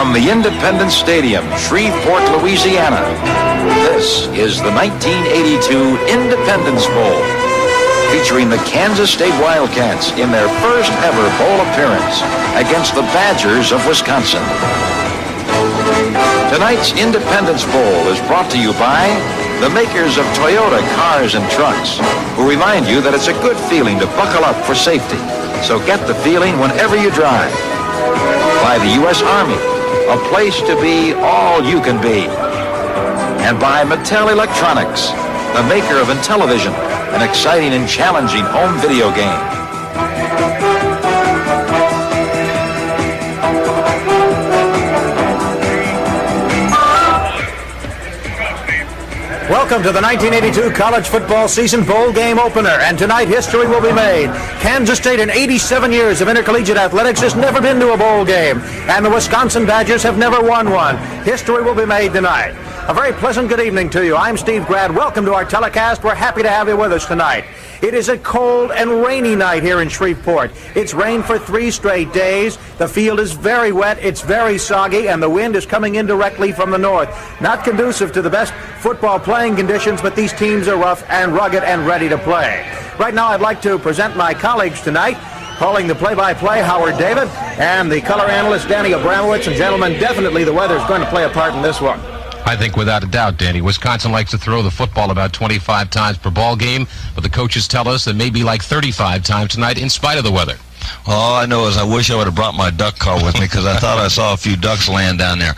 From the Independence Stadium, Shreveport, Louisiana, this is the 1982 Independence Bowl, featuring the Kansas State Wildcats in their first ever bowl appearance against the Badgers of Wisconsin. Tonight's Independence Bowl is brought to you by the makers of Toyota cars and trucks, who remind you that it's a good feeling to buckle up for safety. So get the feeling whenever you drive. By the U.S. Army, a place to be all you can be. And by Mattel Electronics, the maker of Intellivision, an exciting and challenging home video game. Welcome to the 1982 college football season bowl game opener, and tonight history will be made. Kansas State, in 87 years of intercollegiate athletics, has never been to a bowl game, and the Wisconsin Badgers have never won one. History will be made tonight. A very pleasant good evening to you. I'm Steve Grad. Welcome to our telecast. We're happy to have you with us tonight. It is a cold and rainy night here in Shreveport. It's rained for 3 straight days. The field is very wet, it's very soggy, and the wind is coming in directly from the north. Not conducive to the best football playing conditions, but these teams are rough and rugged and ready to play. Right now, I'd like to present my colleagues tonight. Calling the play-by-play, Howard David, and the color analyst, Danny Abramowitz. And gentlemen, definitely the weather is going to play a part in this one. I think without a doubt, Danny, Wisconsin likes to throw the football about 25 times per ball game, but the coaches tell us it may be like 35 times tonight in spite of the weather. All I know is I wish I would have brought my duck call with me, because I thought I saw a few ducks land down there.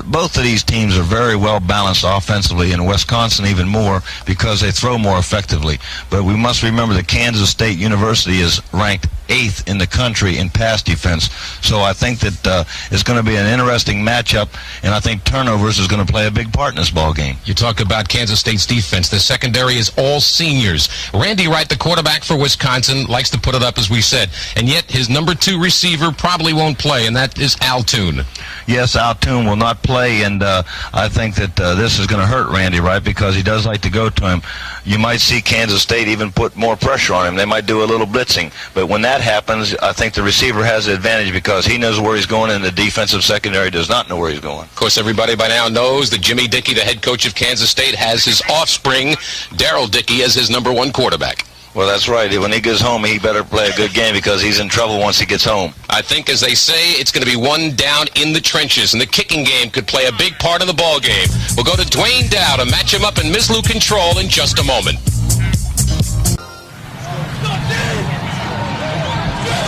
Both of these teams are very well balanced offensively, and Wisconsin even more because they throw more effectively. But we must remember that Kansas State University is ranked 8th in the country in pass defense. So I think that it's going to be an interesting matchup, and I think turnovers is going to play a big part in this ball game. You talk about Kansas State's defense. The secondary is all seniors. Randy Wright, the quarterback for Wisconsin, likes to put it up, as we said. And yet his number 2 receiver probably won't play, and that is Al Toon. Yes, Al Toon will not play, and I think that this is going to hurt Randy Wright, because he does like to go to him. You might see Kansas State even put more pressure on him. They might do a little blitzing. But when that happens, I think the receiver has the advantage, because he knows where he's going, and the defensive secondary does not know where he's going. Of course, everybody by now knows that Jimmy Dickey, the head coach of Kansas State, has his offspring, Darrell Dickey, as his number 1 quarterback. Well, that's right. When he gets home, he better play a good game, because he's in trouble once he gets home. I think, as they say, it's going to be one down in the trenches, and the kicking game could play a big part of the ball game. We'll go to Dwayne Dow to match him up in Mislu control in just a moment.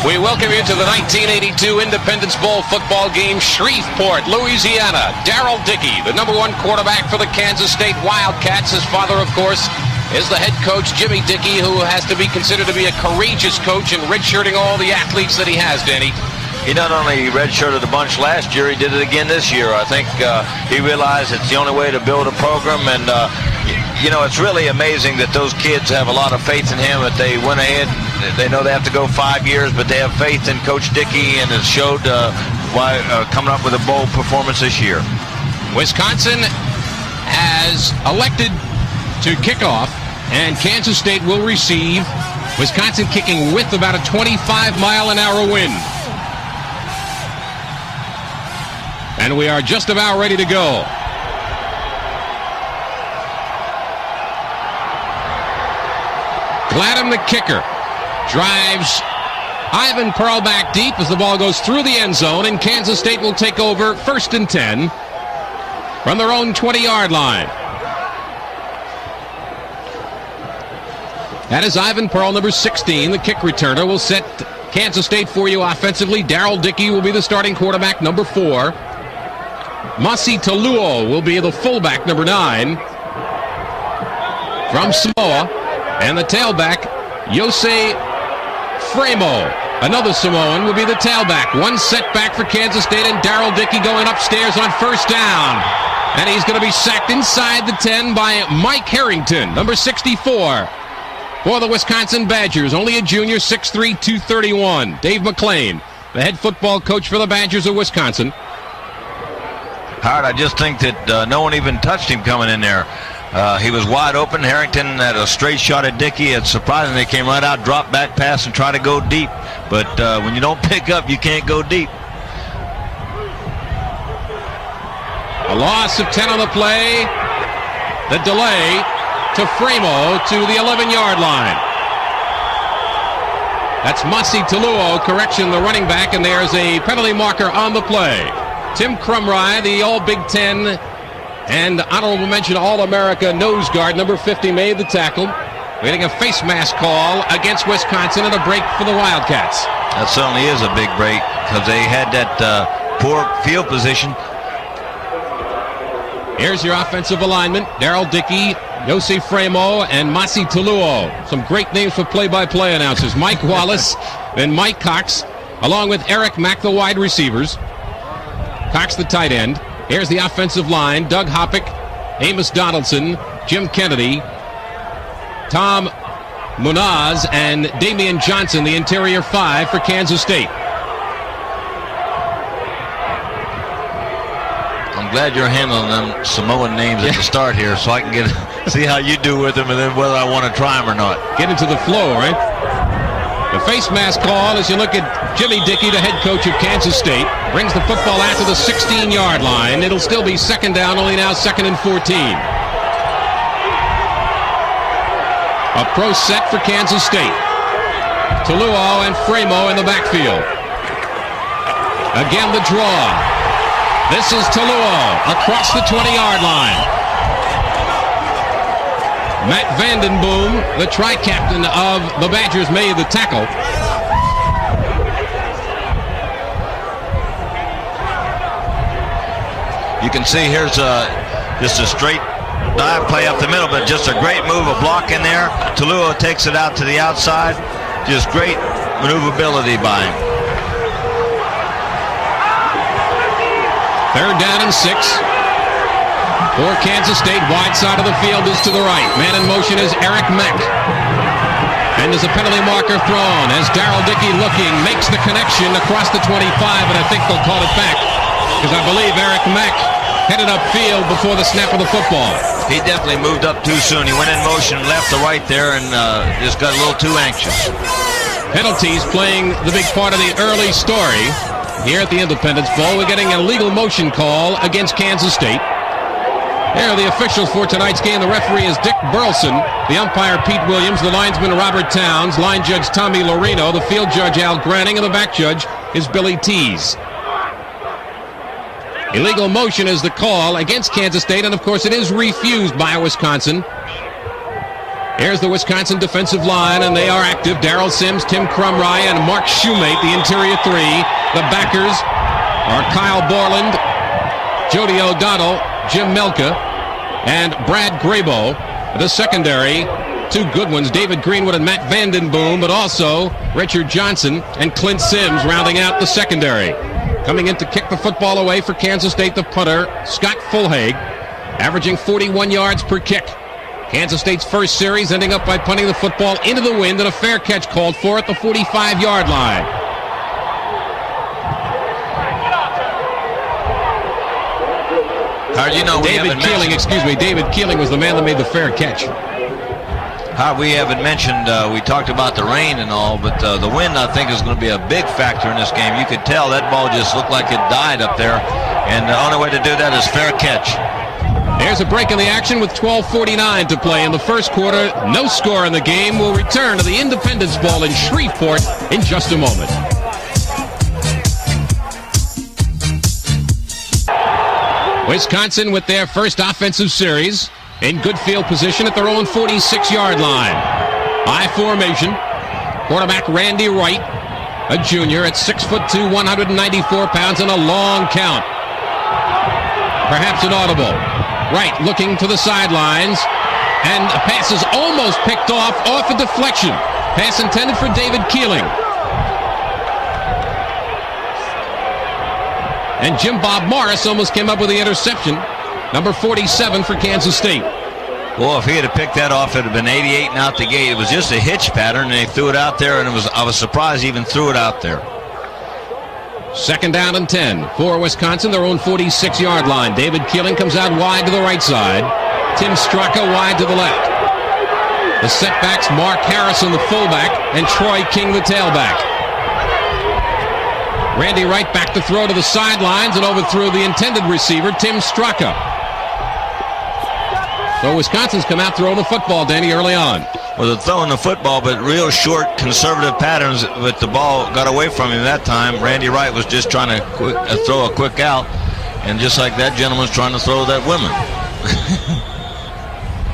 We welcome you to the 1982 Independence Bowl football game, Shreveport, Louisiana. Darrell Dickey, the number 1 quarterback for the Kansas State Wildcats. His father, of course, is the head coach, Jimmy Dickey, who has to be considered to be a courageous coach and redshirting all the athletes that he has, Danny. He not only redshirted a bunch last year, he did it again this year. I think he realized it's the only way to build a program, and you know, it's really amazing that those kids have a lot of faith in him, that they went ahead. They know they have to go 5 years, but they have faith in Coach Dickey, and it showed why coming up with a bold performance this year. Wisconsin has elected to kick off, and Kansas State will receive. Wisconsin kicking with about a 25-mile-an-hour wind. And we are just about ready to go. Gladden, the kicker, drives Ivan Pearl back deep as the ball goes through the end zone, and Kansas State will take over 1st and 10 from their own 20-yard line. That is Ivan Pearl, number 16, the kick returner. Will set Kansas State for you offensively. Darrell Dickey will be the starting quarterback, number 4. Masi Taluo will be the fullback, number 9. From Samoa. And the tailback, Jose Fremo, another Samoan, will be the tailback. 1 setback for Kansas State, and Darrell Dickey going upstairs on 1st down. And he's going to be sacked inside the 10 by Mike Harrington, number 64. For the Wisconsin Badgers, only a junior, 6'3", 231. Dave McClain, the head football coach for the Badgers of Wisconsin. Howard, I just think that no one even touched him coming in there. He was wide open. Harrington had a straight shot at Dickey. It's surprising they came right out, drop back pass, and try to go deep. But when you don't pick up, you can't go deep. A loss of 10 on the play. The delay to Fremo to the 11-yard line. That's Masi Tuluo, correction, the running back, and there's a penalty marker on the play. Tim Krumrie, the All-Big Ten and honorable mention All-America nose guard, number 50, made the tackle. Getting a face mask call against Wisconsin and a break for the Wildcats. That certainly is a big break because they had that poor field position. Here's your offensive alignment. Daryl Dickey, Yossi Fremo, and Masi Tuluo. Some great names for play-by-play announcers. Mike Wallace and Mike Cox, along with Eric Mack, the wide receivers. Cox, the tight end. Here's the offensive line. Doug Hoppick, Amos Donaldson, Jim Kennedy, Tom Munaz, and Damian Johnson, the interior 5 for Kansas State. I'm glad you're handling them Samoan names at the start here so I can see how you do with them and then whether I want to try them or not. Get into the flow, right? The face mask call as you look at Jimmy Dickey, the head coach of Kansas State, brings the football out to the 16-yard line. It'll still be second down, only now 2nd and 14. A pro set for Kansas State. Tuluo and Fremo in the backfield. Again the draw. This is Tuluo across the 20-yard line. Matt Vandenboom, the tri-captain of the Badgers, made the tackle. You can see here's just a straight dive play up the middle, but just a great move, a block in there. Tuluo takes it out to the outside. Just great maneuverability by him. 3rd down and 6. For Kansas State, wide side of the field is to the right. Man in motion is Eric Mack. And there's a penalty marker thrown as Daryl Dickey looking, makes the connection across the 25, and I think they'll call it back because I believe Eric Mack headed upfield before the snap of the football. He definitely moved up too soon. He went in motion, left to right there, and just got a little too anxious. Penalties playing the big part of the early story. Here at the Independence Bowl, we're getting a legal motion call against Kansas State. Here are the officials for tonight's game. The referee is Dick Burleson, the umpire Pete Williams, the linesman Robert Towns, line judge Tommy Lorino, the field judge Al Granning, and the back judge is Billy Tees. Illegal motion is the call against Kansas State, and of course it is refused by Wisconsin. Here's the Wisconsin defensive line, and they are active. Darrell Sims, Tim Krumrie, and Mark Shoemate, the interior 3. The backers are Kyle Borland, Jody O'Donnell, Jim Melka, and Brad Grabo. The secondary, 2 good ones, David Greenwood and Matt Vandenboom, but also Richard Johnson and Clint Sims rounding out the secondary. Coming in to kick the football away for Kansas State, the punter, Scott Fulhaig, averaging 41 yards per kick. Kansas State's first series ending up by punting the football into the wind and a fair catch called for at the 45-yard line. Howard, you know, David Keeling was the man that made the fair catch. Howard, we haven't mentioned, we talked about the rain and all, but the wind, I think, is going to be a big factor in this game. You could tell that ball just looked like it died up there, and the only way to do that is fair catch. There's a break in the action with 12:49 to play in the first quarter. No score in the game. We'll return to the Independence Bowl in Shreveport in just a moment. Wisconsin with their first offensive series in good field position at their own 46-yard line. High formation. Quarterback Randy Wright, a junior at 6'2", 194 pounds, and a long count. Perhaps inaudible. Wright looking to the sidelines, and a pass is almost picked off a deflection. Pass intended for David Keeling. And Jim Bob Morris almost came up with the interception. Number 47 for Kansas State. Well, if he had picked that off, it would have been 88 and out the gate. It was just a hitch pattern, and they threw it out there, and I was surprised he even threw it out there. 2nd down and 10 for Wisconsin, their own 46-yard line. David Keeling comes out wide to the right side. Tim Straka wide to the left. The setbacks, Mark Harrison, the fullback, and Troy King, the tailback. Randy Wright back to throw to the sidelines and overthrew the intended receiver, Tim Straka. So Wisconsin's come out throwing the football, Danny, early on. Well, they're throwing the football, but real short, conservative patterns. But the ball got away from him that time. Randy Wright was just trying to throw a quick out, and just like that gentleman's trying to throw that woman.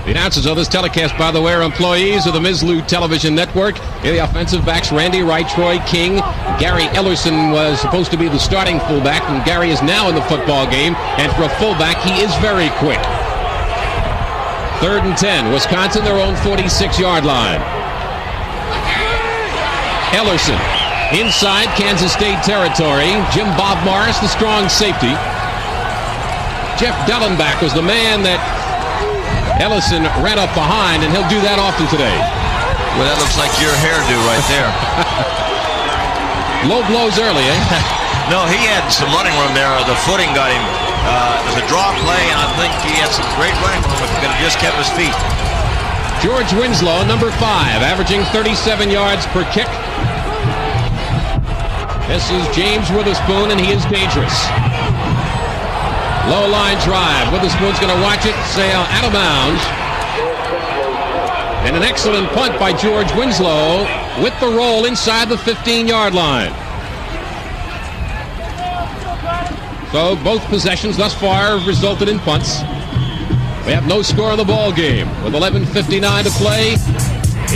The announcers of this telecast, by the way, are employees of the Mizlou Television Network. Here the offensive backs, Randy Wright, Troy King. Gary Ellerson was supposed to be the starting fullback, and Gary is now in the football game. And for a fullback, he is very quick. 3rd and 10. Wisconsin, their own 46-yard line. Ellerson inside Kansas State territory. Jim Bob Morris, the strong safety. Jeff Dellenbach was the man that Ellison ran up behind, and he'll do that often today. Well, that looks like your hairdo right there. Low blows early, eh? No, he had some running room there. The footing got him. It was a draw play, and I think he had some great running room if he could have just kept his feet. George Winslow, number 5, averaging 37 yards per kick. This is James Witherspoon, and he is dangerous. Low line drive. Witherspoon's going to watch it sail out of bounds. And an excellent punt by George Winslow with the roll inside the 15-yard line. So both possessions thus far have resulted in punts. We have no score in the ball game with 11:59 to play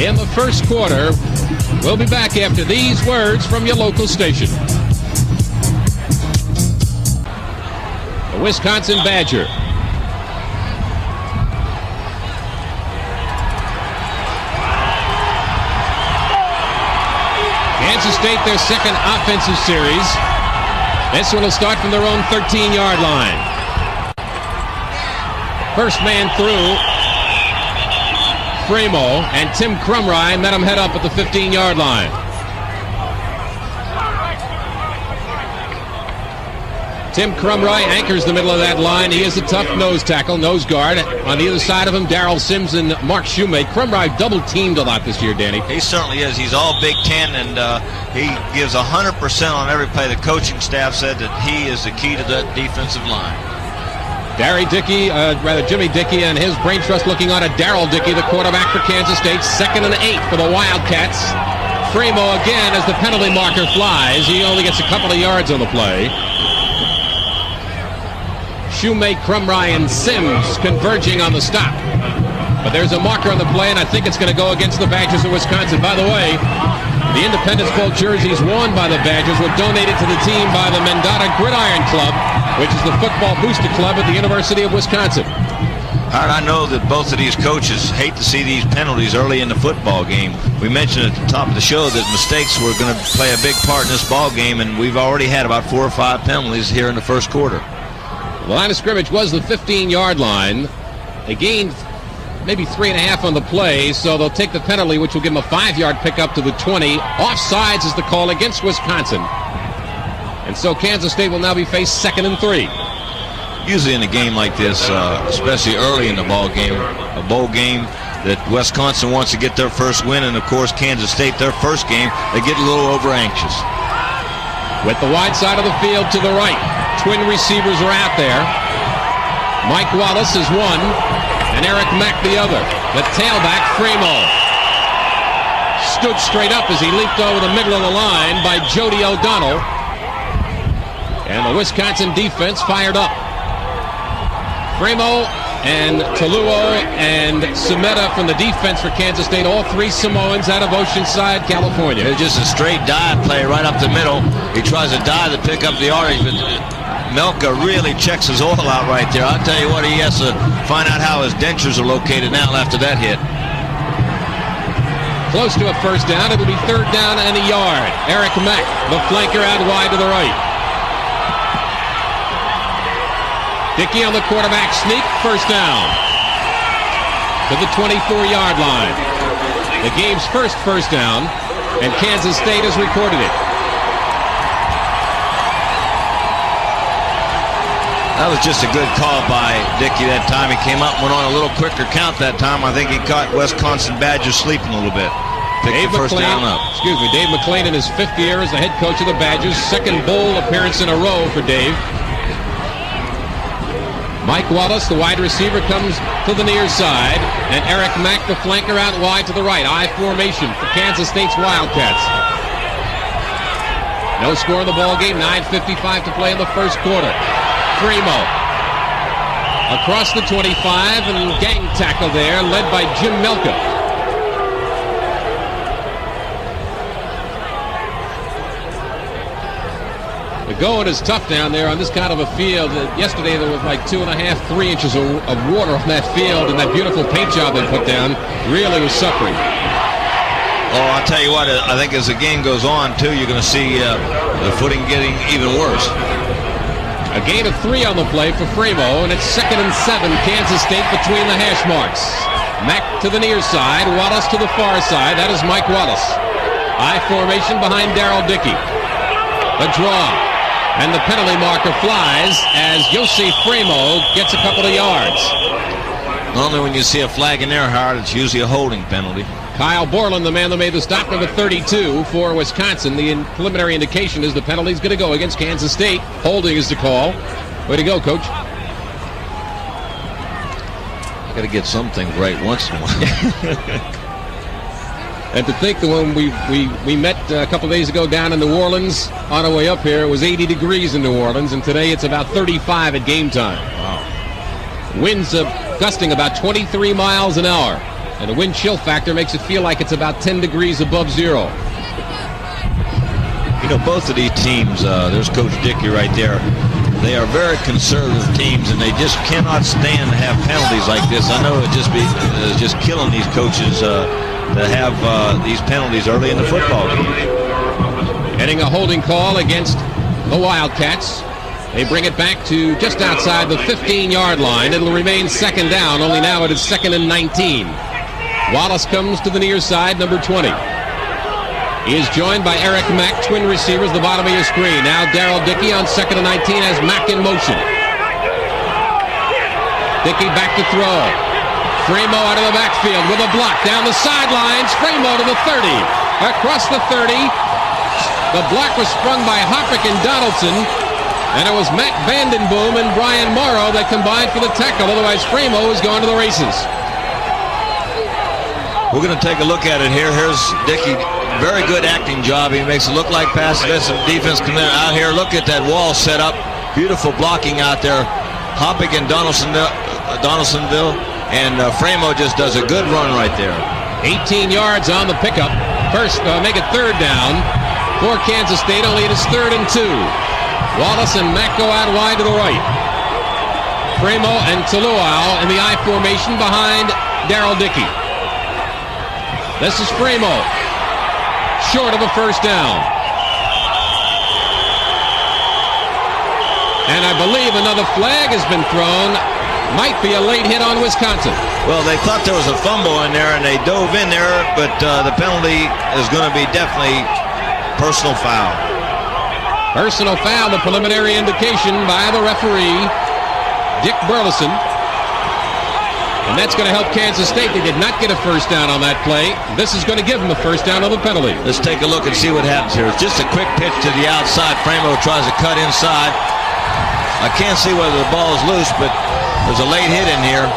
in the first quarter. We'll be back after these words from your local station. The Wisconsin Badger. Kansas State, their second offensive series. This one will start from their own 13-yard line. First man through, Framo, and Tim Crumry met him head up at the 15-yard line. Tim Crumry anchors the middle of that line. He is a tough nose tackle, nose guard. On the other side of him, Darrell Sims and Mark Shoemake. Crumry double-teamed a lot this year, Danny. He certainly is. He's all Big Ten, and he gives 100% on every play. The coaching staff said that he is the key to that defensive line. Jimmy Dickey and his brain trust looking on at Darrell Dickey, the quarterback for Kansas State. 2nd and 8 for the Wildcats. Framo again as the penalty marker flies. He only gets a couple of yards on the play. Shoemake, Crumry, and Sims converging on the stop. But there's a marker on the play, and I think it's going to go against the Badgers of Wisconsin. By the way, the Independence Bowl jerseys worn by the Badgers were donated to the team by the Mendota Gridiron Club, which is the football booster club at the University of Wisconsin. Howard, I know that both of these coaches hate to see these penalties early in the football game. We mentioned at the top of the show that mistakes were going to play a big part in this ball game, and we've already had about 4 or 5 penalties here in the first quarter. The line of scrimmage was the 15-yard line. They gained maybe 3.5 on the play, so they'll take the penalty, which will give them a 5-yard pickup to the 20. Offsides is the call against Wisconsin. And so Kansas State will now be faced 2nd and 3. Usually in a game like this, especially early in the ball game, a bowl game that Wisconsin wants to get their first win, and of course Kansas State, their first game, they get a little over anxious. With the wide side of the field to the right, twin receivers are out there. Mike Wallace is one, and Eric Mack the other. The tailback, Framo, stood straight up as he leaped over the middle of the line by Jody O'Donnell. And the Wisconsin defense fired up. Framo and Toluo and Semeta from the defense for Kansas State, all 3 Samoans out of Oceanside, California. It's just a straight dive play right up the middle. He tries to dive to pick up the orange, but Melka really checks his oil out right there. I'll tell you what, he has to find out how his dentures are located now after that hit. Close to a first down. It'll be 3rd down and a yard. Eric Mack, the flanker out wide to the right. Dickey on the quarterback sneak, first down to the 24-yard line. The game's first down, and Kansas State has recorded it. That was just a good call by Dickey that time. He came up and went on a little quicker count that time. I think he caught Wisconsin Badgers sleeping a little bit. picked the first down up. Dave McClain in his 5th year as the head coach of the Badgers. 2nd bowl appearance in a row for Dave. Mike Wallace, the wide receiver, comes to the near side, and Eric Mack, the flanker, out wide to the right. I formation for Kansas State's Wildcats. No score in the ball game. 9:55 to play in the first quarter. Fremo across the 25, and gang tackle there, led by Jim Melka. The going is tough down there on this kind of a field. Yesterday there was like 2.5, 3 inches of water on that field, and that beautiful paint job they put down really was suffering. Oh, I'll tell you what, I think as the game goes on, too, you're going to see the footing getting even worse. A gain of 3 on the play for Fremo, and it's 2nd and 7, Kansas State between the hash marks. Mack to the near side, Wallace to the far side. That is Mike Wallace. I formation behind Darrell Dickey. The draw. And the penalty marker flies as Yossi Fremo gets a couple of yards. Normally when you see a flag in there, Howard, it's usually a holding penalty. Kyle Borland, the man that made the stop, number 32 for Wisconsin. The preliminary indication is the penalty's going to go against Kansas State. Holding is the call. Way to go, Coach. I got to get some things right once in a while. And to think that when we met a couple days ago down in New Orleans, on our way up here, it was 80 degrees in New Orleans, and today it's about 35 at game time. Wow. Winds gusting about 23 miles an hour, and the wind chill factor makes it feel like it's about 10 degrees above zero. You know, both of these teams, there's Coach Dickey right there, they are very conservative teams, and they just cannot stand to have penalties like this. I know it just killing these coaches to have these penalties early in the football game. Getting a holding call against the Wildcats. They bring it back to just outside the 15-yard line. It'll remain 2nd down, only now it is 2nd and 19. Wallace comes to the near side, number 20. He is joined by Eric Mack, twin receivers, the bottom of your screen. Now Darrell Dickey on 2nd and 19 has Mack in motion. Dickey back to throw. Fremo out of the backfield with a block down the sidelines. Fremo to the 30. Across the 30. The block was sprung by Hoppick and Donaldson. And it was Matt Vandenboom and Brian Morrow that combined for the tackle. Otherwise, Fremo is going to the races. We're going to take a look at it here. Here's Dickey. Very good acting job. He makes it look like pass defense coming out here. Look at that wall set up. Beautiful blocking out there. Hoppick and Donaldsonville. And Fremo just does a good run right there. 18 yards on the pickup. First, make it 3rd down for Kansas State. Only it is 3rd and 2. Wallace and Mack go out wide to the right. Fremo and Tuluau in the I formation behind Darrell Dickey. This is Fremo. Short of a 1st down. And I believe another flag has been thrown. Might be a late hit on Wisconsin. Well, they thought there was a fumble in there, and they dove in there, but the penalty is going to be definitely personal foul. Personal foul, the preliminary indication by the referee, Dick Burleson. And that's going to help Kansas State. They did not get a 1st down on that play. This is going to give them a 1st down on the penalty. Let's take a look and see what happens here. It's just a quick pitch to the outside. Fremo tries to cut inside. I can't see whether the ball is loose, but there's a late hit in here.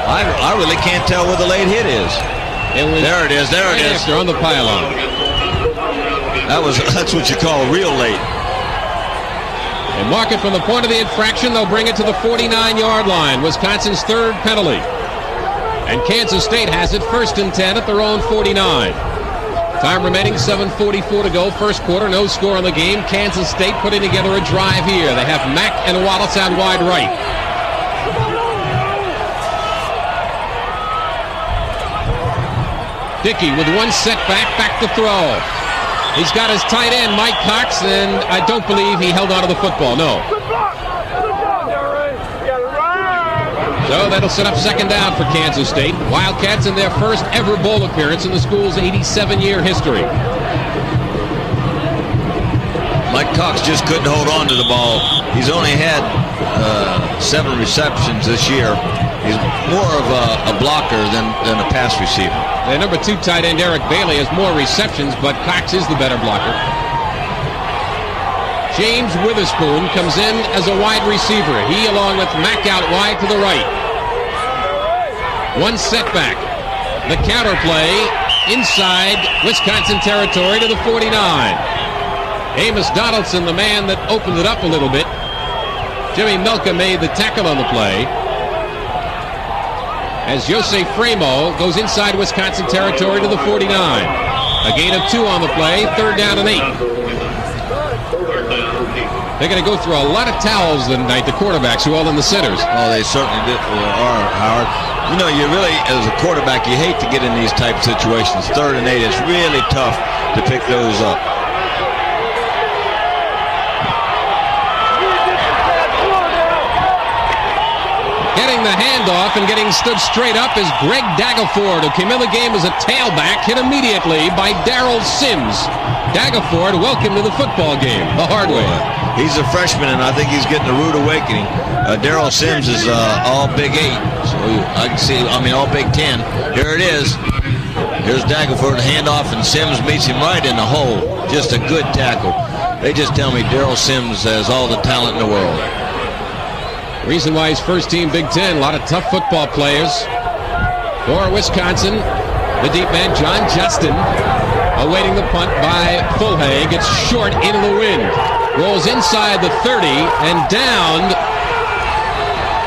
I really can't tell where the late hit is. There it is. There it is. They're on the pylon. That's what you call real late. They mark it from the point of the infraction. They'll bring it to the 49-yard line. Wisconsin's 3rd penalty. And Kansas State has it 1st and 10 at their own 49. Time remaining, 7:44 to go. First quarter, no score on the game. Kansas State putting together a drive here. They have Mack and Wallace out wide right. Dickey with one setback, back to throw. He's got his tight end, Mike Cox, and I don't believe he held on to the football, no. So that'll set up 2nd down for Kansas State. Wildcats in their first ever bowl appearance in the school's 87-year history. Mike Cox just couldn't hold on to the ball. He's only had 7 receptions this year. He's more of a blocker than a pass receiver. The number 2 tight end, Eric Bailey, has more receptions, but Cox is the better blocker. James Witherspoon comes in as a wide receiver. He, along with Mack, out wide to the right. 1 setback. The counter play inside Wisconsin territory to the 49. Amos Donaldson, the man that opened it up a little bit. Jimmy Melka made the tackle on the play. As Jose Fremo goes inside Wisconsin territory to the 49. A gain of 2 on the play, 3rd down and 8. They're going to go through a lot of towels tonight, the quarterbacks who are all in the centers. Oh, they certainly are, Howard. You know, you really, as a quarterback, you hate to get in these type of situations. 3rd and 8, it's really tough to pick those up. Getting the handoff and getting stood straight up is Greg Daggerford, who came in the game as a tailback, hit immediately by Darrell Sims. Daggerford, welcome to the football game, the hard way. He's a freshman, and I think he's getting a rude awakening. Darrell Sims is all Big 8, so I can see, all Big 10. Here it is. Here's Daggerford, handoff, and Sims meets him right in the hole. Just a good tackle. They just tell me Darrell Sims has all the talent in the world. Reason why he's first team Big 10. A lot of tough football players. For Wisconsin, the deep man, John Justin, awaiting the punt by Fulhay. Gets short into the wind. Rolls inside the 30 and down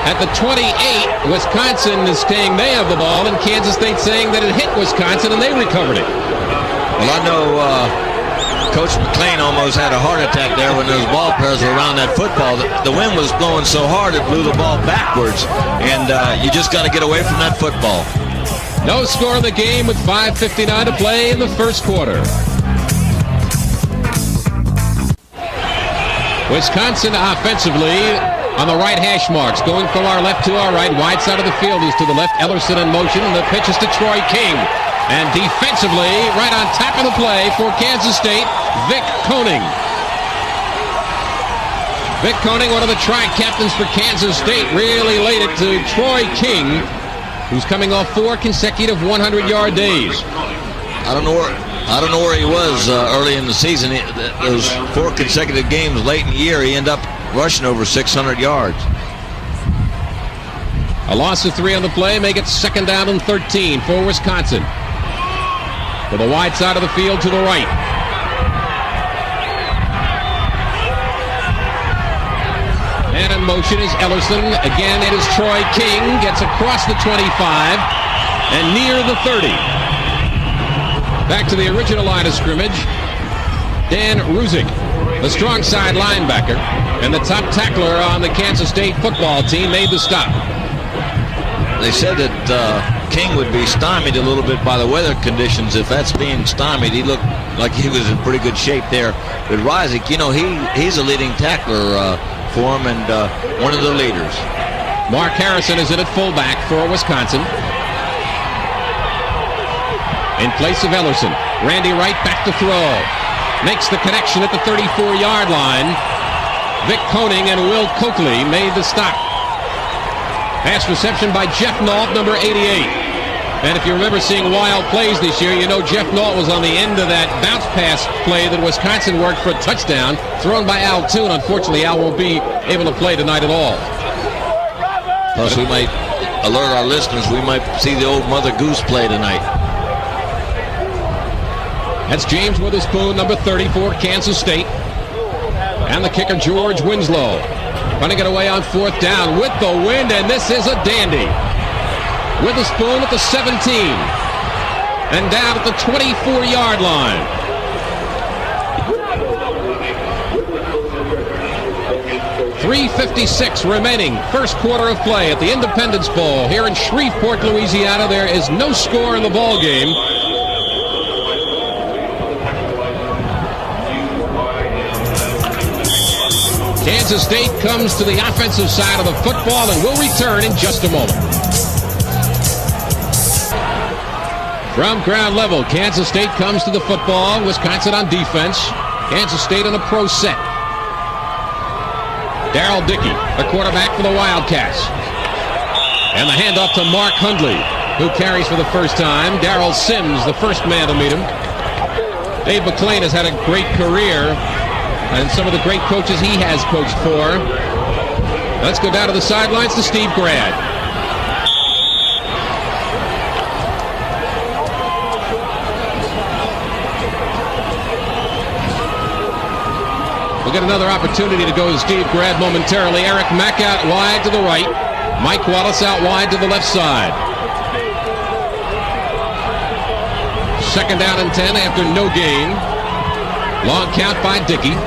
at the 28. Wisconsin is saying they have the ball, and Kansas State saying that it hit Wisconsin and they recovered it. Well, I know Coach McClain almost had a heart attack there when those ball players were around that football. The wind was blowing so hard it blew the ball backwards, and you just got to get away from that football. No score in the game with 5:59 to play in the first quarter. Wisconsin offensively on the right hash marks, going from our left to our right. Wide side of the field is to the left. Ellerson in motion, and the pitch is to Troy King. And defensively, right on top of the play for Kansas State, Vic Koenning. Vic Koenning, one of the tri-captains for Kansas State, really laid it to Troy King, who's coming off 4 consecutive 100-yard days. I don't know where he was early in the season. Those 4 consecutive games late in the year, he ended up rushing over 600 yards. A loss of 3 on the play, make it 2nd down and 13 for Wisconsin. To the wide side of the field to the right. And in motion is Ellerson. Again, it is Troy King. Gets across the 25 and near the 30. Back to the original line of scrimmage. Dan Ruzick, the strong side linebacker, and the top tackler on the Kansas State football team, made the stop. They said that King would be stymied a little bit by the weather conditions. If that's being stymied, he looked like he was in pretty good shape there. But Ruzick, you know, he's a leading tackler for him and one of the leaders. Mark Harrison is in at fullback for Wisconsin. In place of Ellerson, Randy Wright back to throw. Makes the connection at the 34-yard line. Vic Koenning and Will Coakley made the stop. Pass reception by Jeff Nault, number 88. And if you remember seeing wild plays this year, you know Jeff Nault was on the end of that bounce pass play that Wisconsin worked for a touchdown, thrown by Al Toon. Unfortunately, Al won't be able to play tonight at all. Plus, we might alert our listeners, we might see the old Mother Goose play tonight. That's James Witherspoon, number 30 for Kansas State. And the kicker, George Winslow. Running it away on 4th down with the wind, and this is a dandy. Witherspoon at the 17. And down at the 24-yard line. .356 remaining, first quarter of play at the Independence Bowl here in Shreveport, Louisiana. There is no score in the ball game. Kansas State comes to the offensive side of the football and will return in just a moment. From ground level, Kansas State comes to the football. Wisconsin on defense. Kansas State in a pro set. Darrell Dickey, the quarterback for the Wildcats. And the handoff to Mark Hundley, who carries for the first time. Darrell Sims, the first man to meet him. Dave McClain has had a great career, and some of the great coaches he has coached for. Let's go down to the sidelines to Steve Grad. We'll get another opportunity to go to Steve Grad momentarily. Eric Mack out wide to the right. Mike Wallace out wide to the left side. Second down and 10 after no gain. Long count by Dickey.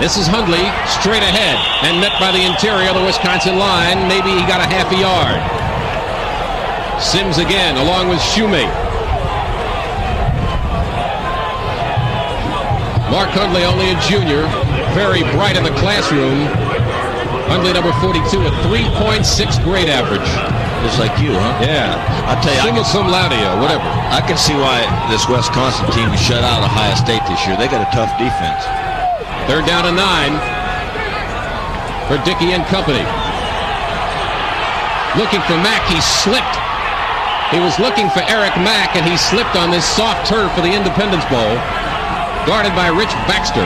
This is Hundley straight ahead and met by the interior of the Wisconsin line. Maybe he got a half a yard. Sims again along with Shoemate. Mark Hundley, only a junior, very bright in the classroom. Hundley, number 42, a 3.6 grade average. Just like you, huh? Yeah. I'll tell you, Summa cum laude, whatever. I can see why this Wisconsin team was shut out of Ohio State this year. They got a tough defense. Third down and 9 for Dickey and company. Looking for Mack, he slipped. He was looking for Eric Mack, and he slipped on this soft turf for the Independence Bowl. Guarded by Rich Baxter.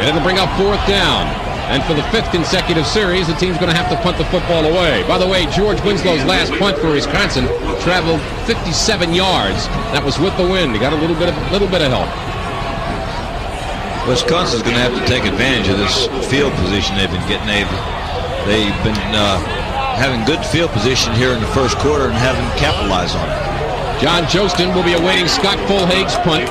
And it'll bring up fourth down. And for the 5th consecutive series, the team's going to have to punt the football away. By the way, George Winslow's last punt for Wisconsin traveled 57 yards. That was with the wind. He got a little bit of help. Wisconsin's going to have to take advantage of this field position they've been getting. They've been having good field position here in the first quarter and haven't capitalized on it. John Jostin will be awaiting Scott Fulhage's punt.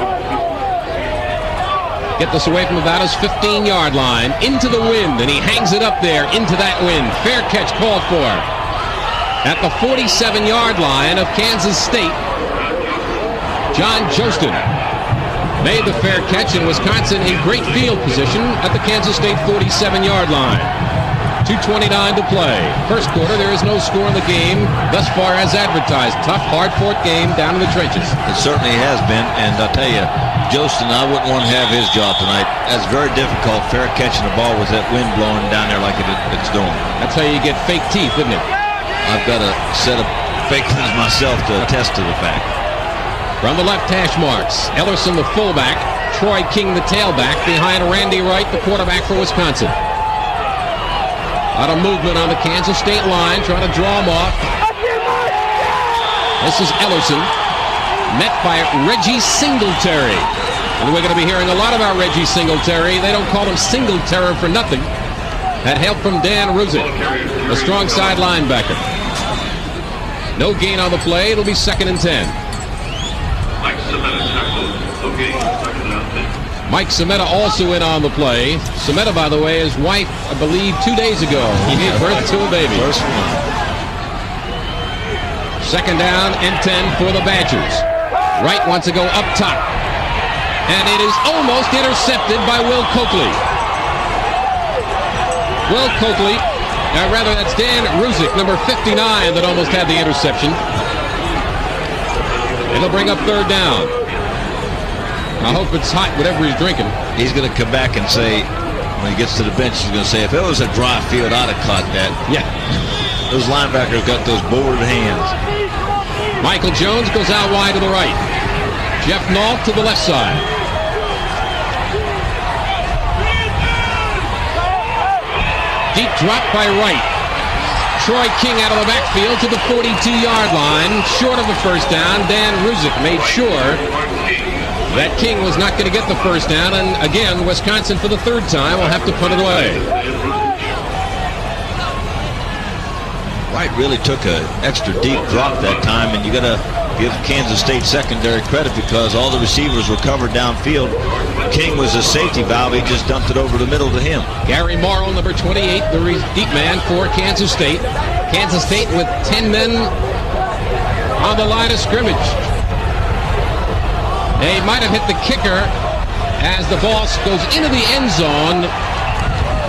Get this away from about his 15-yard line into the wind, and he hangs it up there into that wind. Fair catch called for at the 47-yard line of Kansas State. John Jostin made the fair catch, and Wisconsin in great field position at the Kansas State 47-yard line. 2:29 to play. First quarter, there is no score in the game thus far as advertised. Tough, hard-fought game down in the trenches. It certainly has been, and I'll tell you, Jostin, I wouldn't want to have his job tonight. That's very difficult, fair catching the ball with that wind blowing down there like it's doing. That's how you get fake teeth, isn't it? I've got a set of fake things myself to attest to the fact. From the left hash marks, Ellerson the fullback, Troy King the tailback, behind Randy Wright, the quarterback for Wisconsin. A lot of movement on the Kansas State line, trying to draw him off. This is Ellerson, met by Reggie Singletary. And we're going to be hearing a lot about Reggie Singletary. They don't call him Singletary for nothing. Had help from Dan Ruzick, a strong side linebacker. No gain on the play. It'll be 2nd and 10. Mike Semetta also in on the play. Semetta, by the way, his wife, I believe, 2 days ago, he gave birth to a baby. First one. 2nd down and 10 for the Badgers. Wright wants to go up top. And it is almost intercepted by Will Coakley. Will Coakley, rather that's Dan Ruzick, number 59, that almost had the interception. It'll bring up 3rd down. I hope it's hot, whatever he's drinking. He's going to come back and say, when he gets to the bench, he's going to say, if it was a dry field, I'd have caught that. Yeah. Those linebackers got those bored hands. Michael Jones goes out wide to the right. Jeff Nault to the left side. Deep drop by Wright. Troy King out of the backfield to the 42-yard line. Short of the first down, Dan Ruzick made sure that King was not going to get the first down. And again, Wisconsin for the 3rd time will have to put it away. Wright really took an extra deep drop that time, and you got to give Kansas State secondary credit because all the receivers were covered downfield. King was a safety valve. He just dumped it over the middle to him. Gary Morrow, number 28, the deep man for Kansas State. Kansas State with 10 men on the line of scrimmage. They might have hit the kicker as the ball goes into the end zone.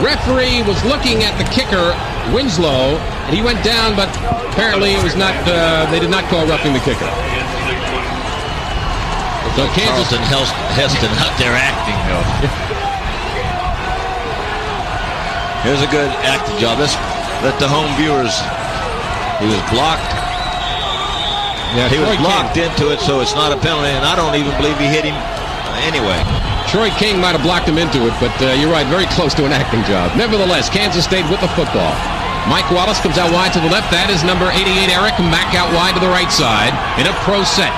Referee was looking at the kicker, Winslow, and he went down, but apparently it was not. They did not call roughing the kicker. So Kansas and Heston out there acting, though. Here's a good acting job. Let's let the home viewers. He was blocked. Yeah, he was Troy blocked King. into it, so it's not a penalty, and I don't even believe he hit him anyway. Troy King might have blocked him into it, but you're right, very close to an acting job. Nevertheless, Kansas State with the football. Mike Wallace comes out wide to the left. That is number 88, Eric Mack, out wide to the right side in a pro set.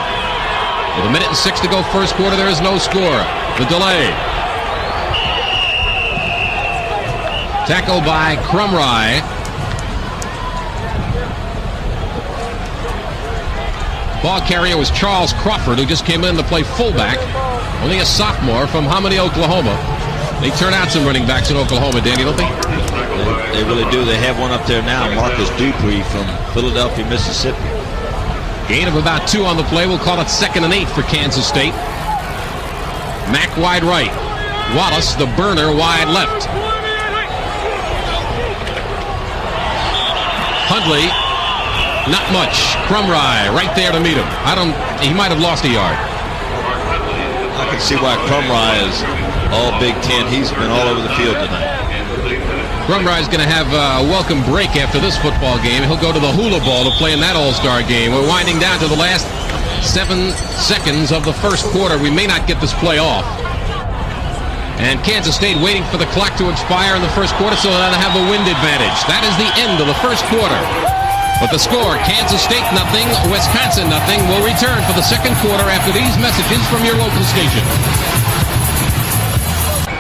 With 1:06 to go first quarter, there is no score. The delay. Tackle by Crumry. Ball carrier was Charles Crawford, who just came in to play fullback. Only a sophomore from Hominy, Oklahoma. They turn out some running backs in Oklahoma, Danny, don't they? They really do. They have one up there now, Marcus Dupree from Philadelphia, Mississippi. Gain of about 2 on the play. We'll call it 2nd and 8 for Kansas State. Mack wide right. Wallace, the burner, wide left. Hundley, not much. Crumry right there to meet him. He might have lost a yard. I can see why Crumry is all Big Ten. He's been all over the field tonight. Crumry is going to have a welcome break after this football game. He'll go to the Hula Bowl to play in that All-Star game. We're winding down to the last 7 seconds of the first quarter. We may not get this play off. And Kansas State waiting for the clock to expire in the first quarter so they'll have a wind advantage. That is the end of the first quarter. But the score, Kansas State nothing, Wisconsin nothing. We'll return for the second quarter after these messages from your local station.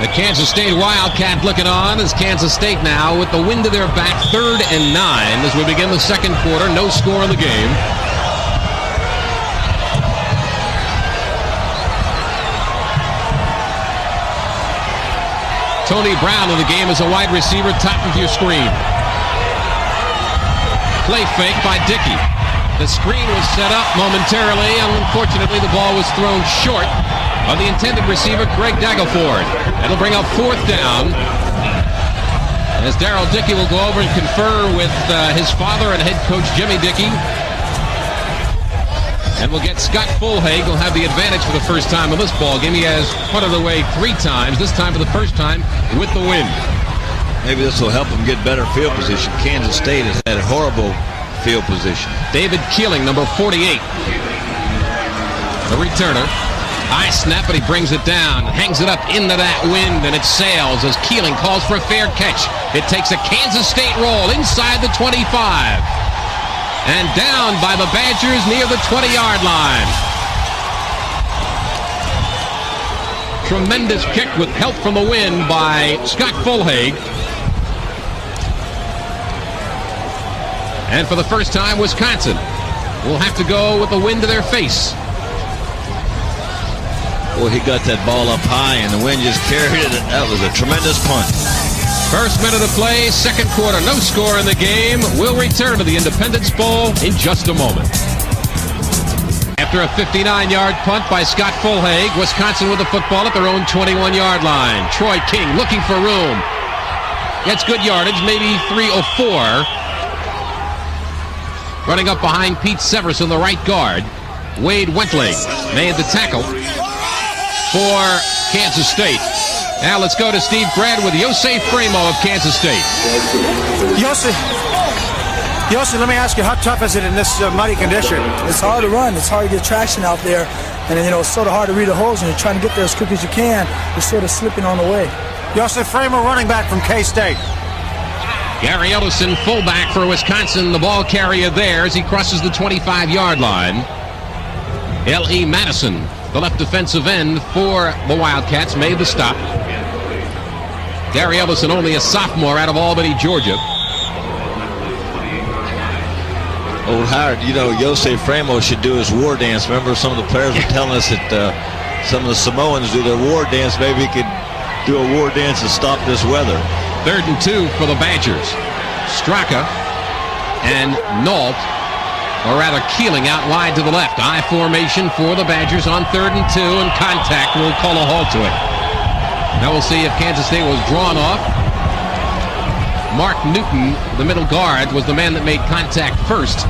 The Kansas State Wildcat looking on as Kansas State now with the wind to their back, 3rd and 9 as we begin the second quarter. No score in the game. Tony Brown in the game as a wide receiver, top of your screen. Play fake by Dickey. The screen was set up momentarily, and unfortunately the ball was thrown short of the intended receiver, Craig Dagleford. That'll bring up 4th down as Darrell Dickey will go over and confer with his father and head coach Jimmy Dickey. And we'll get Scott Fulhaig, who'll have the advantage for the first time in this ball game. He has punted away 3 times, this time for the first time with the win. Maybe this will help them get better field position. Kansas State has had a horrible field position. David Keeling, number 48. The returner. High snap, but he brings it down. Hangs it up into that wind, and it sails as Keeling calls for a fair catch. It takes a Kansas State roll inside the 25. And down by the Badgers near the 20-yard line. Tremendous kick with help from the wind by Scott Fulhaig. And for the first time, Wisconsin will have to go with the wind to their face. Well, he got that ball up high, and the wind just carried it. That was a tremendous punt. First minute of play, second quarter, no score in the game. We'll return to the Independence Bowl in just a moment. After a 59-yard punt by Scott Fulhaig, Wisconsin with the football at their own 21-yard line. Troy King looking for room. Gets good yardage, maybe 3 or 4. Running up behind Pete Severson, the right guard. Wade Wentley made the tackle for Kansas State. Now let's go to Steve Grad with Yossi Framo of Kansas State. Yossi, let me ask you, how tough is it in this muddy condition? It's hard to run. It's hard to get traction out there. And, it's sort of hard to read the holes, and you're trying to get there as quick as you can. You're sort of slipping on the way. Yossi Framo, running back from K-State. Gary Ellison, fullback for Wisconsin, the ball carrier there as he crosses the 25-yard line. L.E. Madison, the left defensive end for the Wildcats, made the stop. Gary Ellison, only a sophomore out of Albany, Georgia. Old Howard, Yossi Framo should do his war dance. Remember, some of the players were telling us that some of the Samoans do their war dance. Maybe he could do a war dance to stop this weather. 3rd and 2 for the Badgers. Straka and Nault, or rather Keeling, out wide to the left. I formation for the Badgers on 3rd and 2, and contact will call a halt to it. Now we'll see if Kansas State was drawn off. Mark Newton, the middle guard, was the man that made contact first.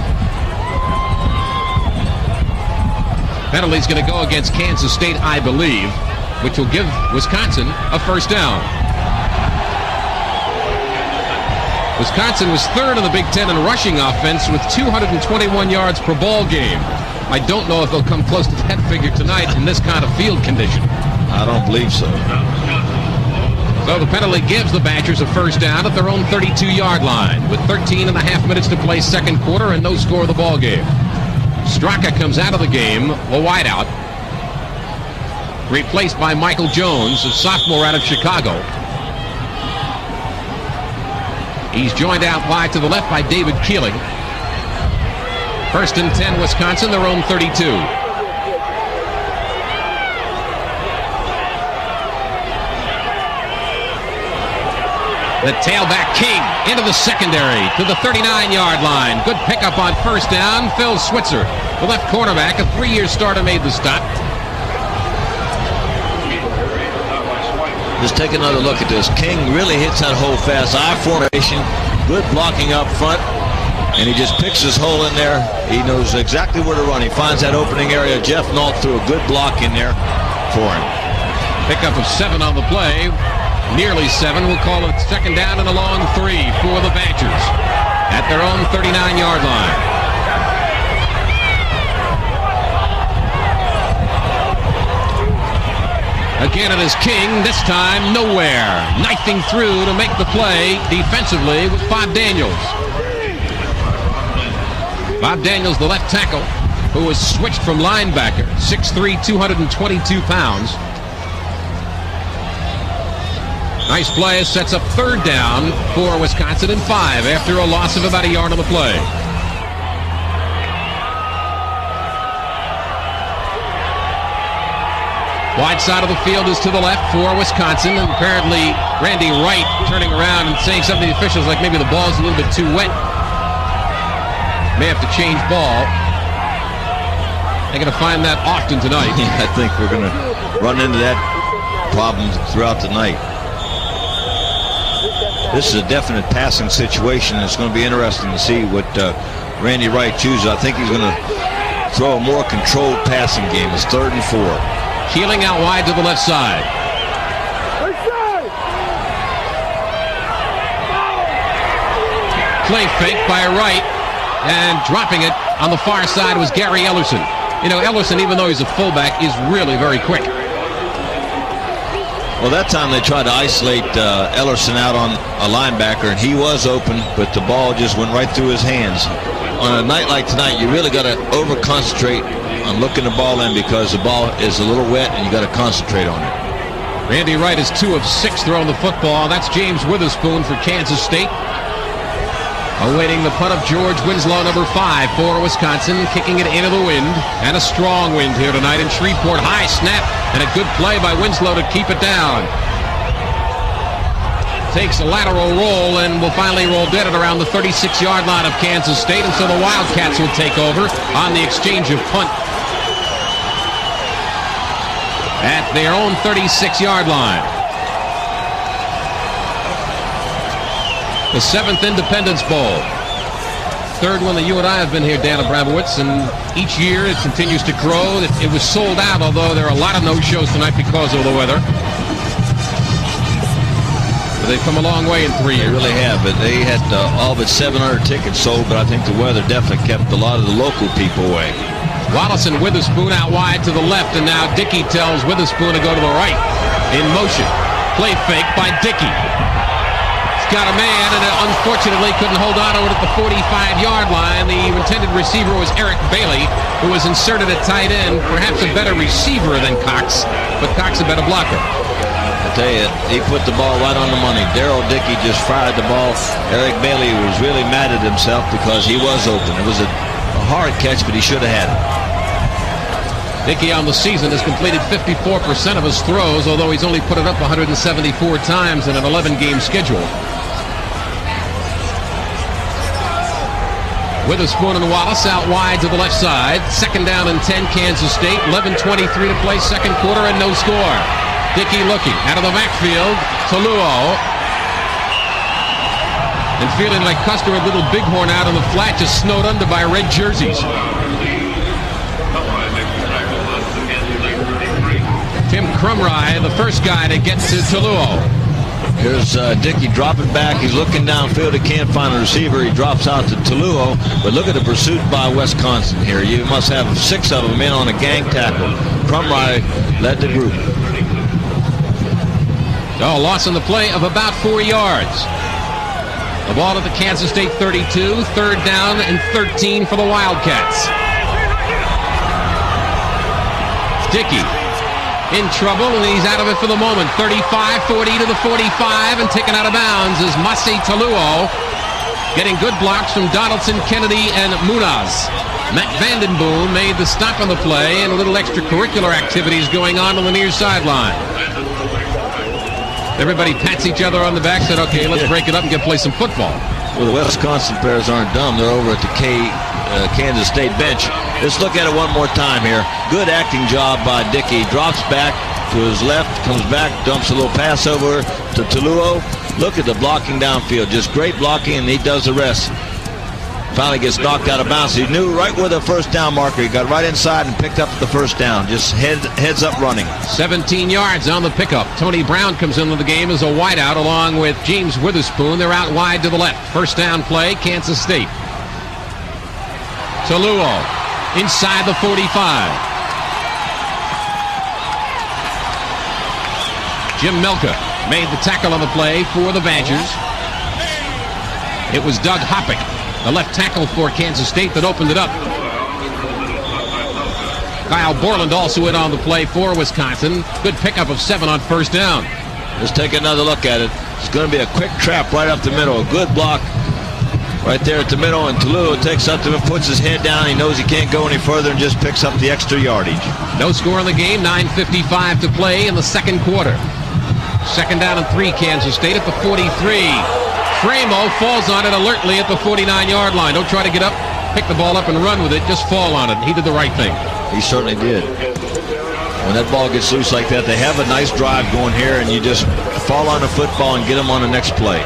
Penalty's going to go against Kansas State, I believe, which will give Wisconsin a first down. Wisconsin was third in the Big Ten in rushing offense with 221 yards per ball game. I don't know if they'll come close to that figure tonight in this kind of field condition. I don't believe so. So the penalty gives the Badgers a first down at their own 32-yard line with 13 and a half minutes to play second quarter and no score of the ball game. Straka comes out of the game, a wideout, replaced by Michael Jones, a sophomore out of Chicago. He's joined out wide to the left by David Keeling. First and 10, Wisconsin, their own 32. The tailback King into the secondary to the 39-yard line. Good pickup on first down. Phil Switzer, the left cornerback, a 3-year starter, made the stop. Just take another look at this. King really hits that hole fast. I formation, good blocking up front, and he just picks his hole in there. He knows exactly where to run. He finds that opening area. Jeff Nault threw a good block in there for him. Pickup of 7 on the play. Nearly 7. We'll call it second down and a long 3 for the Badgers at their own 39-yard line. Again, it is King, this time nowhere. Knifing through to make the play defensively with Bob Daniels. Bob Daniels, the left tackle, who was switched from linebacker, 6'3", 222 pounds. Nice play, sets up third down for Wisconsin and 5 after a loss of about a yard on the play. Wide side of the field is to the left for Wisconsin, and apparently Randy Wright turning around and saying something to the officials like maybe the ball's a little bit too wet. May have to change ball. They're going to find that often tonight. I think we're going to run into that problem throughout the night. This is a definite passing situation. It's going to be interesting to see what Randy Wright chooses. I think he's going to throw a more controlled passing game. It's 3rd and 4. Keeling out wide to the left side. Play fake by Wright, and dropping it on the far side was Gary Ellerson. You know, Ellerson, even though he's a fullback, is really very quick. Well, that time they tried to isolate Ellerson out on a linebacker, and he was open, but the ball just went right through his hands. On a night like tonight, you really got to over-concentrate on looking the ball in because the ball is a little wet, and you got to concentrate on it. Randy Wright is 2 of 6 throwing the football. That's James Witherspoon for Kansas State. Awaiting the punt of George Winslow, number 5 for Wisconsin, kicking it into the wind, and a strong wind here tonight in Shreveport. High snap, and a good play by Winslow to keep it down. Takes a lateral roll and will finally roll dead at around the 36-yard line of Kansas State, and so the Wildcats will take over on the exchange of punt at their own 36-yard line. The 7th Independence Bowl. 3rd one that you and I have been here, Dan Abramowitz, and each year it continues to grow. It was sold out, although there are a lot of no-shows tonight because of the weather. But they've come a long way in 3 years. They really have, but they had all but 700 tickets sold, but I think the weather definitely kept a lot of the local people away. Wallace and Witherspoon out wide to the left, and now Dickey tells Witherspoon to go to the right. In motion. Play fake by Dickey. Got a man, and unfortunately couldn't hold on to it at the 45-yard line. The intended receiver was Eric Bailey, who was inserted at tight end, perhaps a better receiver than Cox, but Cox a better blocker. I tell you, he put the ball right on the money. Darrell Dickey just fired the ball. Eric Bailey was really mad at himself because he was open. It was a hard catch, but he should have had it. Dickey on the season has completed 54% of his throws, although he's only put it up 174 times in an 11-game schedule. Witherspoon and Wallace out wide to the left side. 2nd down and 10, Kansas State. 11:23 to play, second quarter, and no score. Dickey looking out of the backfield. Toluo. And feeling like Custer with Little Bighorn out on the flat, just snowed under by red jerseys. Tim Crumry, the first guy to get to Toluo. Here's Dickey dropping back. He's looking downfield. He can't find a receiver. He drops out to Tuluo. But look at the pursuit by Wisconsin here. You must have 6 of them in on a gang tackle. Crumry led the group. Oh, loss on the play of about 4 yards. The ball at the Kansas State 32. 3rd down and 13 for the Wildcats. Dickey in trouble, and he's out of it for the moment. 35-40 to the 45, and taken out of bounds is Masi Tuluo, getting good blocks from Donaldson, Kennedy, and Munaz. Matt Vandenboom made the stop on the play, and a little extracurricular activities going on the near sideline. Everybody pats each other on the back, said, okay, let's break it up and get play some football. Well, the Wisconsin players aren't dumb. They're over at the Kansas State bench. Let's look at it one more time here. Good acting job by Dickey. Drops back to his left, comes back, dumps a little pass over to Tuluo. Look at the blocking downfield. Just great blocking, and he does the rest. Finally gets knocked out of bounds. He knew right where the first down marker. He got right inside and picked up the first down. Just heads up running. 17 yards on the pickup. Tony Brown comes into the game as a wideout along with James Witherspoon. They're out wide to the left. First down play, Kansas State. Tuluo inside the 45. Jim Melka made the tackle on the play for the Badgers. It was Doug Hoppick, the left tackle for Kansas State, that opened it up. Kyle Borland also in on the play for Wisconsin. Good pickup of 7 on first down. Let's take another look at it. It's going to be a quick trap right up the middle. A good block right there at the middle, and Tuluo takes up to him, puts his head down. He knows he can't go any further and just picks up the extra yardage. No score in the game. 9:55 to play in the second quarter. 2nd down and 3, Kansas State at the 43. Framo falls on it alertly at the 49-yard line. Don't try to get up, pick the ball up and run with it. Just fall on it. He did the right thing. He certainly did. When that ball gets loose like that, they have a nice drive going here, and you just fall on the football and get them on the next play.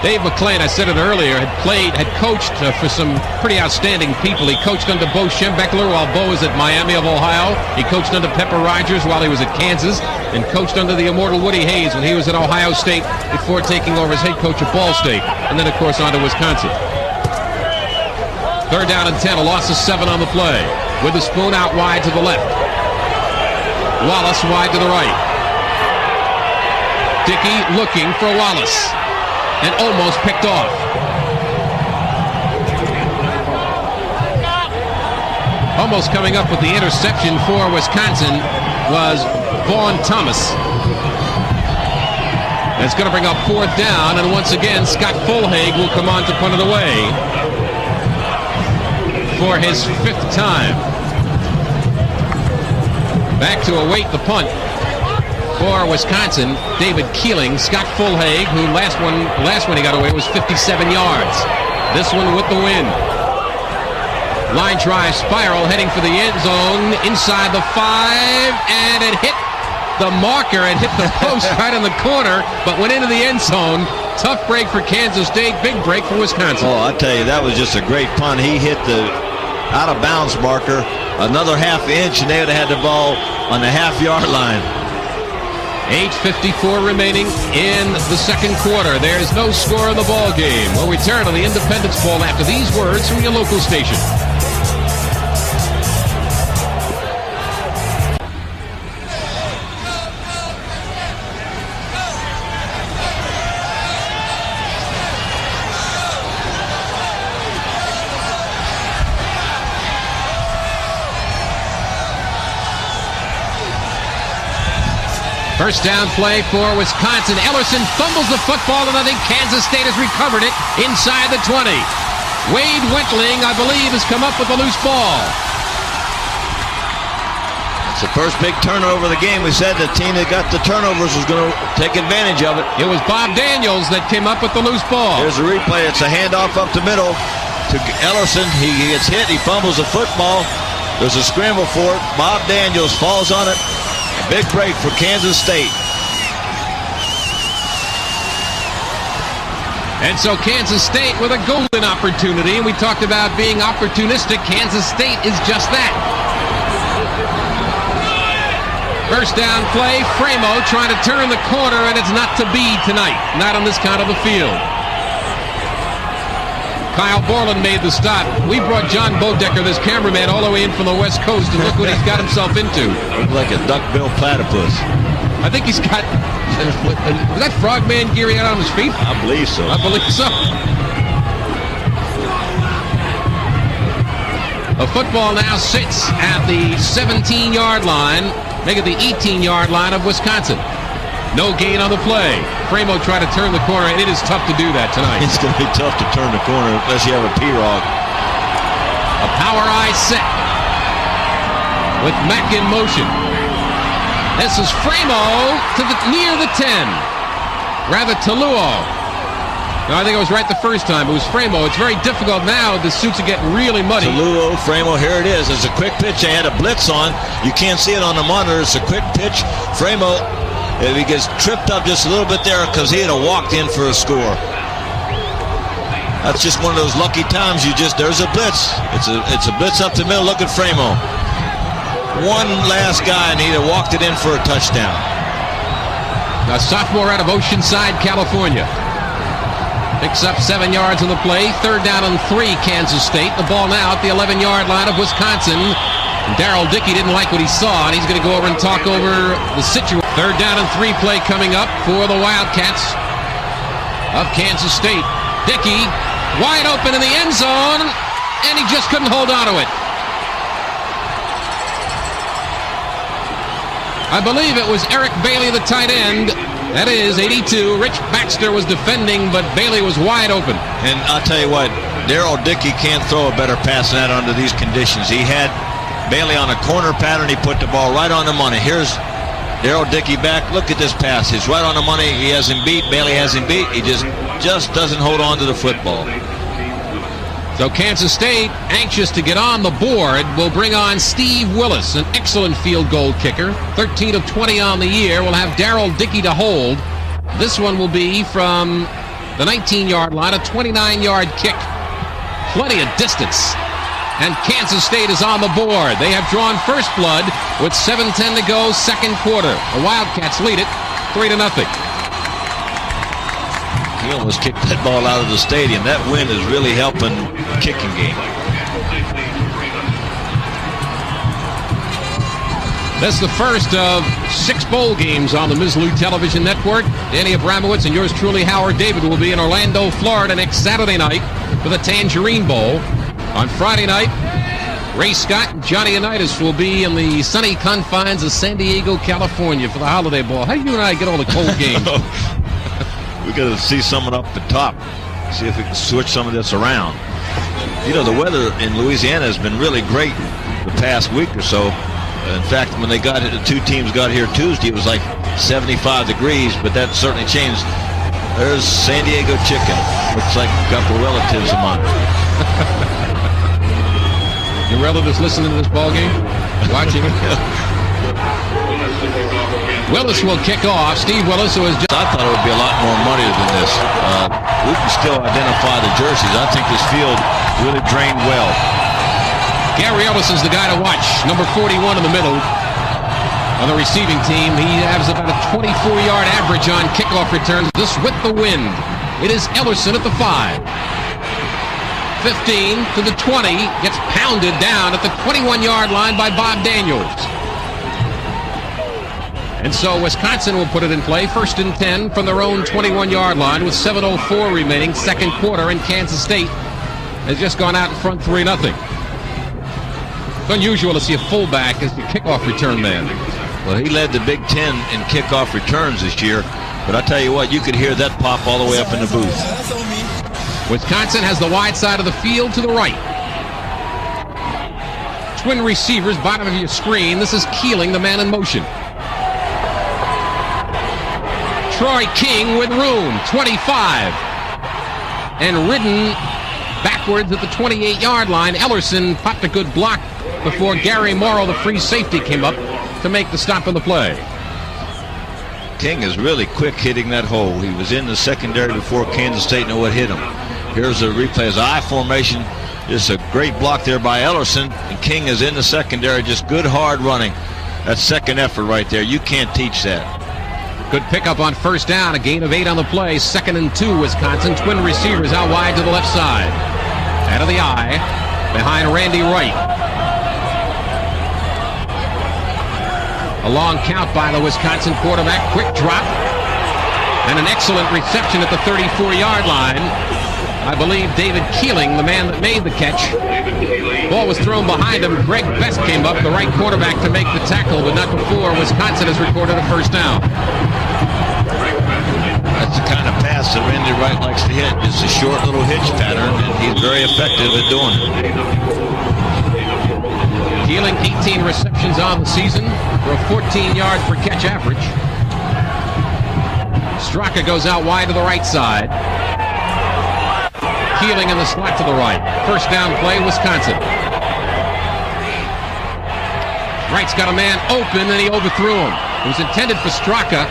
Dave McClain, I said it earlier, had coached for some pretty outstanding people. He coached under Bo Schembechler while Bo was at Miami of Ohio. He coached under Pepper Rogers while he was at Kansas, and coached under the immortal Woody Hayes when he was at Ohio State before taking over as head coach at Ball State, and then, of course, on to Wisconsin. 3rd down and 10, a loss of 7 on the play. Witherspoon out wide to the left. Wallace wide to the right. Dickey looking for Wallace, and almost picked off. Almost coming up with the interception for Wisconsin was Vaughn Thomas. And it's going to bring up 4th down, and once again, Scott Fulhaig will come on to punt it away for his 5th time. Back to await the punt for Wisconsin, David Keeling. Scott Fulhaig, who last one he got away was 57 yards. This one with the win. Line drive spiral heading for the end zone inside the 5, and it hit the marker and hit the post right in the corner, but went into the end zone. Tough break for Kansas State, big break for Wisconsin. Oh, I tell you, that was just a great punt. He hit the out of bounds marker, another half inch, and they would have had the ball on the half-yard line. 8:54 remaining in the second quarter. There's no score in the ball game. We'll return on the Independence Bowl after these words from your local station. First down play for Wisconsin. Ellerson fumbles the football, and I think Kansas State has recovered it inside the 20. Wade Wentling, I believe, has come up with a loose ball. It's the first big turnover of the game. We said the team that got the turnovers was going to take advantage of it. It was Bob Daniels that came up with the loose ball. Here's a replay. It's a handoff up the middle to Ellerson. He gets hit. He fumbles the football. There's a scramble for it. Bob Daniels falls on it. A big break for Kansas State. And so Kansas State with a golden opportunity, and we talked about being opportunistic. Kansas State is just that. First down play, Framo trying to turn the corner, and it's not to be tonight. Not on this count of the field. Kyle Borland made the stop. We brought John Bodecker, this cameraman, all the way in from the West Coast, and look what he's got himself into. Looks like a duck-billed platypus. I think he's got... Was that frogman gear he had on his feet? I believe so. I believe so. The football now sits at the 17-yard line, make it the 18-yard line of Wisconsin. No gain on the play. Framo tried to turn the corner, and it is tough to do that tonight. It's going to be tough to turn the corner unless you have a P-Rog. A power eye set with Mack in motion. This is Framo to near the 10. Rather, Taluo. No, I think it was right the first time. It was Framo. It's very difficult now. The suits are getting really muddy. Taluo, Framo, here it is. It's a quick pitch. They had a blitz on. You can't see it on the monitor. It's a quick pitch. Framo, if he gets tripped up just a little bit there because he'd have walked in for a score. That's just one of those lucky times. There's a blitz. It's a blitz up the middle. Look at Framo. One last guy, and he'd have walked it in for a touchdown. A sophomore out of Oceanside, California. Picks up 7 yards on the play. Third down and 3, Kansas State. The ball now at the 11-yard line of Wisconsin. Darrell Dickey didn't like what he saw, and he's going to go over and talk over the situation. Third down and 3 play coming up for the Wildcats of Kansas State. Dickey wide open in the end zone, and he just couldn't hold on to it. I believe it was Eric Bailey, the tight end. That is 82. Rich Baxter was defending, but Bailey was wide open. And I'll tell you what, Darrell Dickey can't throw a better pass than that under these conditions. He had Bailey on a corner pattern. He put the ball right on the money. Here's Darrell Dickey back. Look at this pass. He's right on the money. He has him beat. Bailey has him beat. He just doesn't hold on to the football. So Kansas State, anxious to get on the board, will bring on Steve Willis, an excellent field goal kicker. 13 of 20 on the year. Will have Darrell Dickey to hold. This one will be from the 19-yard line, a 29-yard kick. Plenty of distance. And Kansas State is on the board. They have drawn first blood with 7:10 to go, second quarter. The Wildcats lead it 3-0. He almost kicked that ball out of the stadium. That wind is really helping the kicking game. That's the first of 6 bowl games on the Mizzlou Television Network. Danny Abramowitz and yours truly, Howard David, will be in Orlando, Florida next Saturday night for the Tangerine Bowl. On Friday night, Ray Scott and Johnny Unitas will be in the sunny confines of San Diego, California for the Holiday Bowl. How do you and I get all the cold games? We got to see someone up the top, see if we can switch some of this around. You know, the weather in Louisiana has been really great the past week or so. In fact, when the 2 teams got here Tuesday, it was like 75 degrees, but that certainly changed. There's San Diego chicken. Looks like a couple relatives of mine. Your relatives listening to this ball game? Watching it? Willis will kick off. Steve Willis, who is just... I thought it would be a lot more muddier than this. We can still identify the jerseys. I think this field really drained well. Gary Ellison's the guy to watch. Number 41 in the middle on the receiving team. He has about a 24-yard average on kickoff returns. This with the wind. It is Ellison at the 5. 15 to the 20. Gets pounded down at the 21-yard line by Bob Daniels. And so Wisconsin will put it in play. First and 10 from their own 21-yard line with 7:04 remaining, second quarter, and Kansas State has just gone out in front 3-0. It's unusual to see a fullback as the kickoff return man. Well, he led the Big Ten in kickoff returns this year, but I tell you what, you could hear that pop all the way up in the booth. Wisconsin has the wide side of the field to the right. Twin receivers, bottom of your screen. This is Keeling, the man in motion. Troy King with room, 25. And ridden backwards at the 28-yard line. Ellerson popped a good block before Gary Morrow, the free safety, came up to make the stop on the play. King is really quick hitting that hole. He was in the secondary before Kansas State knew what hit him. Here's a replay as I formation. Just a great block there by Ellerson. And King is in the secondary. Just good hard running. That's second effort right there. You can't teach that. Good pickup on first down. A gain of 8 on the play. 2nd and 2, Wisconsin. Twin receivers out wide to the left side. Out of the eye. Behind Randy Wright. A long count by the Wisconsin quarterback. Quick drop. And an excellent reception at the 34-yard line. I believe David Keeling, the man that made the catch. Ball was thrown behind him. Greg Best came up, the right quarterback, to make the tackle, but not before Wisconsin has recorded a first down. That's the kind of pass that Randy Wright likes to hit. It's a short little hitch pattern, and he's very effective at doing it. Keeling, 18 receptions on the season for a 14-yard per catch average. Straka goes out wide to the right side. Keeling in the slot to the right. First down play, Wisconsin. Wright's got a man open, and he overthrew him. It was intended for Straka.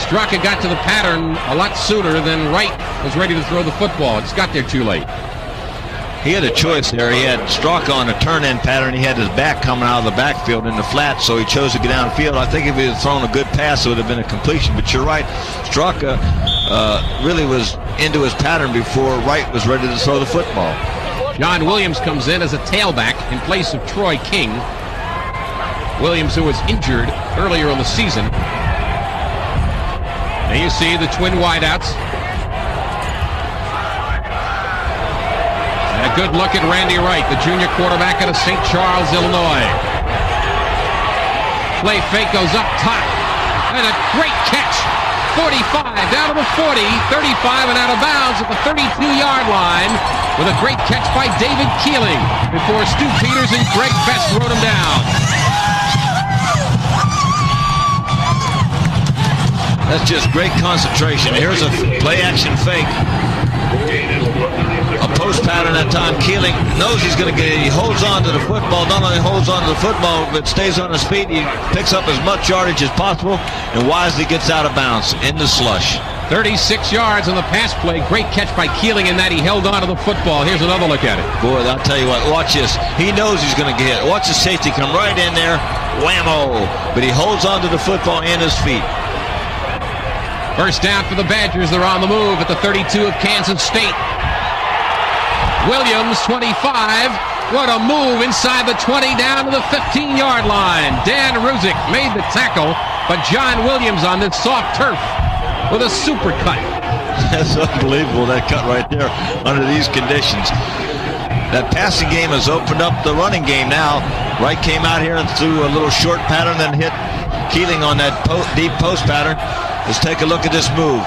Straka got to the pattern a lot sooner than Wright was ready to throw the football. It just got there too late. He had a choice there. He had Straka on a turn-in pattern. He had his back coming out of the backfield in the flat, so he chose to get downfield. I think if he had thrown a good pass, it would have been a completion. But you're right, Straka really was into his pattern before Wright was ready to throw the football. John Williams comes in as a tailback in place of Troy King. Williams, who was injured earlier in the season. And you see the twin wideouts. And a good look at Randy Wright, the junior quarterback out of St. Charles, Illinois. Play fake goes up top. And a great catch. 45 down to the 40, 35 and out of bounds at the 32-yard line with a great catch by David Keeling before Stu Peters and Greg Best wrote him down. That's just great concentration. Here's a play-action fake. A post pattern that time. Keeling knows he's going to get it. He holds on to the football. Not only holds on to the football, but stays on his feet. He picks up as much yardage as possible and wisely gets out of bounds in the slush. 36 yards on the pass play. Great catch by Keeling in that he held on to the football. Here's another look at it. Boy, I'll tell you what. Watch this. He knows he's going to get hit. Watch the safety come right in there. Whammo. But he holds on to the football and his feet. First down for the Badgers. They're on the move at the 32 of Kansas State. Williams, 25. What a move inside the 20 down to the 15-yard line. Dan Ruzick made the tackle, but John Williams on this soft turf with a super cut. That's unbelievable, that cut right there under these conditions. That passing game has opened up the running game now. Wright came out here and threw a little short pattern, then hit Keeling on that deep post pattern. Let's take a look at this move.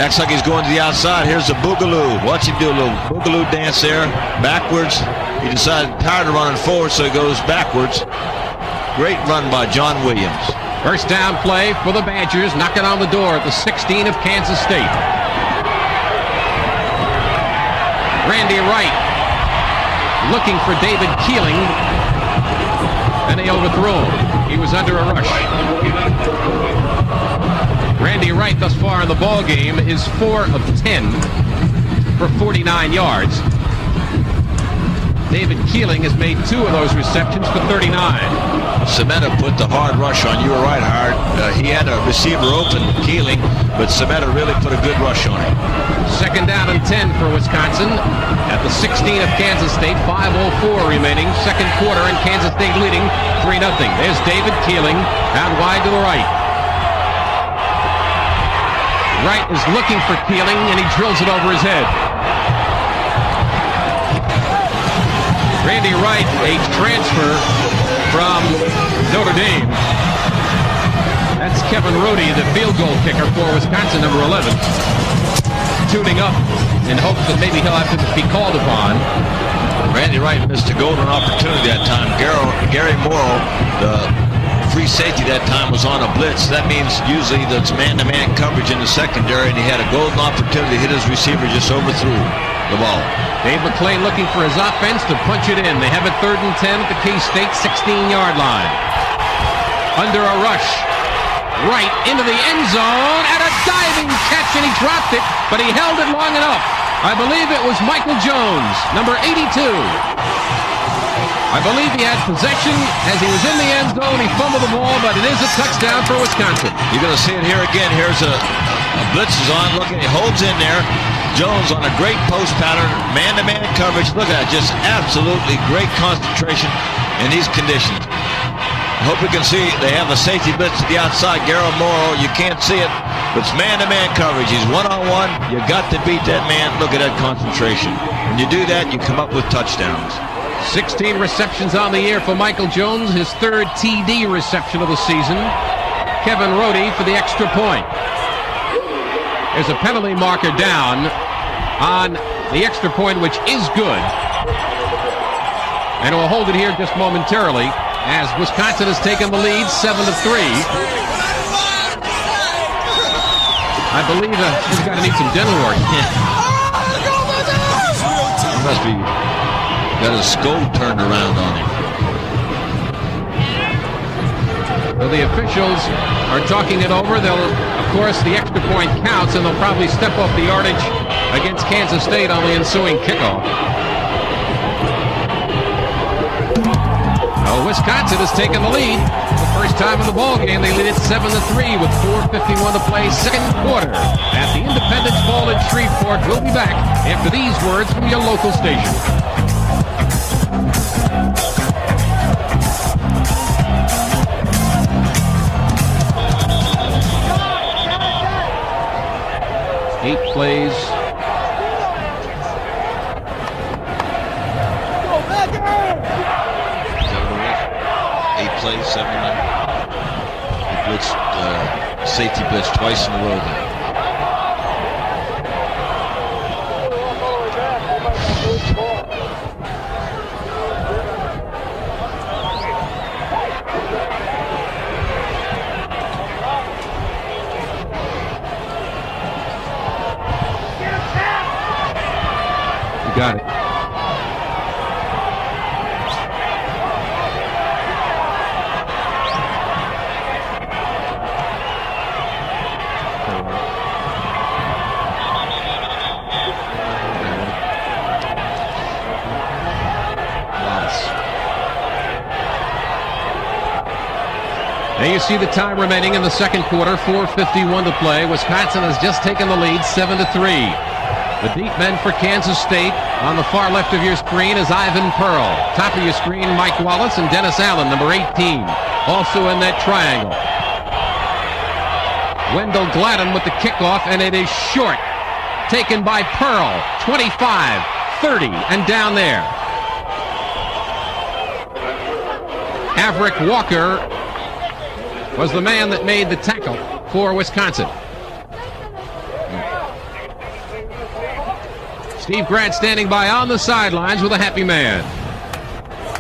Acts like he's going to the outside. Here's a boogaloo. Watch him do a little boogaloo dance there. Backwards. He decided tired of running forward, so he goes backwards. Great run by John Williams. First down play for the Badgers. Knocking on the door at the 16 of Kansas State. Randy Wright looking for David Keeling. And they overthrew him. He was under a rush. Randy Wright thus far in the ball game is 4 of 10 for 49 yards. David Keeling has made 2 of those receptions for 39. Semeta put the hard rush on. You were right, Howard. He had a receiver open, Keeling, but Semeta really put a good rush on him. Second down and 10 for Wisconsin at the 16 of Kansas State. 5:04 remaining. Second quarter, and Kansas State leading 3-0. There's David Keeling out wide to the right. Wright is looking for Keeling, and he drills it over his head. Randy Wright, a transfer from Notre Dame. That's Kevin Rohde, the field goal kicker for Wisconsin, number 11. Tuning up in hopes that maybe he'll have to be called upon. Randy Wright missed a golden opportunity that time. Gary Morrow, the free safety that time, was on a blitz. That means usually that's man-to-man coverage in the secondary, and he had a golden opportunity to hit his receiver, just overthrew the ball. Dave McClain looking for his offense to punch it in. They have it 3rd and 10 at the K-State 16-yard line. Under a rush. Right into the end zone, and a diving catch, and he dropped it, but he held it long enough. I believe it was Michael Jones, number 82. I believe he had possession as he was in the end zone. He fumbled the ball, but it is a touchdown for Wisconsin. You're going to see it here again. Here's a blitz is on. Look, he holds in there. Jones on a great post pattern, man-to-man coverage. Look at that, just absolutely great concentration in these conditions. I hope you can see they have a safety blitz to the outside. Garrett Morrow, you can't see it, but it's man-to-man coverage. He's one-on-one. You got to beat that man. Look at that concentration. When you do that, you come up with touchdowns. 16 receptions on the year for Michael Jones, his third TD reception of the season. Kevin Rohde for the extra point. There's a penalty marker down on the extra point, which is good. And we'll hold it here just momentarily as Wisconsin has taken the lead 7-3. I believe he's got to need some dental work. He must be got his skull turned around on him. So the officials are talking it over. They'll, of course, the extra point counts, and they'll probably step off the yardage against Kansas State on the ensuing kickoff. Well, Wisconsin has taken the lead. The first time in the ball game, they lead it 7-3 with 4:51 to play, second quarter. At the Independence Bowl in Shreveport, we'll be back after these words from your local station. Eight plays. Eight plays, 79. Blitz, safety blitz twice in a row there. Got it. Now you see the time remaining in the second quarter, 4:51 to play. Wisconsin has just taken the lead 7-3. The deep men for Kansas State. On the far left of your screen is Ivan Pearl. Top of your screen, Mike Wallace and Dennis Allen, number 18. Also in that triangle. Wendell Gladden with the kickoff, and it is short. Taken by Pearl. 25, 30, and down there. Averick Walker was the man that made the tackle for Wisconsin. Steve Grant standing by on the sidelines with a happy man.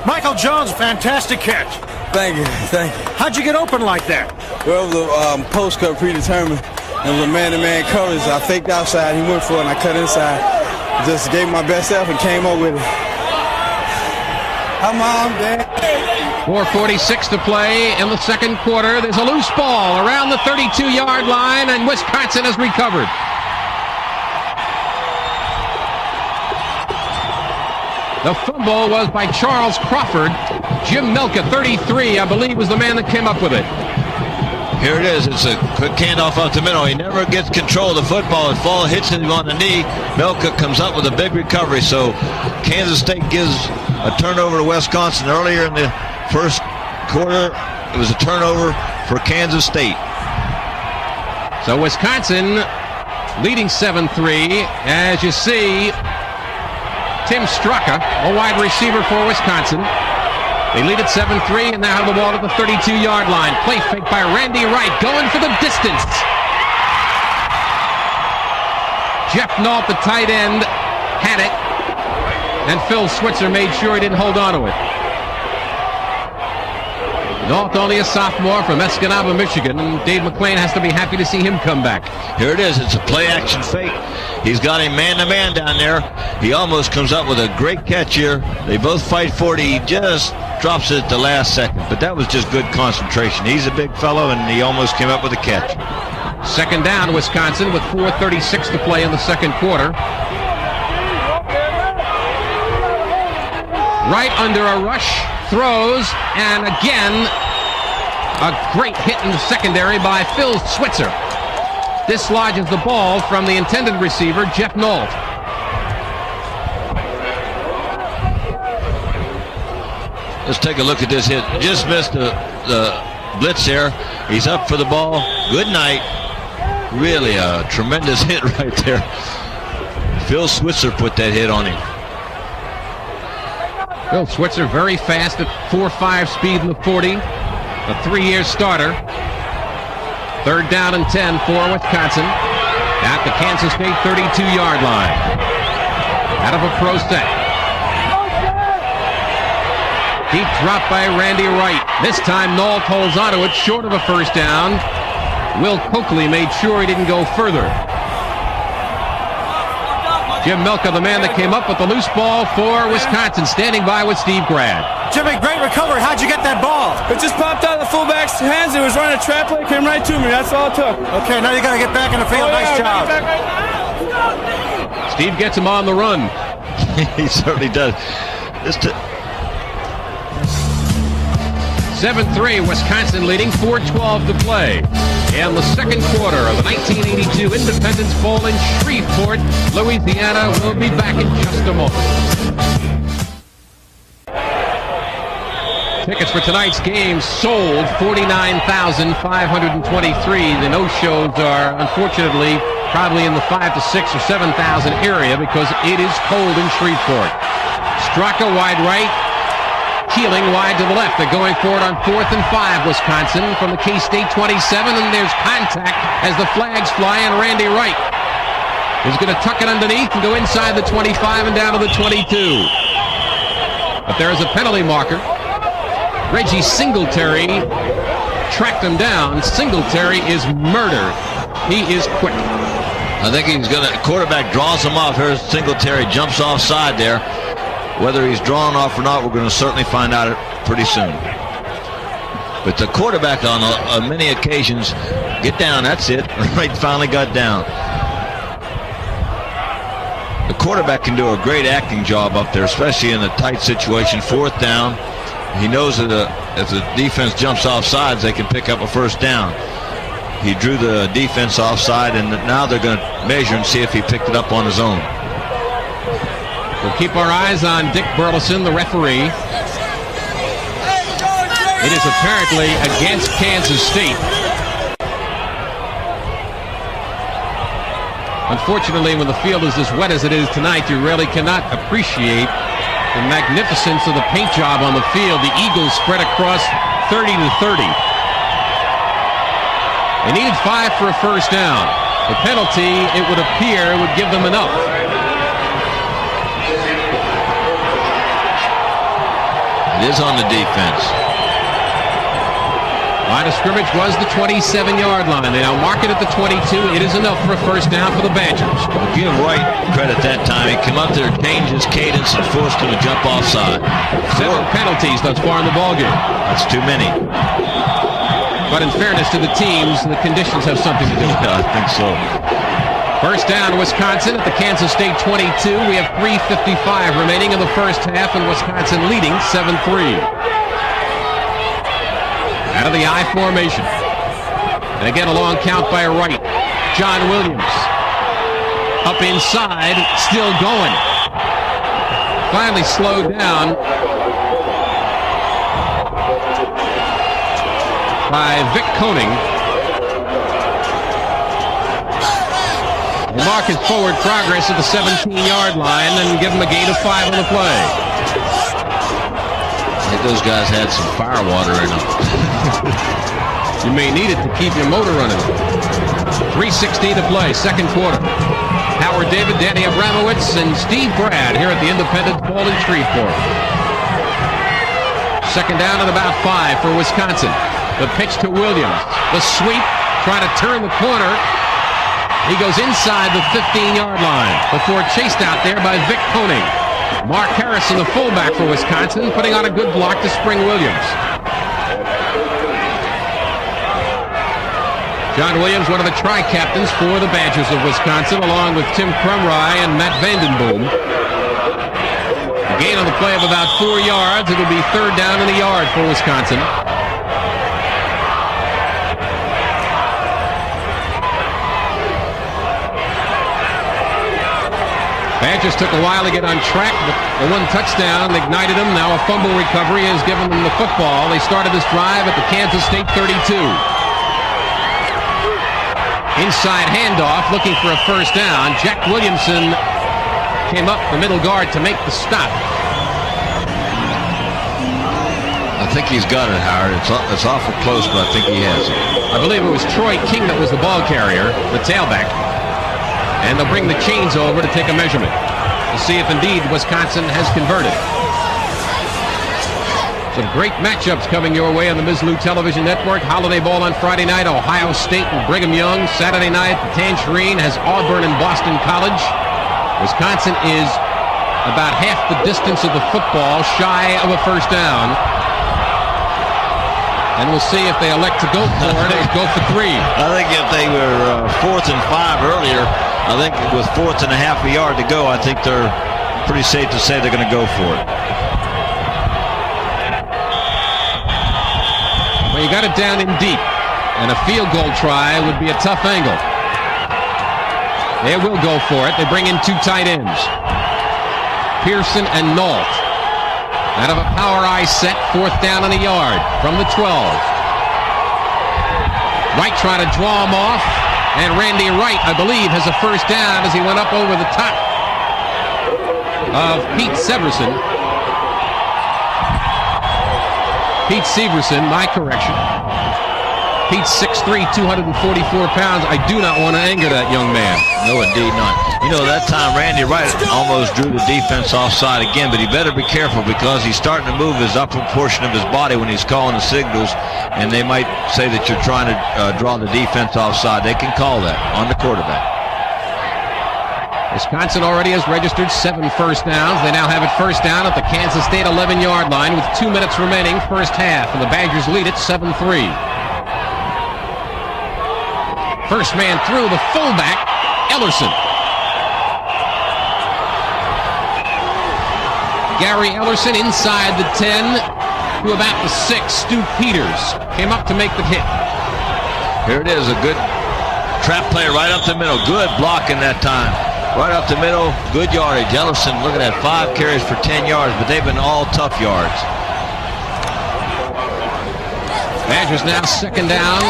Michael Jones, fantastic catch. Thank you, thank you. How'd you get open like that? Well, it was a post cut predetermined. It was a man-to-man coverage. I faked outside, he went for it, and I cut inside. Just gave my best effort and came up with it. Hi, Mom, Dad. 4:46 to play in the second quarter. There's a loose ball around the 32-yard line, and Wisconsin has recovered. The fumble was by Charles Crawford. Jim Melka, 33, I believe, was the man that came up with it. Here it is. It's a quick handoff out the middle. He never gets control of the football. It hits him on the knee. Melka comes up with a big recovery. So Kansas State gives a turnover to Wisconsin. Earlier in the first quarter, it was a turnover for Kansas State. So Wisconsin leading 7-3. As you see, Tim Straka, a wide receiver for Wisconsin. They lead at 7-3 and now have the ball at the 32-yard line. Play fake by Randy Wright, going for the distance. Jeff Nault, the tight end, had it, and Phil Switzer made sure he didn't hold on to it. Nault, only a sophomore from Escanaba, Michigan, and Dave McClain has to be happy to see him come back. Here it is. It's a play-action fake. He's got him man-to-man down there. He almost comes up with a great catch here. They both fight for it. He just drops it at the last second, but that was just good concentration. He's a big fellow, and he almost came up with a catch. Second down, Wisconsin, with 4:36 to play in the second quarter. right under a rush, throws, and again, a great hit in the secondary by Phil Switzer. Dislodges the ball from the intended receiver, Jeff Nault. Let's take a look at this hit. Just missed the blitz there. He's up for the ball. Good night. Really a tremendous hit right there. Phil Switzer put that hit on him. Phil Switzer very fast at 4.5 speed in the 40. A 3-year starter. 3rd down and 10 for Wisconsin at the Kansas State 32-yard line. Out of a pro set. Deep drop by Randy Wright. This time Nault holds onto it short of a first down. Will Coakley made sure he didn't go further. Jim Milka, the man that came up with the loose ball for Wisconsin, standing by with Steve Grad. Jimmy, great recovery. How'd you get that ball? It just popped out of the fullback's hands. It was running a trap play, came right to me. That's all it took. Okay, now you got to get back in the field. Nice job. Steve gets him on the run. He certainly does. 7-3, Wisconsin leading, 4:12 to play. And the second quarter of the 1982 Independence Bowl in Shreveport, Louisiana. We'll be back in just a moment. Tickets for tonight's game sold, 49,523. The no-shows are, unfortunately, probably in the 5,000 to 6,000 or 7,000 area because it is cold in Shreveport. Straka wide right. Keeling wide to the left. They're going for it on 4th and 5, Wisconsin, from the K-State 27, and there's contact as the flags fly, and Randy Wright is going to tuck it underneath and go inside the 25 and down to the 22. But there's a penalty marker. Reggie Singletary tracked him down. Singletary is murdered. He is quick. I think he's going to, quarterback draws him off. Here's Singletary, jumps offside there. Whether he's drawn off or not, we're going to certainly find out pretty soon. But the quarterback on many occasions, get down, that's it. Right, finally got down. The quarterback can do a great acting job up there, especially in a tight situation. 4th down. He knows that if the defense jumps off sides, they can pick up a first down. He drew the defense offside, and now they're going to measure and see if he picked it up on his own. We'll keep our eyes on Dick Burleson, the referee. It is apparently against Kansas State. Unfortunately, when the field is as wet as it is tonight, you really cannot appreciate the magnificence of the paint job on the field. The Eagles spread across 30 to 30. They needed 5 for a first down. The penalty, it would appear, would give them enough. It is on the defense. Line of scrimmage was the 27-yard line. They now mark it at the 22. It is enough for a first down for the Badgers. Give Wright credit that time. He came up there, changed his cadence, and forced him to jump offside. 7 penalties thus far in the ballgame. That's too many. But in fairness to the teams, the conditions have something to do with it. Yeah, I think so. First down, Wisconsin at the Kansas State 22. We have 3:55 remaining in the first half, and Wisconsin leading 7-3. Out of the I formation. And again, a long count by Wright. John Williams. Up inside, still going. Finally slowed down by Vic Koenig. We'll mark his forward progress at the 17-yard line and give him a gain of 5 on the play. I think those guys had some fire water in them. You may need it to keep your motor running. 3:16 to play, second quarter. Howard David, Danny Abramowitz, and Steve Grad here at the Independence Bowl in Shreveport. Second down and about 5 for Wisconsin. The pitch to Williams. The sweep, trying to turn the corner. He goes inside the 15-yard line before chased out there by Vic Koenig. Mark Harrison, the fullback for Wisconsin, putting on a good block to spring Williams. John Williams, one of the tri-captains for the Badgers of Wisconsin, along with Tim Crumry and Matt Vandenboom. Gain on the play of about 4 yards. It'll be third down in the yard for Wisconsin. Badgers took a while to get on track, but the one touchdown ignited them. Now a fumble recovery has given them the football. They started this drive at the Kansas State 32. Inside handoff, looking for a first down. Jack Williamson came up the middle guard to make the stop. I think he's got it, Howard. It's awful close, but I think he has it. I believe it was Troy King that was the ball carrier, the tailback. And they'll bring the chains over to take a measurement to see if indeed Wisconsin has converted. Some great matchups coming your way on the Mizzlou Television Network. Holiday Bowl on Friday night, Ohio State and Brigham Young. Saturday night, the Tangerine has Auburn and Boston College. Wisconsin is about half the distance of the football, shy of a first down. And we'll see if they elect to go for it or go for 3. I think if they were 4th and 5 earlier, I think with 4th and a half a yard to go, I think they're pretty safe to say they're going to go for it. Well, you got it down in deep, and a field goal try would be a tough angle. They will go for it. They bring in 2 tight ends, Pearson and Nault. Out of a power eye set, 4th down and a yard from the 12. Wright trying to draw him off, and Randy Wright, I believe, has a first down as he went up over the top of Pete Severson. Pete Severson, my correction. Pete's 6'3", 244 pounds. I do not want to anger that young man. No, indeed not. You know, that time Randy Wright almost drew the defense offside again, but he better be careful because he's starting to move his upper portion of his body when he's calling the signals, and they might say that you're trying to draw the defense offside. They can call that on the quarterback. Wisconsin already has registered 7 first downs. They now have it first down at the Kansas State 11-yard line with 2 minutes remaining first half, and the Badgers lead it 7-3. First man through, the fullback, Ellerson. Gary Ellerson inside the 10 to about the 6. Stu Peters came up to make the hit. Here it is, a good trap play right up the middle. Good blocking that time. Right up the middle, good yardage. Ellerson, look at that, 5 carries for 10 yards, but they've been all tough yards. Badgers now 2nd down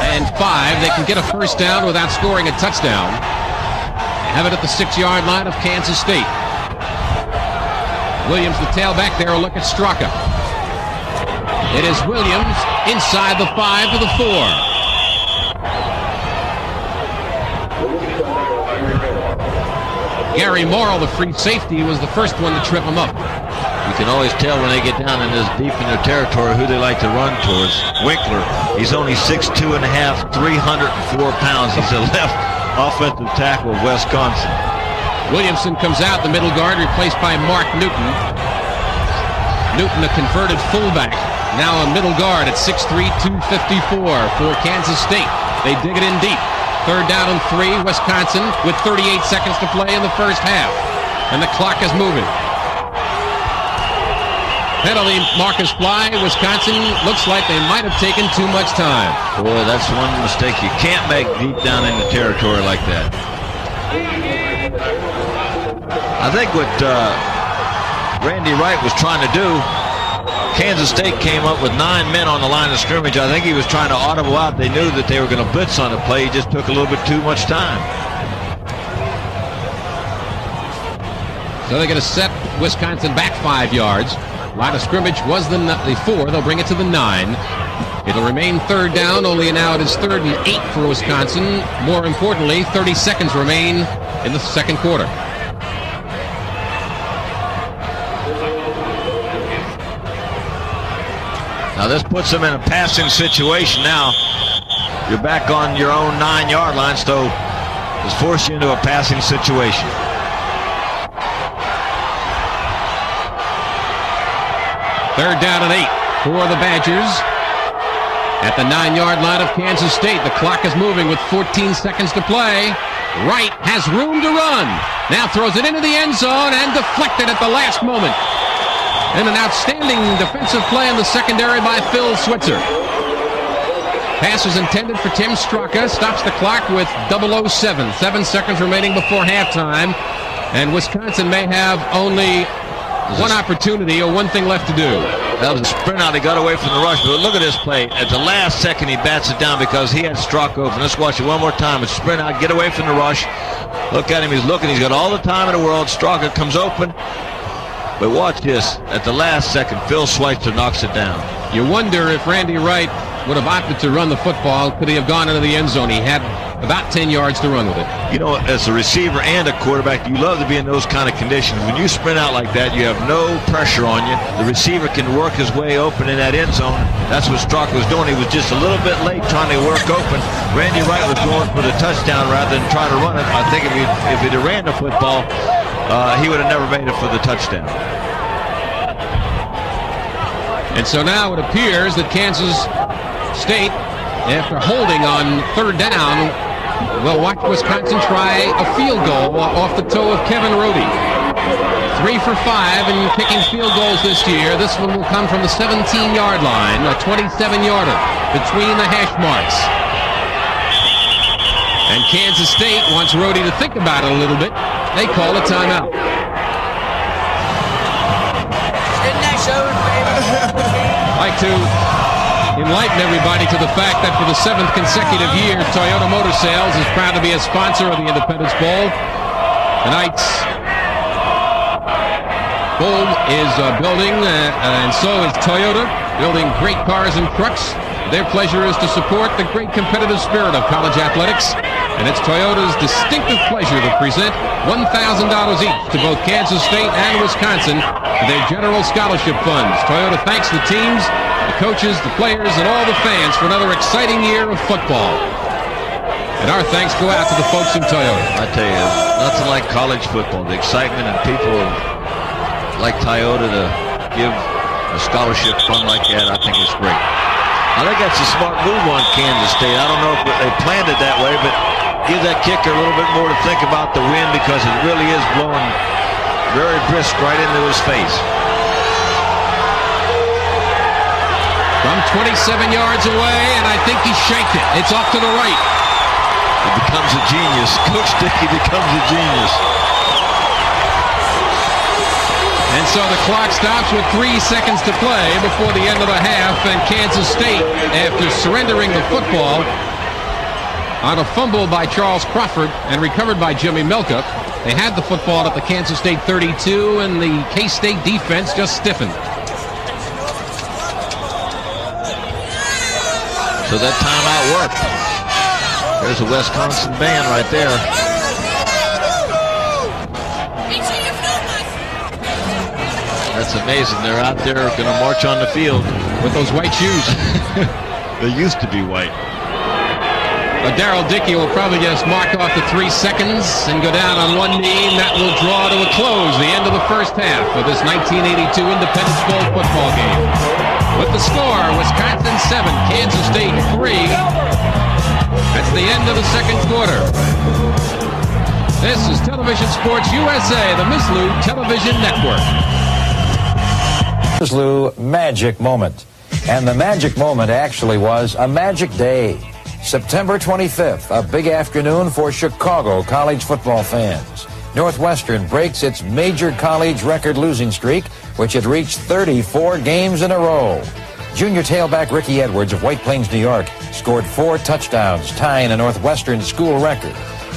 and 5. They can get a first down without scoring a touchdown. They have it at the 6-yard line of Kansas State. Williams, the tailback there, will look at Straka. It is Williams inside the 5 to the 4. Gary Morrill, the free safety, was the first one to trip him up. You can always tell when they get down in this deep in their territory who they like to run towards. Winkler, he's only 6'2 and a half, 304 pounds. He's a left offensive tackle of Wisconsin. Williamson comes out, the middle guard, replaced by Mark Newton. Newton, a converted fullback, now a middle guard at 6'3", 254 for Kansas State. They dig it in deep. 3rd down and 3, Wisconsin with 38 seconds to play in the first half. And the clock is moving. Penalty, Marcus Fly. Wisconsin looks like they might have taken too much time. Boy, that's one mistake you can't make deep down in the territory like that. I think what Randy Wright was trying to do, Kansas State came up with 9 men on the line of scrimmage. I think he was trying to audible out. They knew that they were going to blitz on the play. He just took a little bit too much time. So they're going to set Wisconsin back 5 yards. Line of scrimmage was the 4. They'll bring it to the 9. It'll remain 3rd down. Only now it is 3rd and 8 for Wisconsin. More importantly, 30 seconds remain in the second quarter. Now this puts them in a passing situation now. You're back on your own 9-yard line, so it's forced you into a passing situation. Third down and 8 for the Badgers. At the 9-yard line of Kansas State, the clock is moving with 14 seconds to play. Wright has room to run. Now throws it into the end zone and deflected at the last moment. And an outstanding defensive play in the secondary by Phil Switzer. Pass was intended for Tim Straka. Stops the clock with 007. 7 seconds remaining before halftime. And Wisconsin may have only one opportunity or one thing left to do. That was a sprint out. He got away from the rush. But look at this play. At the last second, he bats it down because he had Straka open. Let's watch it one more time. It's sprint out. Get away from the rush. Look at him. He's looking. He's got all the time in the world. Straka comes open. But watch this. At the last second, Phil Schweitzer knocks it down. You wonder if Randy Wright would have opted to run the football. Could he have gone into the end zone? He had about 10 yards to run with it. You know, as a receiver and a quarterback, you love to be in those kind of conditions. When you sprint out like that, you have no pressure on you. The receiver can work his way open in that end zone. That's what Straka was doing. He was just a little bit late trying to work open. Randy Wright was going for the touchdown rather than try to run it. I think if he'd have ran the football, he would have never made it for the touchdown. And so now it appears that Kansas State, after holding on third down, will watch Wisconsin try a field goal off the toe of Kevin Rohde. 3 for 5 in kicking field goals this year. This one will come from the 17-yard line, a 27-yarder between the hash marks. And Kansas State wants Rohde to think about it a little bit. They call a timeout. I'd like to enlighten everybody to the fact that for the 7th consecutive year, Toyota Motor Sales is proud to be a sponsor of the Independence Bowl. Tonight's bowl is building, and so is Toyota, building great cars and trucks. Their pleasure is to support the great competitive spirit of college athletics, and it's Toyota's distinctive pleasure to present $1,000 each to both Kansas State and Wisconsin for their general scholarship funds. Toyota thanks the teams, the coaches, the players, and all the fans for another exciting year of football. And our thanks go out to the folks in Toyota. I tell you, nothing like college football. The excitement and people like Toyota to give a scholarship fund like that, I think it's great. I think that's a smart move on Kansas State. I don't know if they planned it that way, but give that kicker a little bit more to think about the wind because it really is blowing very brisk right into his face. From 27 yards away, and I think he shanked it. It's off to the right. He becomes a genius. Coach Dickey becomes a genius. And so the clock stops with 3 seconds to play before the end of the half, and Kansas State, after surrendering the football on a fumble by Charles Crawford and recovered by Jimmy Milka, they had the football at the Kansas State 32, and the K-State defense just stiffened. So that timeout worked. There's a Wisconsin band right there. That's amazing. They're out there going to march on the field with those white shoes. They used to be white. Darrell Dickey will probably just mark off the 3 seconds and go down on one knee, and that will draw to a close the end of the first half of this 1982 Independence Bowl football game. With the score, Wisconsin 7, Kansas State 3. That's the end of the second quarter. This is Television Sports USA, the Mizzlou Television Network. Mizzlou magic moment. And the magic moment actually was a magic day. September 25th, a big afternoon for Chicago college football fans. Northwestern breaks its major college record losing streak, which had reached 34 games in a row. Junior tailback Ricky Edwards of White Plains, New York, scored 4 touchdowns, tying a Northwestern school record.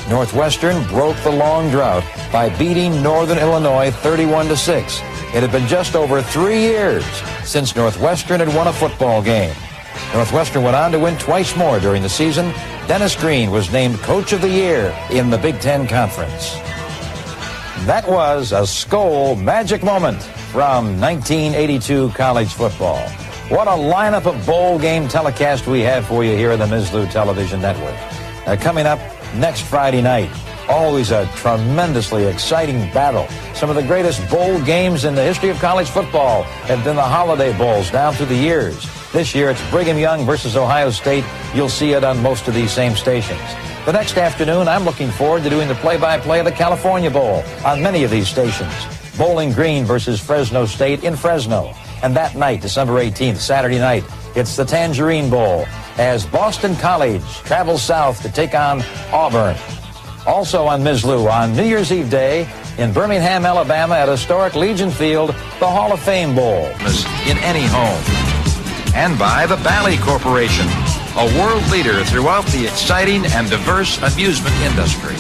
Northwestern broke the long drought by beating Northern Illinois 31-6. It had been just over 3 years since Northwestern had won a football game. Northwestern went on to win twice more during the season. Dennis Green was named Coach of the Year in the Big Ten Conference. That was a Skol magic moment from 1982 college football. What a lineup of bowl game telecast we have for you here in the Mizzlou Television Network. Coming up next Friday night, always a tremendously exciting battle. Some of the greatest bowl games in the history of college football have been the Holiday Bowls down through the years. This year, it's Brigham Young versus Ohio State. You'll see it on most of these same stations. The next afternoon, I'm looking forward to doing the play-by-play of the California Bowl on many of these stations. Bowling Green versus Fresno State in Fresno. And that night, December 18th, Saturday night, it's the Tangerine Bowl as Boston College travels south to take on Auburn. Also on Mislu, on New Year's Eve Day, in Birmingham, Alabama, at historic Legion Field, the Hall of Fame Bowl. In any home. And by the Bally Corporation, a world leader throughout the exciting and diverse amusement industry.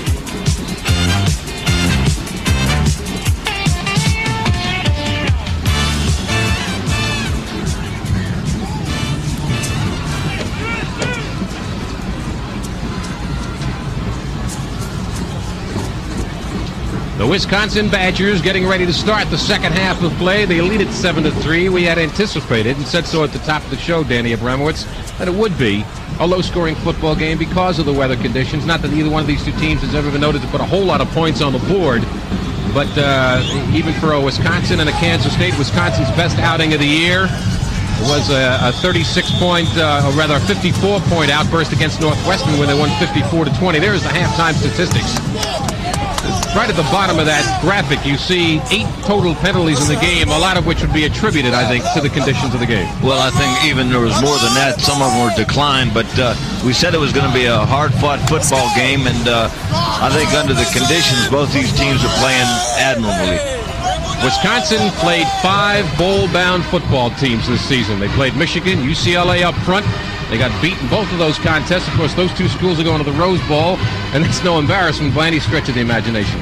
The Wisconsin Badgers getting ready to start the second half of play. They lead it 7-3. We had anticipated and said so at the top of the show, Danny Abramowitz, that it would be a low-scoring football game because of the weather conditions. Not that either one of these two teams has ever been noted to put a whole lot of points on the board, but even for a Wisconsin and a Kansas State, Wisconsin's best outing of the year was a 36-point, or rather a 54-point outburst against Northwestern when they won 54-20. There's the halftime statistics. Right at the bottom of that graphic, you see 8 total penalties in the game, a lot of which would be attributed, I think, to the conditions of the game. Well, I think even there was more than that. Some of them were declined, but we said it was going to be a hard-fought football game, and I think under the conditions, both these teams are playing admirably. Wisconsin played 5 bowl-bound football teams this season. They played Michigan, UCLA up front. They got beaten both of those contests. Of course, those two schools are going to the Rose Bowl, and it's no embarrassment by any stretch of the imagination.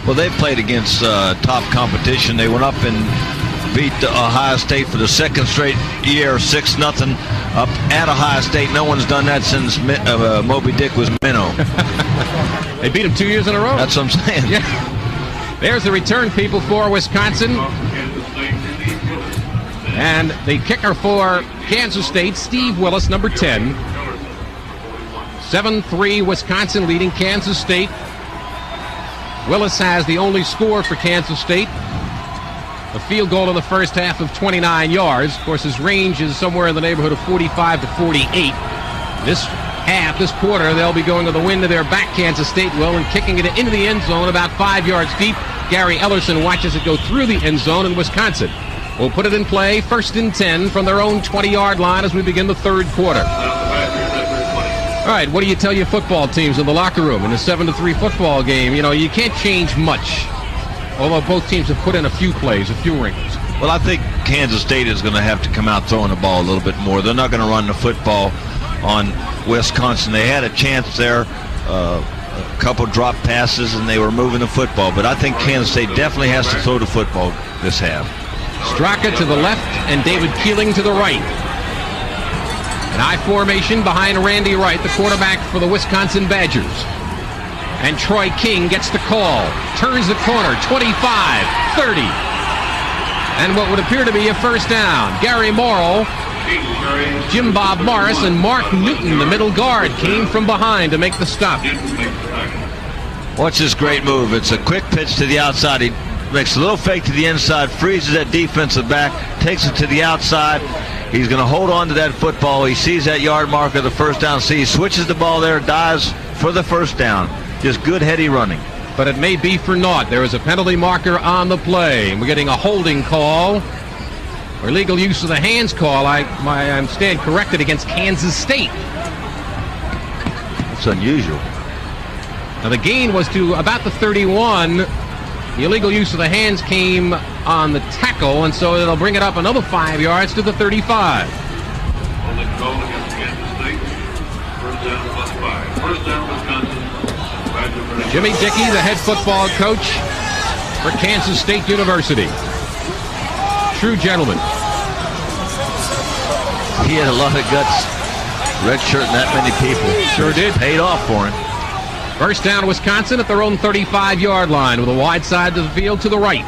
Well, they've played against top competition. They went up and beat Ohio State for the second straight year, 6-0 up at Ohio State. No one's done that since Moby Dick was minnow. They beat them 2 years in a row. That's what I'm saying. Yeah. There's the return, people, for Wisconsin. And the kicker for Kansas State, Steve Willis, number 10. 7-3, Wisconsin leading Kansas State. Willis has the only score for Kansas State. A field goal in the first half of 29 yards. Of course, his range is somewhere in the neighborhood of 45 to 48. This quarter, they'll be going to the wind to their back, Kansas State will, and kicking it into the end zone about 5 yards deep. Gary Ellerson watches it go through the end zone, in Wisconsin will put it in play, 1st and 10 from their own 20-yard line as we begin the third quarter. All right, what do you tell your football teams in the locker room in a 7-3 football game? You know, you can't change much, although both teams have put in a few plays, a few wrinkles. Well, I think Kansas State is going to have to come out throwing the ball a little bit more. They're not going to run the football on Wisconsin. They had a chance there, a couple drop passes, and they were moving the football. But I think Kansas State definitely has to throw the football this half. Straka to the left and David Keeling to the right. An I formation behind Randy Wright, the quarterback for the Wisconsin Badgers. And Troy King gets the call. Turns the corner, 25, 30. And what would appear to be a first down. Gary Morrill, Jim Bob Morris, and Mark Newton, the middle guard, came from behind to make the stop. Watch this great move. It's a quick pitch to the outside. He makes a little fake to the inside, freezes that defensive back, takes it to the outside. He's going to hold on to that football. He sees that yard marker, the first down. He switches the ball there, dives for the first down. Just good heady running. But it may be for naught. There is a penalty marker on the play. We're getting a holding call, or illegal use of the hands call. I'm stand corrected against Kansas State. That's unusual. Now the gain was to about the 31. The illegal use of the hands came on the tackle, and so it'll bring it up another 5 yards to the 35. Jimmy Dickey, the head football coach for Kansas State University. True gentleman. He had a lot of guts, redshirting that many people. Sure did. Paid off for him. First down, Wisconsin at their own 35-yard line with a wide side of the field to the right.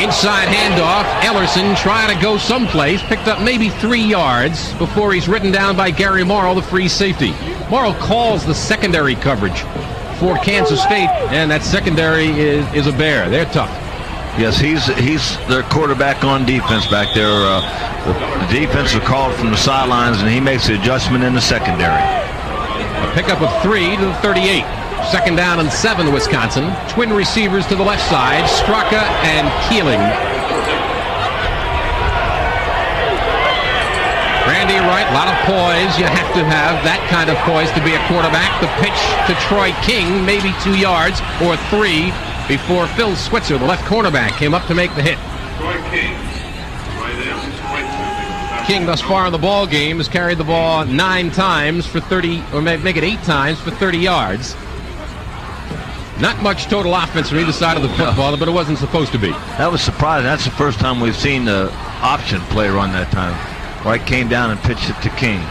Inside handoff. Ellerson trying to go someplace. Picked up maybe 3 yards before he's ridden down by Gary Morrill, the free safety. Morrill calls the secondary coverage for Kansas State, and that secondary is a bear. They're tough. Yes, he's their quarterback on defense back there. The defense was called from the sidelines, and he makes the adjustment in the secondary. A pickup of 3 to the 38. Second down and 7, Wisconsin. Twin receivers to the left side, Straka and Keeling. Randy Wright, a lot of poise. You have to have that kind of poise to be a quarterback. The pitch to Troy King, maybe 2 yards or 3 before Phil Switzer, the left cornerback, came up to make the hit. King thus far in the ball game has carried the ball 9 times for 30, or make it 8 times for 30 yards. Not much total offense from either side of the football, but it wasn't supposed to be. That was surprising. That's the first time we've seen the option play run that time. Wright came down and pitched it to King.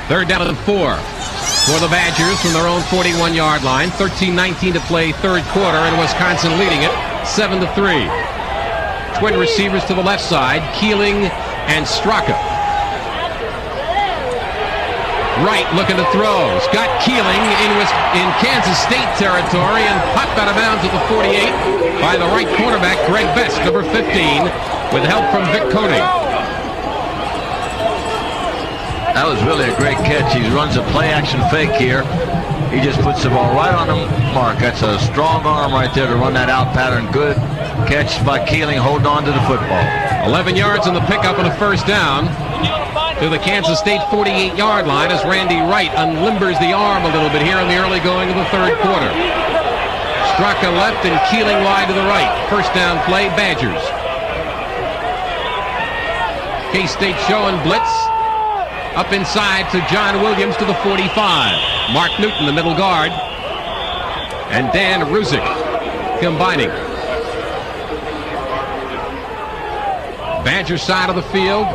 Third down and 4 for the Badgers from their own 41-yard line. 13-19 to play third quarter, and Wisconsin leading it 7-3. Twin receivers to the left side, Keeling and Straka. Wright looking to throw. Scott Keeling in Kansas State territory and popped out of bounds at the 48 by the right cornerback Greg Best, number 15, with help from Vic Koenig. That was really a great catch. He runs a play-action fake here. He just puts the ball right on the mark. That's a strong arm right there to run that out pattern. Good catch by Keeling, holding on to the football. 11 yards on the pickup and a first down to the Kansas State 48-yard line as Randy Wright unlimbers the arm a little bit here in the early going of the third quarter. Straka left and Keeling wide to the right. First down play, Badgers. K-State showing blitz. Up inside to John Williams to the 45. Mark Newton, the middle guard. And Dan Ruzick combining. Badger side of the field.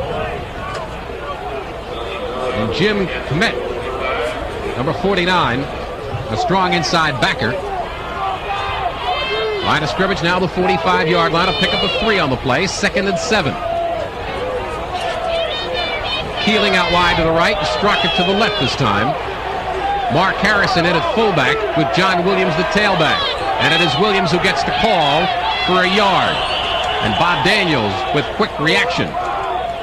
And Jim Kmet, number 49, a strong inside backer. Line of scrimmage now the 45-yard line. A pickup of 3 on the play. 2nd and 7. Keeling out wide to the right, struck it to the left this time. Mark Harrison in at fullback with John Williams the tailback. And it is Williams who gets the call for a yard. And Bob Daniels with quick reaction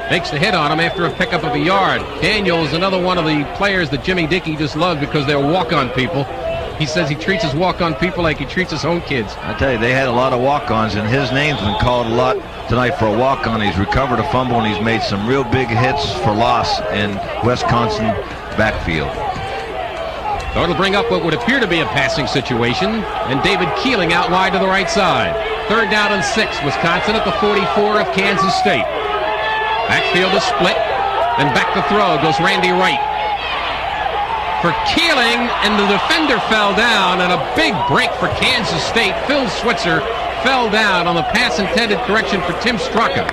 makes the hit on him after a pickup of a yard. Daniels, another one of the players that Jimmy Dickey just loved because they're walk-on people. He says he treats his walk-on people like he treats his own kids. I tell you, they had a lot of walk-ons, and his name's been called a lot tonight for a walk-on. He's recovered a fumble, and he's made some real big hits for loss in Wisconsin backfield. So it'll bring up what would appear to be a passing situation, and David Keeling out wide to the right side. Third down and 6, Wisconsin at the 44 of Kansas State. Backfield is split, and back to throw goes Randy Wright. For Keeling, and the defender fell down, and a big break for Kansas State. Phil Switzer fell down on the pass intended correction for Tim Straka.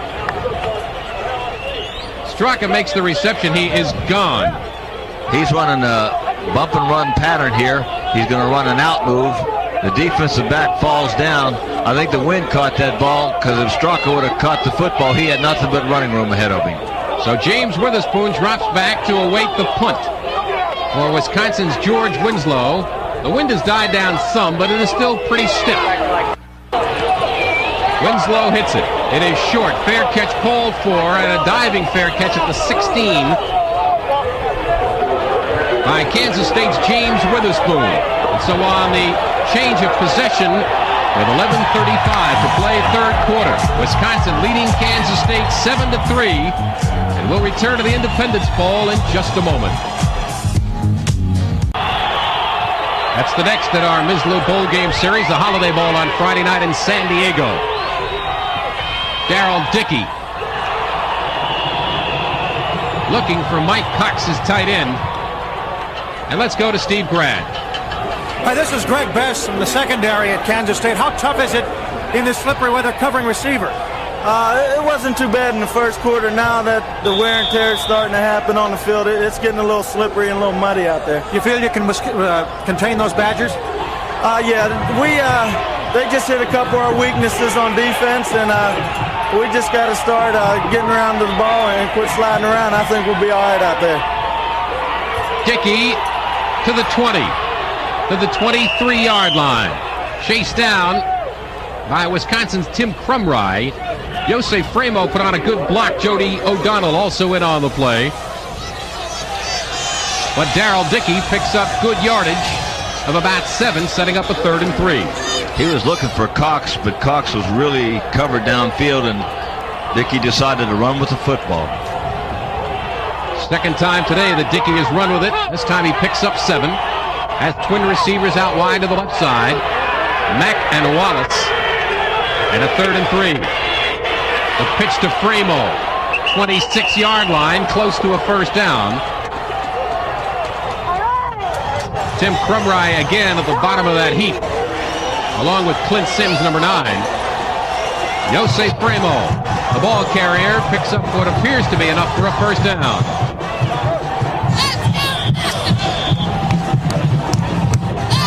Straka makes the reception. He is gone. He's running a bump and run pattern here. He's going to run an out move. The defensive back falls down. I think the wind caught that ball, because if Straka would have caught the football, he had nothing but running room ahead of him. So James Witherspoon drops back to await the punt for Wisconsin's George Winslow. The wind has died down some, but it is still pretty stiff. Winslow hits it. It is short. Fair catch called for, and a diving fair catch at the 16 by Kansas State's James Witherspoon. And so on the change of possession with 11:35 to play third quarter, Wisconsin leading Kansas State 7-3, and we'll return to the Independence Bowl in just a moment. That's the next in our Mislu Bowl Game Series, the Holiday Bowl on Friday night in San Diego. Darrell Dickey looking for Mike Cox, his tight end. And let's go to Steve Grad. Hi, this is Greg Best from the secondary at Kansas State. How tough is it in this slippery weather covering receiver? It wasn't too bad in the first quarter. Now that the wear and tear is starting to happen on the field, it's getting a little slippery and a little muddy out there. You feel you can contain those Badgers? Yeah, they just hit a couple of our weaknesses on defense, and we just got to start getting around to the ball and quit sliding around. I think we'll be all right out there. Dickey to the 20, to the 23-yard line. Chased down by Wisconsin's Tim Krumrie. Jose Framo put on a good block. Jody O'Donnell also in on the play. But Darrell Dickey picks up good yardage of about 7, setting up a 3rd and 3. He was looking for Cox, but Cox was really covered downfield, and Dickey decided to run with the football. Second time today that Dickey has run with it. This time he picks up 7. Has twin receivers out wide to the left side. Mack and Wallace. And a 3rd and 3. The pitch to Framo. 26-yard line, close to a first down. Tim Krumrie again at the bottom of that heap, along with Clint Sims, number 9. Jose Framo, the ball carrier, picks up what appears to be enough for a first down.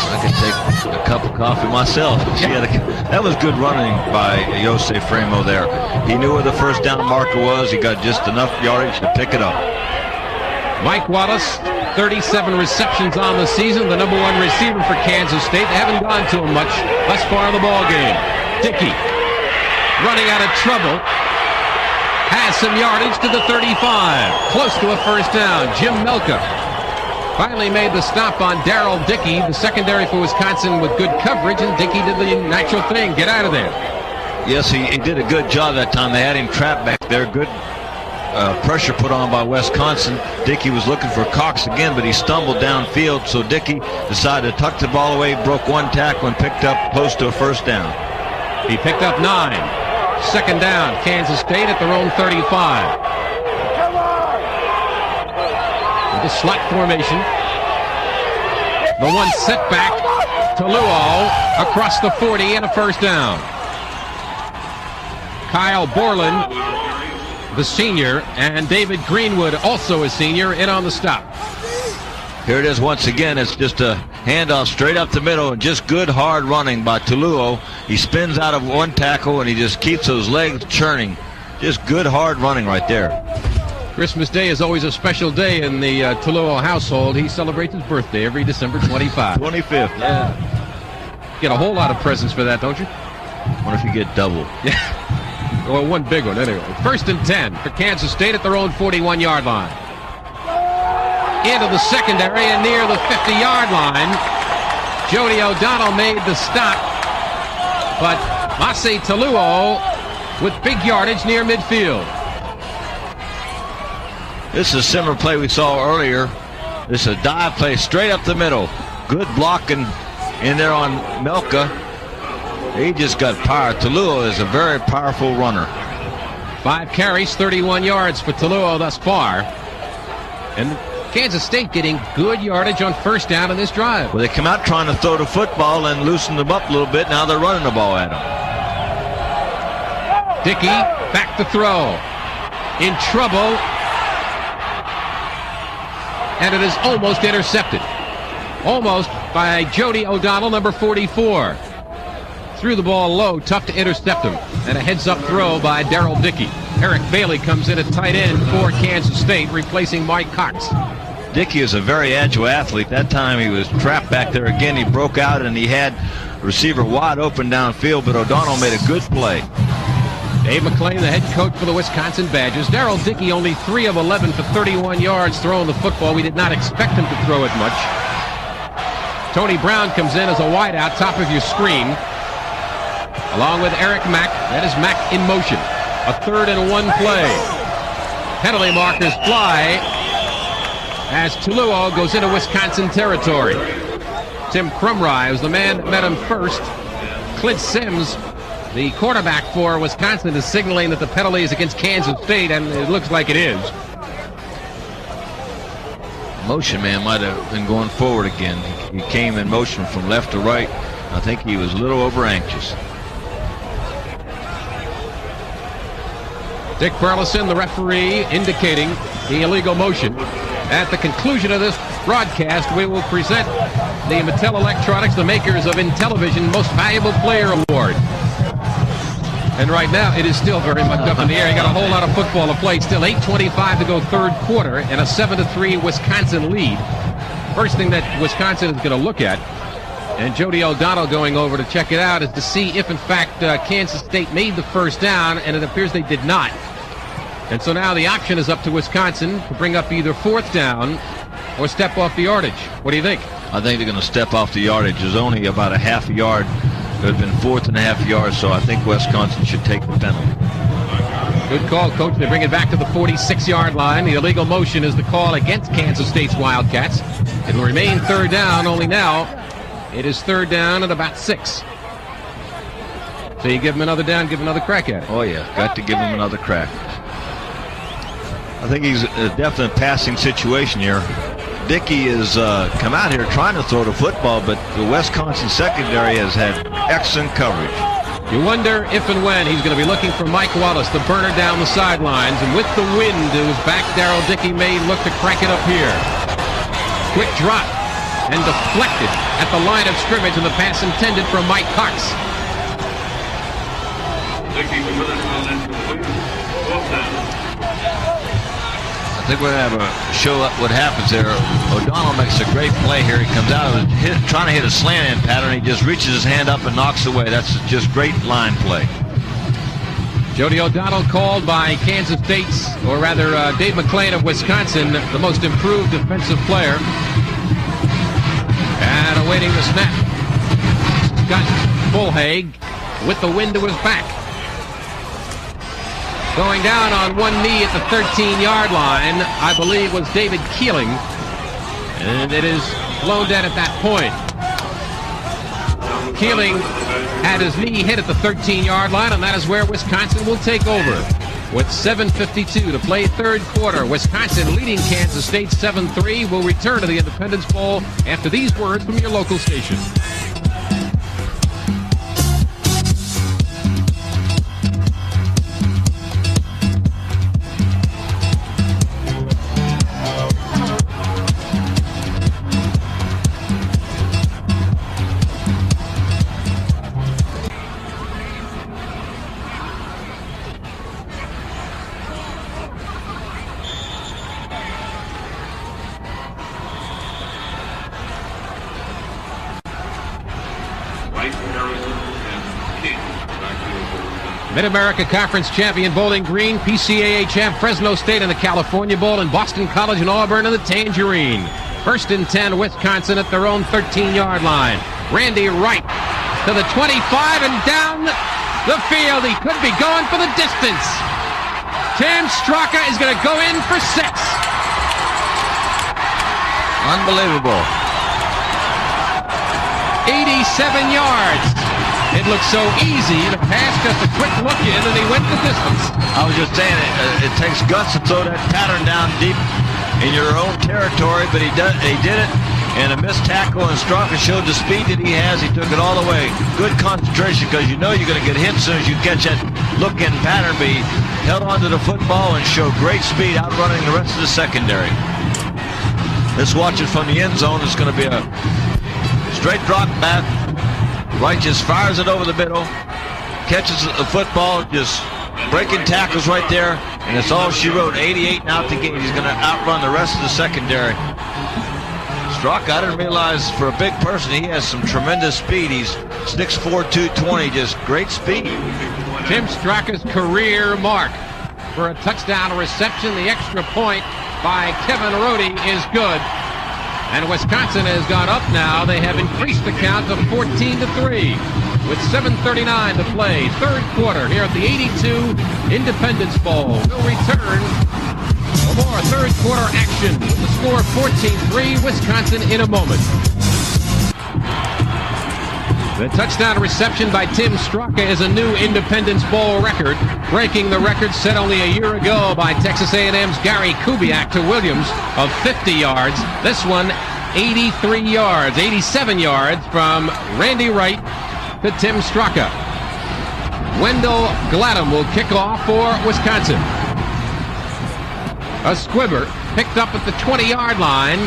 I could take a cup of coffee myself. That was good running by Jose Framo there. He knew where the first down marker was. He got just enough yardage to pick it up. Mike Wallace, 37 receptions on the season, the number 1 receiver for Kansas State. They haven't gone to him much thus far in the ball game. Dickey, running out of trouble, has some yardage to the 35, close to a first down. Jim Melka finally made the stop on Darrell Dickey, the secondary for Wisconsin, with good coverage, and Dickey did the natural thing, get out of there. Yes, he did a good job that time. They had him trapped back there. Good pressure put on by Wisconsin. Dickey was looking for Cox again, but he stumbled downfield, so Dickey decided to tuck the ball away, broke 1 tackle, and picked up close to a first down. He picked up 9. Second down, Kansas State at their own 35. With the slot formation. The 1 setback to Luo across the 40 and a first down. Kyle Borland, the senior, and David Greenwood, also a senior, in on the stop. Here it is once again. It's just a handoff straight up the middle, and just good hard running by Tuluo. He spins out of 1 tackle, and he just keeps those legs churning. Just good hard running right there. Christmas Day is always a special day in the Tuluo household. He celebrates his birthday every December 25. 25th, yeah. Get a whole lot of presents for that, don't you? Wonder if you get double. Yeah. Well, 1 big one, anyway. 1st and 10 for Kansas State at their own 41-yard line. Into the secondary and near the 50-yard line. Jody O'Donnell made the stop, but Mase Tuluo with big yardage near midfield. This is a similar play we saw earlier. This is a dive play straight up the middle. Good blocking in there on Melka. He just got power. Tuluo is a very powerful runner. 5 carries, 31 yards for Tuluo thus far. And Kansas State getting good yardage on first down in this drive. Well, they come out trying to throw the football and loosen them up a little bit. Now they're running the ball at them. Dickey back to throw. In trouble. And it is almost intercepted. Almost by Jody O'Donnell, number 44. Threw the ball low, tough to intercept him. And a heads-up throw by Darrell Dickey. Eric Bailey comes in at tight end for Kansas State, replacing Mike Cox. Dickey is a very agile athlete. That time he was trapped back there again. He broke out and he had receiver wide open downfield, but O'Donnell made a good play. Dave McClain, the head coach for the Wisconsin Badgers. Darrell Dickey only 3 of 11 for 31 yards throwing the football. We did not expect him to throw it much. Tony Brown comes in as a wideout, top of your screen, along with Eric Mack. That is Mack in motion. A 3rd and 1 play. Penalty markers fly as Tuluo goes into Wisconsin territory. Tim Krumrie was the man that met him first. Clint Sims, the quarterback for Wisconsin, is signaling that the penalty is against Kansas State, and it looks like it is. Motion man might have been going forward again. He came in motion from left to right. I think he was a little over anxious. Dick Burleson, the referee, indicating the illegal motion. At the conclusion of this broadcast, we will present the Mattel Electronics, the makers of Intellivision Most Valuable Player Award. And right now, it is still very much up in the air. You got a whole lot of football to play. Still 8:25 to go, 3rd quarter, and a 7-3 Wisconsin lead. First thing that Wisconsin is going to look at And Jody O'Donnell going over to check it out is to see if, in fact, Kansas State made the first down, and it appears they did not. And so now the option is up to Wisconsin to bring up either fourth down or step off the yardage. What do you think? I think they're going to step off the yardage. There's only about a half a yard. It would have been 4.5 yards, so I think Wisconsin should take the penalty. Good call, Coach. They bring it back to the 46-yard line. The illegal motion is the call against Kansas State's Wildcats. It will remain third down, only now it is third down at about 6. So you give him another down, give him another crack at it. Oh, yeah. Got to give him another crack. I think he's a definite passing situation here. Dickey has come out here trying to throw the football, but the Wisconsin secondary has had excellent coverage. You wonder if and when he's going to be looking for Mike Wallace, the burner down the sidelines. And with the wind to his back, Darrell Dickey may look to crank it up here. Quick drop and deflected at the line of scrimmage, and the pass intended for Mike Cox. I think we're going to have a show up what happens there. O'Donnell makes a great play here. He comes out of it, trying to hit a slant-in pattern. He just reaches his hand up and knocks away. That's just great line play. Jody O'Donnell called by Kansas State's, or rather Dave McClain of Wisconsin, the most improved defensive player. And awaiting the snap. Scott Bullhaig with the wind to his back. Going down on one knee at the 13-yard line, I believe, was David Keeling. And it is blown dead at that point. Keeling had his knee hit at the 13-yard line, and that is where Wisconsin will take over. With 7:52 to play third quarter, Wisconsin leading Kansas State 7-3. Will return to the Independence Bowl after these words from your local station. Mid-America Conference champion Bowling Green, PCAA champ Fresno State in the California Bowl, and Boston College and Auburn in the Tangerine. 1st and 10, Wisconsin at their own 13-yard line. Randy Wright to the 25 and down the field. He could be going for the distance. Tim Straka is going to go in for 6. Unbelievable. 87 yards. It looked so easy to pass, just a quick look in, and he went the distance. I was just saying, it takes guts to throw that pattern down deep in your own territory, but he did it, and a missed tackle, and Straka showed the speed that he has. He took it all the way. Good concentration, because you know you're going to get hit as soon as you catch that look-in pattern, but he held onto the football and showed great speed, outrunning the rest of the secondary. Let's watch it from the end zone. It's going to be a straight drop back. Wright just fires it over the middle, catches the football, just breaking tackles right there, and it's all she wrote. 88 and out the gate. He's going to outrun the rest of the secondary. Straka, I didn't realize for a big person he has some tremendous speed. He's 6'4", 220, just great speed. Tim Straka's career mark for a touchdown reception. The extra point by Kevin Rohde is good. And Wisconsin has gone up now. They have increased the count to 14-3 with 7:39 to play. Third quarter here at the 82 Independence Bowl. We'll return for more third quarter action with the score 14-3 Wisconsin in a moment. The touchdown reception by Tim Straka is a new Independence Bowl record, breaking the record set only a year ago by Texas A&M's Gary Kubiak to Williams of 50 yards. This one, 83 yards, 87 yards from Randy Wright to Tim Straka. Wendell Gladden will kick off for Wisconsin. A squibber picked up at the 20-yard line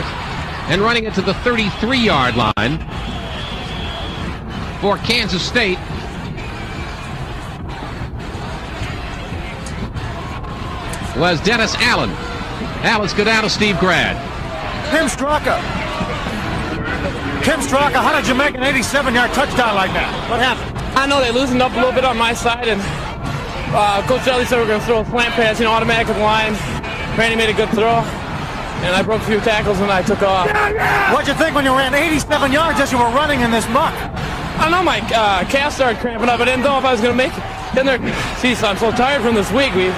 and running it to the 33-yard line. For Kansas State, was Dennis Allen. Now let's go down to Steve Grad. Tim Straka Tim Straka, how did you make an 87-yard touchdown like that? What happened? I know they loosened up a little bit on my side, and Coach Ellie said we're going to throw a slant pass, automatic with line. Randy made a good throw, and I broke a few tackles and I took off. What'd you think when you ran 87 yards as you were running in this muck? I know my calf started cramping up. I didn't know if I was going to make it. In there, geez, I'm so tired from this week. We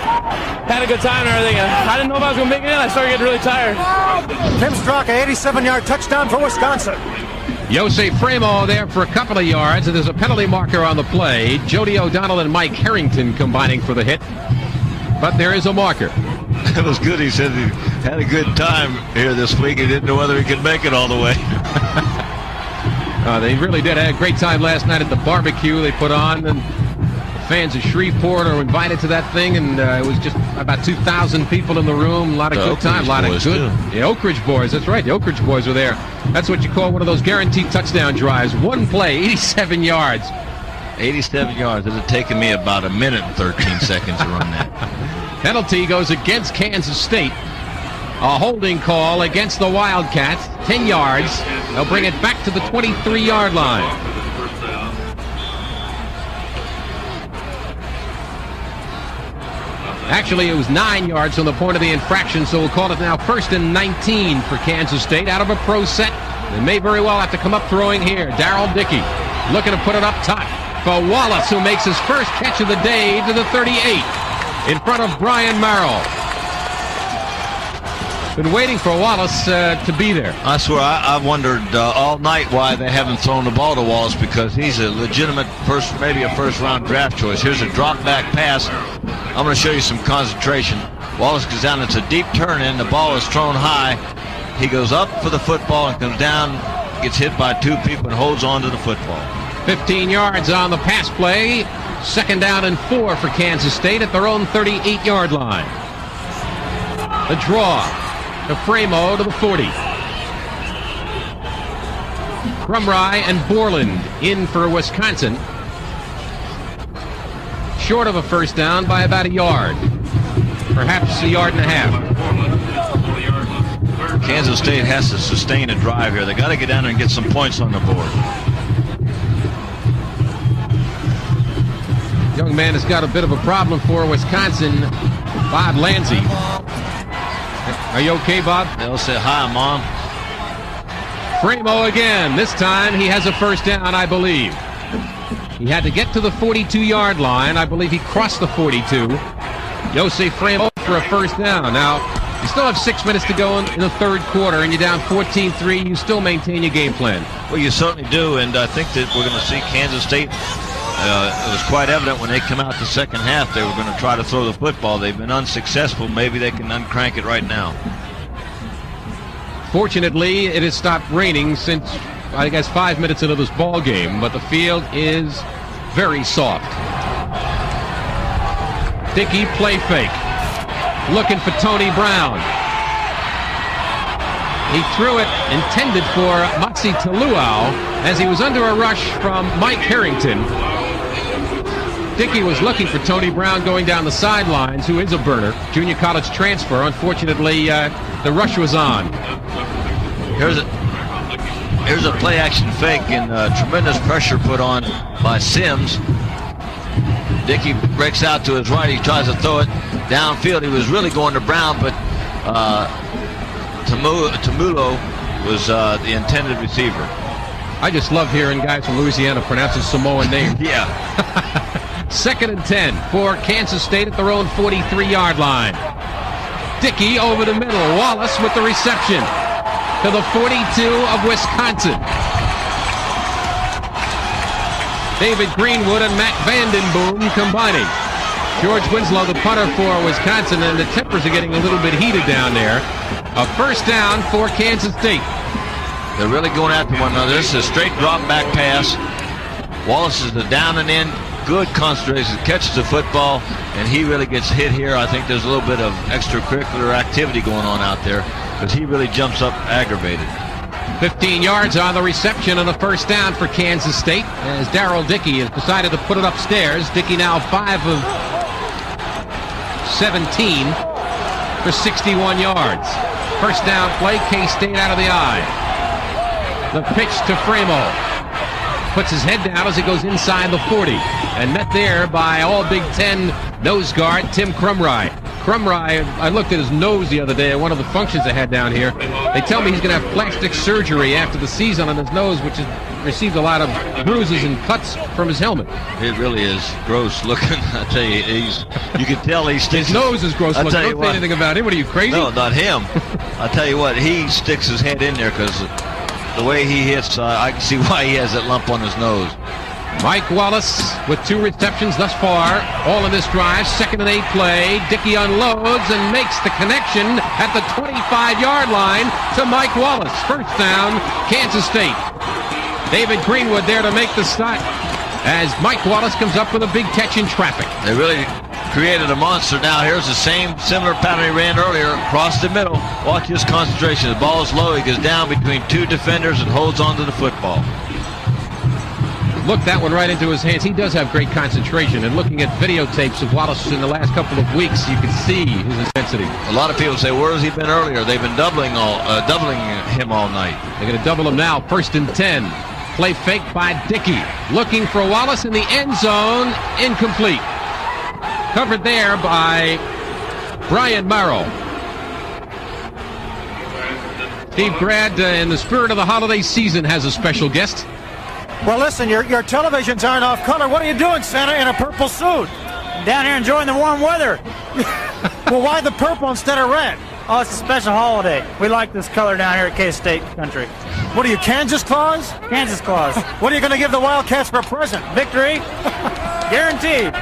had a good time and everything. I didn't know if I was going to make it in. I started getting really tired. Tim Straka, 87-yard touchdown for Wisconsin. Yossi Framo there for a couple of yards, and there's a penalty marker on the play. Jody O'Donnell and Mike Harrington combining for the hit, but there is a marker. It was good. He said he had a good time here this week. He didn't know whether he could make it all the way. They really did. Had a great time last night at the barbecue they put on, and fans of Shreveport are invited to that thing, and it was just about 2,000 people in the room. A lot of good time, a lot of good. The Oak Ridge boys, that's right. The Oak Ridge boys were there. That's what you call one of those guaranteed touchdown drives. One play, 87 yards. 87 yards. It had taken me about a minute and 13 seconds to run that. Penalty goes against Kansas State. A holding call against the Wildcats. 10 yards. They'll bring it back to the 23-yard line. Actually, it was 9 yards from the point of the infraction, so we'll call it now 1st and 19 for Kansas State. Out of a pro set. They may very well have to come up throwing here. Darrell Dickey looking to put it up top for Wallace, who makes his first catch of the day to the 38 in front of Brian Merrill. Been waiting for Wallace to be there. I swear, I wondered all night why they haven't thrown the ball to Wallace, because he's a legitimate maybe a first-round draft choice. Here's a drop-back pass. I'm going to show you some concentration. Wallace goes down. It's a deep turn-in. The ball is thrown high. He goes up for the football and comes down, gets hit by 2 people and holds on to the football. 15 yards on the pass play. 2nd down and 4 for Kansas State at their own 38-yard line. The draw to Framo to the 40. Crumry and Borland in for Wisconsin. Short of a first down by about a yard. Perhaps a yard and a half. Kansas State has to sustain a drive here. They got to get down there and get some points on the board. Young man has got a bit of a problem for Wisconsin. Bob Lanzi. Are you okay, Bob? They'll say hi, Mom. Framo again. This time he has a first down, I believe. He had to get to the 42-yard line. I believe he crossed the 42. Yossi Framo for a first down. Now, you still have 6 minutes to go in the third quarter, and you're down 14-3. You still maintain your game plan. Well, you certainly do, and I think that we're going to see Kansas State. It was quite evident when they come out the second half they were going to try to throw the football. They've been unsuccessful. Maybe they can uncrank it right now. Fortunately, it has stopped raining since, I guess, 5 minutes into this ball game, but the field is very soft. Dickey play fake. Looking for Tony Brown. He threw it intended for Moxie Taluau as he was under a rush from Mike Harrington. Dickey was looking for Tony Brown going down the sidelines, who is a burner, junior college transfer. Unfortunately, the rush was on. Here's a play-action fake and tremendous pressure put on by Sims. Dickey breaks out to his right. He tries to throw it downfield. He was really going to Brown, but Tamulo was the intended receiver. I just love hearing guys from Louisiana pronouncing Samoan names. Yeah. 2nd and 10 for Kansas State at their own 43-yard line. Dickey over the middle. Wallace with the reception to the 42 of Wisconsin. David Greenwood and Matt Vandenboom combining. George Winslow, the punter for Wisconsin, and the tempers are getting a little bit heated down there. A first down for Kansas State. They're really going after one another. This is a straight drop back pass. Wallace is the down and in. Good concentration, catches the football, and he really gets hit here. I think there's a little bit of extracurricular activity going on out there because he really jumps up aggravated. 15 yards on the reception and a first down for Kansas State as Darrell Dickey has decided to put it upstairs. Dickey now 5 of 17 for 61 yards. First down play, K-State out of the eye. The pitch to Framo. Puts his head down as he goes inside the 40. And met there by all Big Ten nose guard Tim Krumrie. Krumrie, I looked at his nose the other day at one of the functions I had down here. They tell me he's going to have plastic surgery after the season on his nose, which has received a lot of bruises and cuts from his helmet. It really is gross looking. I tell you, you can tell he sticks his nose is gross looking. Don't say anything about him. What are you, crazy? No, not him. I tell you what, he sticks his head in there because the way he hits, I can see why he has that lump on his nose. Mike Wallace with 2 receptions thus far, all in this drive. 2nd and 8 play. Dickey unloads and makes the connection at the 25-yard line to Mike Wallace. First down, Kansas State. David Greenwood there to make the stop as Mike Wallace comes up with a big catch in traffic. They really created a monster. Now here's the same similar pattern he ran earlier. Across the middle. Watch his concentration. The ball is low. He goes down between 2 defenders and holds onto the football. Look that one right into his hands. He does have great concentration, and looking at videotapes of Wallace in the last couple of weeks, you can see his intensity. A lot of people say, where has he been earlier? They've been doubling him all night. They're going to double him now. 1st and 10. Play fake by Dickey. Looking for Wallace in the end zone. Incomplete. Covered there by Brian Morrow. Steve Grad, in the spirit of the holiday season, has a special guest. Well, listen, your televisions aren't off color. What are you doing, Santa, in a purple suit? Down here enjoying the warm weather. Well, why the purple instead of red? Oh, it's a special holiday. We like this color down here at K-State country. What are you, Kansas Claus? Kansas Claus. What are you going to give the Wildcats for a present? Victory. Guaranteed.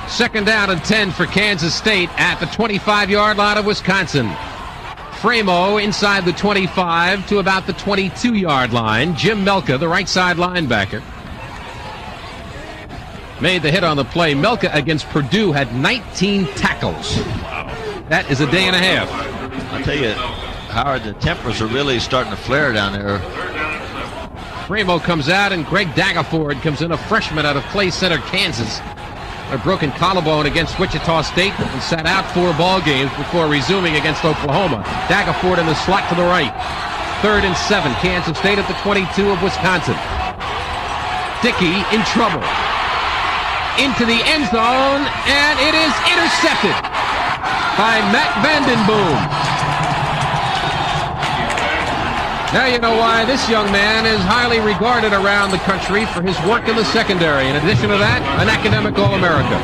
2nd down and 10 for Kansas State at the 25-yard line of Wisconsin. Framo inside the 25 to about the 22-yard line. Jim Melka, the right side linebacker, made the hit on the play. Melka against Purdue had 19 tackles. That is a day and a half. I tell you, Howard, the tempers are really starting to flare down there. Framo comes out, and Greg Daggerford comes in, a freshman out of Clay Center, Kansas. A broken collarbone against Wichita State and sat out 4 ball games before resuming against Oklahoma. Daggerford in the slot to the right. 3rd and 7. Kansas State at the 22 of Wisconsin. Dickey in trouble. Into the end zone, and it is intercepted by Matt Vandenboom. Now you know why this young man is highly regarded around the country for his work in the secondary. In addition to that, an academic All-America.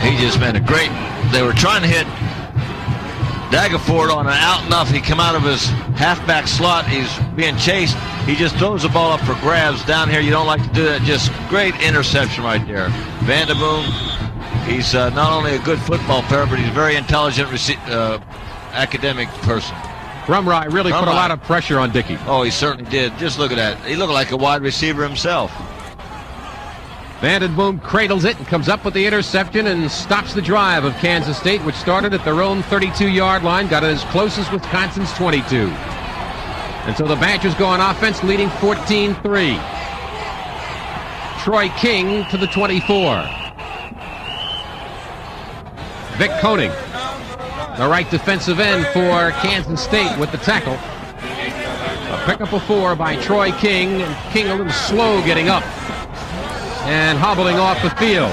He just made a great... They were trying to hit Daggerford on an out enough. He come out of his halfback slot. He's being chased. He just throws the ball up for grabs. Down here, you don't like to do that. Just great interception right there. Vandenboom, he's not only a good football player, but he's a very intelligent academic person. Krumrie really put a lot of pressure on Dickey. Oh, he certainly did. Just look at that. He looked like a wide receiver himself. Vandenboom cradles it and comes up with the interception and stops the drive of Kansas State, which started at their own 32-yard line, got it as close as Wisconsin's 22. And so the Badgers go on offense, leading 14-3. Troy King to the 24. Vic Koenig, the right defensive end for Kansas State with the tackle. A pickup of 4 by Troy King. And King a little slow getting up and hobbling off the field.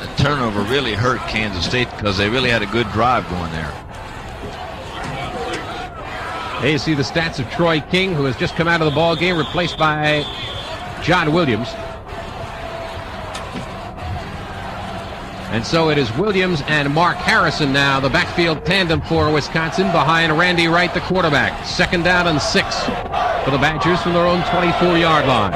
The turnover really hurt Kansas State because they really had a good drive going there. There you see the stats of Troy King, who has just come out of the ball game, replaced by John Williams. And so it is Williams and Mark Harrison now, the backfield tandem for Wisconsin, behind Randy Wright, the quarterback. 2nd down and 6 for the Badgers from their own 24-yard line.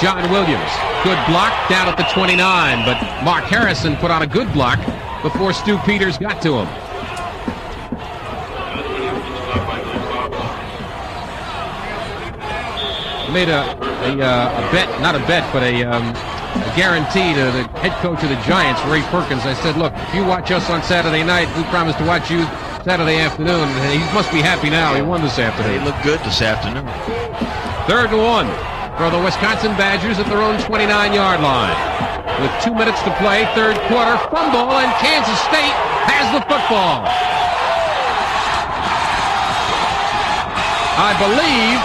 John Williams, good block down at the 29, but Mark Harrison put on a good block before Stu Peters got to him. Made a bet, not a bet, but a guarantee to the head coach of the Giants, Ray Perkins. I said, look, if you watch us on Saturday night, we promise to watch you Saturday afternoon. And he must be happy now. He won this afternoon. He looked good this afternoon. 3rd and 1 for the Wisconsin Badgers at their own 29-yard line. with 2 minutes to play, third quarter. Fumble, and Kansas State has the football. I believe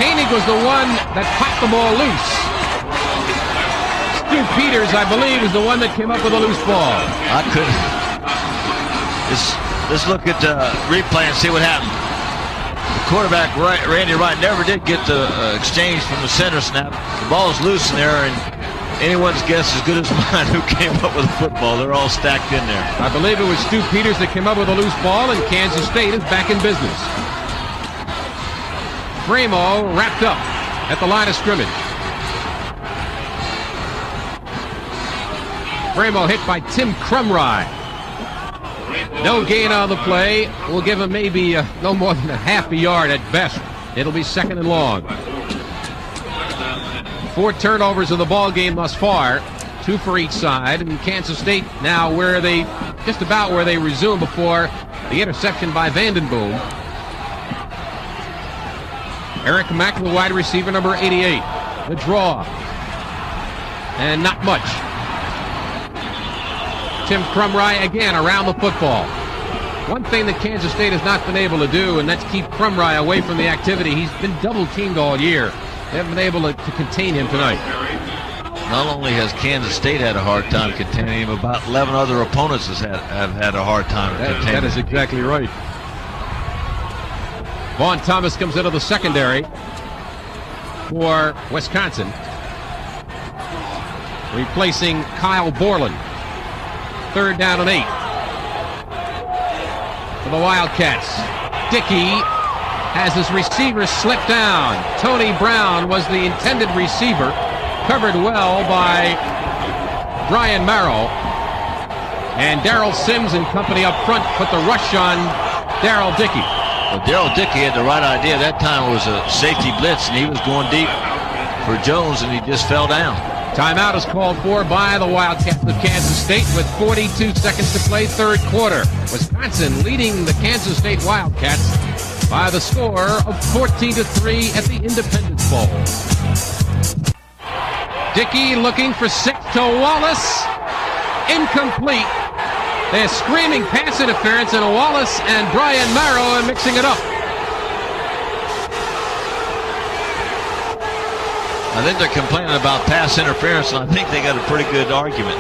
Koenig was the one that popped the ball loose. Stu Peters, I believe, is the one that came up with a loose ball. I couldn't. Let's look at the replay and see what happened. The quarterback, Randy Wright, never did get the exchange from the center snap. The ball is loose in there, and anyone's guess as good as mine who came up with the football. They're all stacked in there. I believe it was Stu Peters that came up with a loose ball, and Kansas State is back in business. Framo wrapped up at the line of scrimmage. Framo hit by Tim Crumry. No gain on the play. We'll give him maybe no more than a half a yard at best. It'll be second and long. 4 turnovers in the ball game thus far, 2 for each side. And Kansas State now just about where they resume before the interception by Vandenboom. Eric Mack, the wide receiver, number 88. The draw. And not much. Tim Crumry again around the football. One thing that Kansas State has not been able to do, and that's keep Crumry away from the activity. He's been double teamed all year. They haven't been able to contain him tonight. Not only has Kansas State had a hard time containing him, about 11 other opponents have had a hard time containing him. That is exactly right. Vaughn Thomas comes into the secondary for Wisconsin, replacing Kyle Borland. 3rd down and 8 for the Wildcats. Dickey has his receiver slip down. Tony Brown was the intended receiver, covered well by Brian Marrow. And Darrell Sims and company up front put the rush on Darrell Dickey. Well, Darrell Dickey had the right idea. That time it was a safety blitz, and he was going deep for Jones, and he just fell down. Timeout is called for by the Wildcats of Kansas State with 42 seconds to play, third quarter. Wisconsin leading the Kansas State Wildcats by the score of 14-3 at the Independence Bowl. Dickey looking for 6 to Wallace. Incomplete. They're screaming pass interference, and Wallace and Brian Marrow are mixing it up. I think they're complaining about pass interference, and I think they got a pretty good argument.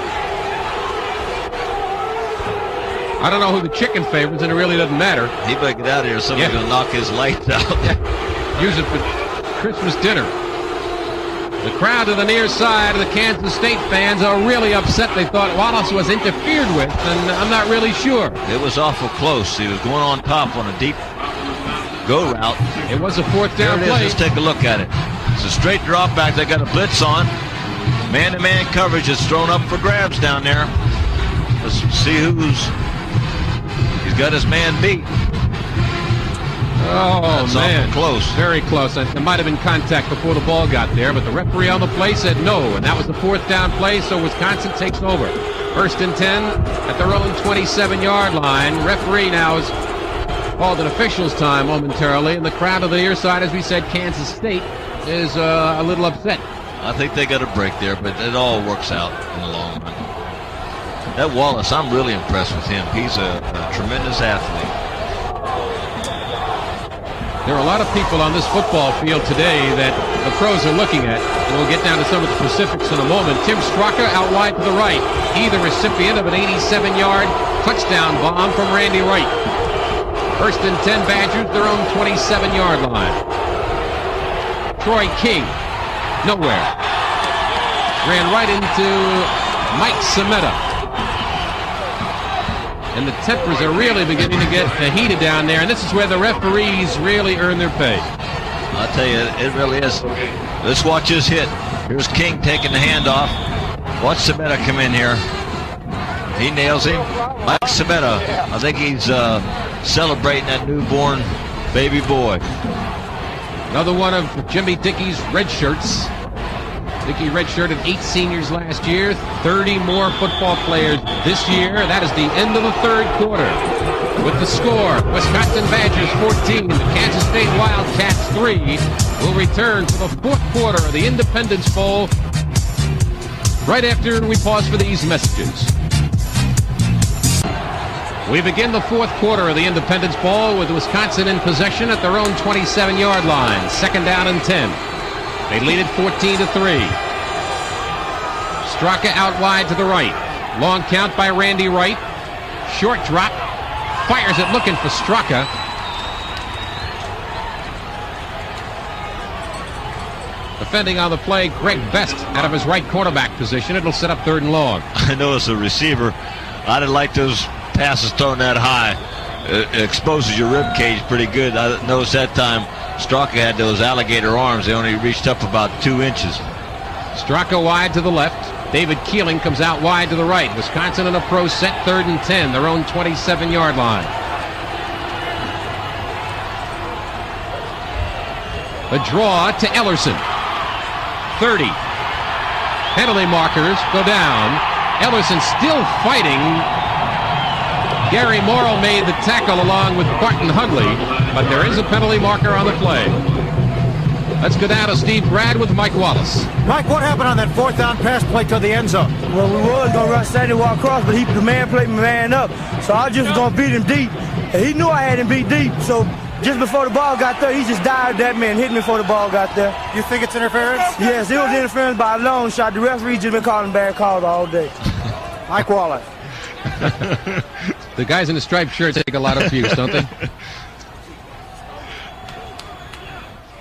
I don't know who the chicken favors, and it really doesn't matter. He better get out of here. Somebody's going to knock his lights out. Use it for Christmas dinner. The crowd to the near side of the Kansas State fans are really upset. They thought Wallace was interfered with, and I'm not really sure. It was awful close. He was going on top on a deep go route. It was a 4th down play. Let's take a look at it. It's a straight drop back. They got a blitz on. Man-to-man coverage is thrown up for grabs down there. Let's see he's got his man beat. Oh, that's man. Close. Very close. There might have been contact before the ball got there, but the referee on the play said no, and that was the 4th down play, so Wisconsin takes over. 1st and 10 at their own 27-yard line. Referee now has called an official's time momentarily, and the crowd on the near side, as we said, Kansas State, is a little upset. I think they got a break there, but it all works out in the long run. That Wallace, I'm really impressed with him. He's a tremendous athlete. There are a lot of people on this football field today that the pros are looking at, and we'll get down to some of the specifics in a moment. Tim Straka out wide to the right. He the recipient of an 87-yard touchdown bomb from Randy Wright. 1st and 10 Badgers, their own 27-yard line. Troy King, nowhere. Ran right into Mike Semetta. And the tempers are really beginning to get heated down there, and this is where the referees really earn their pay. I'll tell you, it really is. Let's watch this hit. Here's King taking the handoff. Watch Semetta come in here. He nails him. Mike Semetta, I think he's celebrating that newborn baby boy. Another one of Jimmy Dickey's red shirts. Dickey redshirted 8 seniors last year, 30 more football players this year. That is the end of the third quarter. With the score, Wisconsin Badgers 14, the Kansas State Wildcats 3. Will return for the 4th quarter of the Independence Bowl right after we pause for these messages. We begin the fourth quarter of the Independence Bowl with Wisconsin in possession at their own 27-yard line. 2nd down and 10. They lead it 14-3. Straka out wide to the right. Long count by Randy Wright. Short drop. Fires it looking for Straka. Defending on the play, Greg Best out of his right quarterback position. It'll set up 3rd and long. I know as a receiver, I didn't like those passes thrown that high. It exposes your rib cage pretty good. I noticed that time Straka had those alligator arms. They only reached up about 2 inches. Straka wide to the left. David Keeling comes out wide to the right. Wisconsin in a pro set, 3rd and 10, their own 27-yard line. The draw to Ellerson. 30. Penalty markers go down. Ellerson still fighting. Gary Morrill made the tackle along with Barton Hugley, but there is a penalty marker on the play. Let's go down to Steve Brad with Mike Wallace. Mike, what happened on that 4th down pass play to the end zone? Well, we was going to run Sandy walk across, but the man played my man up. So I just was going to beat him deep. And he knew I had him beat deep. So just before the ball got there, he just dived that man, hit me before the ball got there. You think it's interference? Yes, it was interference by a long shot. The referee just been calling bad calls all day. Mike Wallace. The guys in the striped shirts take a lot of abuse, don't they?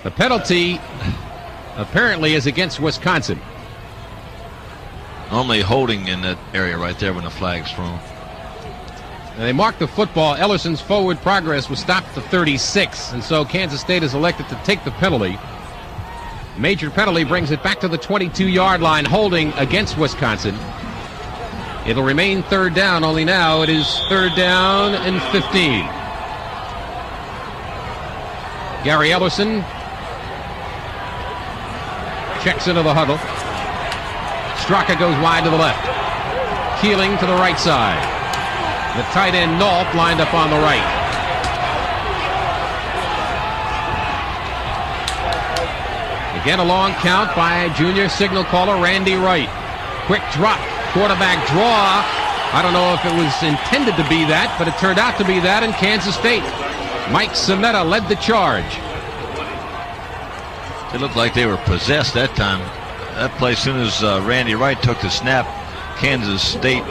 The penalty apparently is against Wisconsin. Only holding in that area right there when the flag's thrown. And they marked the football. Ellerson's forward progress was stopped at the 36, and so Kansas State has elected to take the penalty. Major penalty brings it back to the 22-yard line, holding against Wisconsin. It'll remain 3rd down, only now it is 3rd down and 15. Gary Ellerson checks into the huddle. Straka goes wide to the left. Keeling to the right side. The tight end Nault lined up on the right. Again, a long count by junior signal caller Randy Wright. Quick drop, quarterback draw. I don't know if it was intended to be that, but it turned out to be that in Kansas State. Mike Sametta led the charge. It looked like they were possessed that time. That play, as soon as Randy Wright took the snap, Kansas State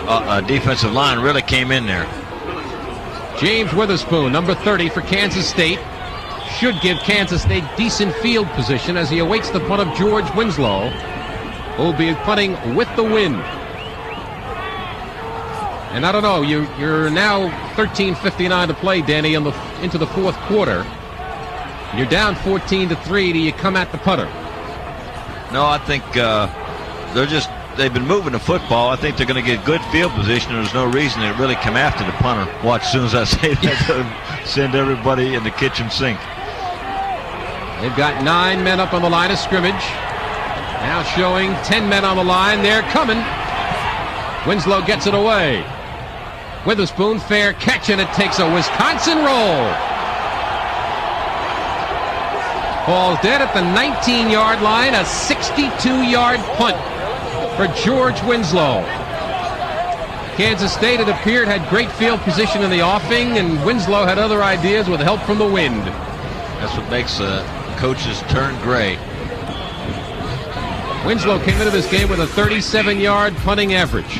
defensive line really came in there. James Witherspoon, number 30 for Kansas State, should give Kansas State decent field position as he awaits the punt of George Winslow, who will be punting with the wind. And I don't know, you're now 13:59 to play, Danny, into the fourth quarter. You're down 14-3. Do you come at the punter? No, I think they've been moving the football. I think they're going to get good field position. There's no reason to really come after the punter. Watch, as soon as I say that, send everybody in the kitchen sink. They've got 9 men up on the line of scrimmage. Now showing 10 men on the line. They're coming. Winslow gets it away. Witherspoon, fair catch, and it takes a Wisconsin roll. Ball's dead at the 19-yard line. A 62-yard punt for George Winslow. Kansas State, it appeared, had great field position in the offing, and Winslow had other ideas with help from the wind. That's what makes coaches turn gray. Winslow came into this game with a 37-yard punting average.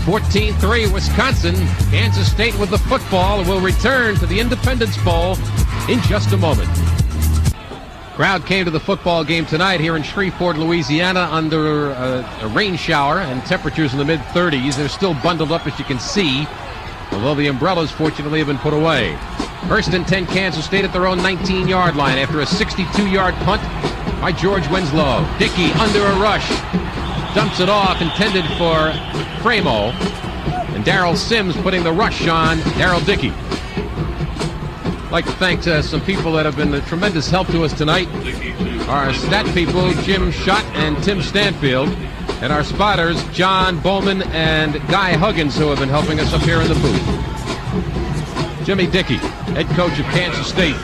(14-3) Wisconsin. Kansas State with the football will return to the Independence Bowl in just a moment. Crowd came to the football game tonight here in Shreveport, Louisiana, under a rain shower and temperatures in the mid-30s. They're still bundled up, as you can see, although the umbrellas fortunately have been put away. 1st and 10, Kansas State at their own 19-yard line after a 62-yard punt by George Winslow. Dickey under a rush. Dumps it off, intended for Framo. And Darrell Sims putting the rush on Darrell Dickey. I'd like to thank some people that have been a tremendous help to us tonight. Our stat people, Jim Schott and Tim Stanfield. And our spotters, John Bowman and Guy Huggins, who have been helping us up here in the booth. Jimmy Dickey, head coach of Kansas State.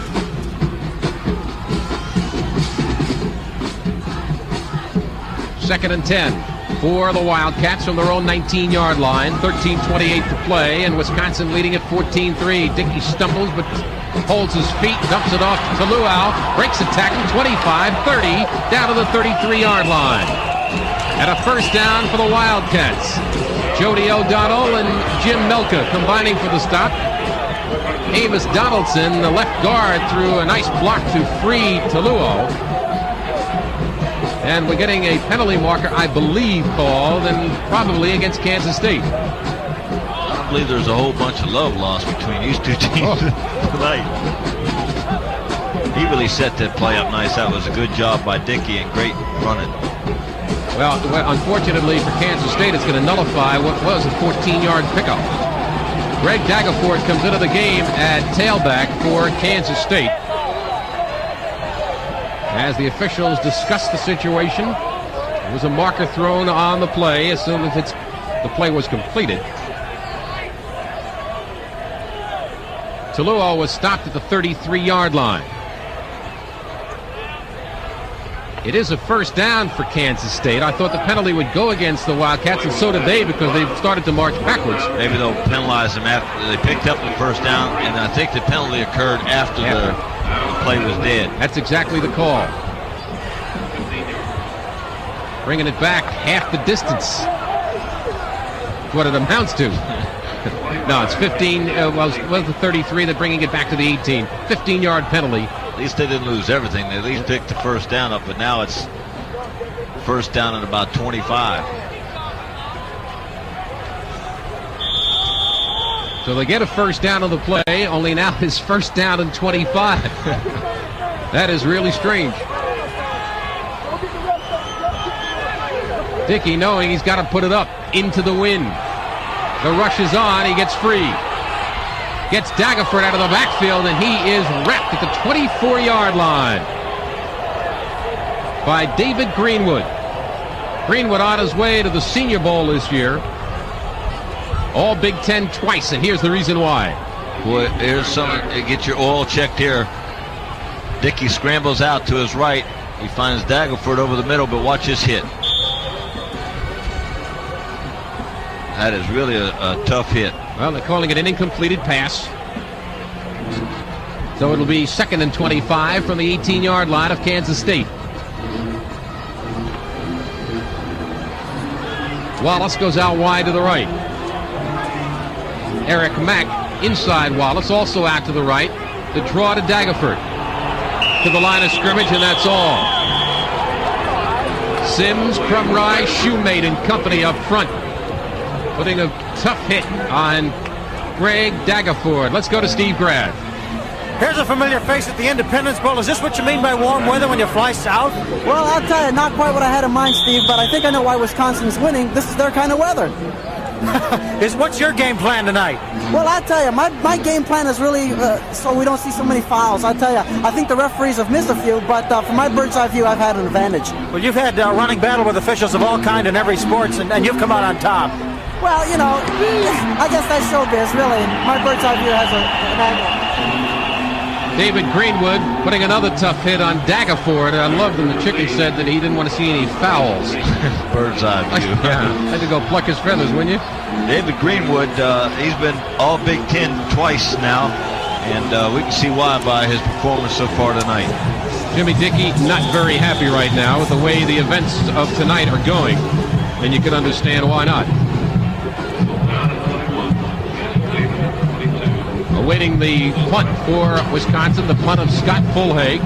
Second and 10 for the Wildcats from their own 19-yard line. 13:28 to play, and Wisconsin leading at 14-3. Dickey stumbles but holds his feet, dumps it off to Luau, breaks a tackle, 25-30, down to the 33-yard line. And a first down for the Wildcats. Jody O'Donnell and Jim Melka combining for the stop. Amos Donaldson, the left guard, threw a nice block to free Luau. And we're getting a penalty marker, I believe, called, and probably against Kansas State. I don't believe there's a whole bunch of love lost between these two teams tonight. He really set that play up nice. That was a good job by Dickey and great running. Well, unfortunately for Kansas State, it's going to nullify what was a 14-yard pickup. Greg Daggerford comes into the game at tailback for Kansas State. As the officials discuss the situation, there was a marker thrown on the play as soon as the play was completed. Luau was stopped at the 33-yard line. It is a first down for Kansas State. I thought the penalty would go against the Wildcats, and so did they, because they started to march backwards. Maybe they'll penalize them after they picked up the first down, and I think the penalty occurred after the play was dead. That's exactly the call. Bringing it back half the distance. That's what it amounts to. No, it's 15. Was the 33. They're bringing it back to the 18. 15-yard penalty. At least they didn't lose everything. They at least picked the first down up, but now it's first down at about 25. So they get a first down on the play, only now it's first down and 25. That is really strange. Dickey knowing he's got to put it up into the wind. The rush is on, he gets free. Gets Daggerford out of the backfield, and he is wrapped at the 24-yard line by David Greenwood. Greenwood on his way to the Senior Bowl this year. All Big Ten twice, and here's the reason why. Boy, here's something. Get your oil checked here. Dickey scrambles out to his right. He finds Daggerford over the middle, but watch this hit. That is really a tough hit. Well, they're calling it an incompleted pass. So it'll be second and 25 from the 18-yard line of Kansas State. Wallace goes out wide to the right. Eric Mack inside Wallace, also out to the right. The draw to Daggerford. To the line of scrimmage, and that's all. Sims, Crumry, Shoemate and company up front, putting a tough hit on Greg Daggerford. Let's go to Steve Grad. Here's a familiar face at the Independence Bowl. Is this what you mean by warm weather when you fly south? Well, I'll tell you, not quite what I had in mind, Steve, but I think I know why Wisconsin's winning. This is their kind of weather. What's your game plan tonight? Well, I'll tell you, my game plan is really so we don't see so many fouls. I'll tell you, I think the referees have missed a few, but from my bird's eye view, I've had an advantage. Well, you've had running battle with officials of all kind in every sports, and you've come out on top. Well, you know, I guess that's showbiz, really. My bird's eye view has an angle. David Greenwood putting another tough hit on Daggerford. I love that the chicken said that he didn't want to see any fouls. Bird's eye view. Yeah, had to go pluck his feathers, wouldn't you? David Greenwood, he's been all Big Ten twice now, and we can see why by his performance so far tonight. Jimmy Dickey not very happy right now with the way the events of tonight are going, and you can understand why not. Awaiting the punt for Wisconsin, the punt of Scott Fulhag.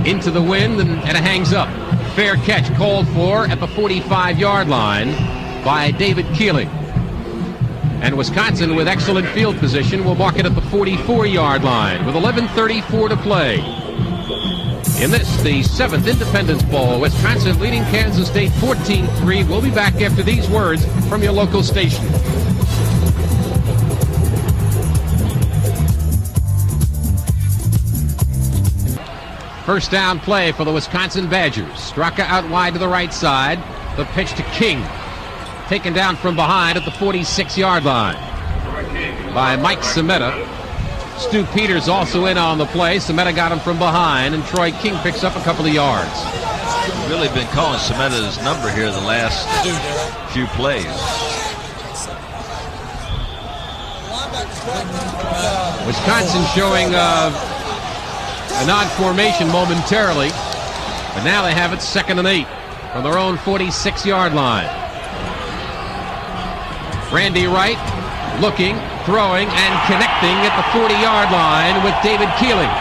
Into the wind, and it hangs up. Fair catch called for at the 45-yard line by David Keeling. And Wisconsin, with excellent field position, will mark it at the 44-yard line with 11:34 to play. In this, the 7th Independence Bowl, Wisconsin leading Kansas State 14-3. We'll be back after these words from your local station. First down play for the Wisconsin Badgers. Straka out wide to the right side. The pitch to King. Taken down from behind at the 46-yard line. by Mike Semetta. Stu Peters also in on the play. Semetta got him from behind, and Troy King picks up a couple of yards. Really been calling Semetta's number here the last few plays. Wisconsin showing a odd formation momentarily, but now they have it 2nd and 8 from their own 46-yard line. Randy Wright looking, throwing, and connecting at the 40-yard line with David Keeling.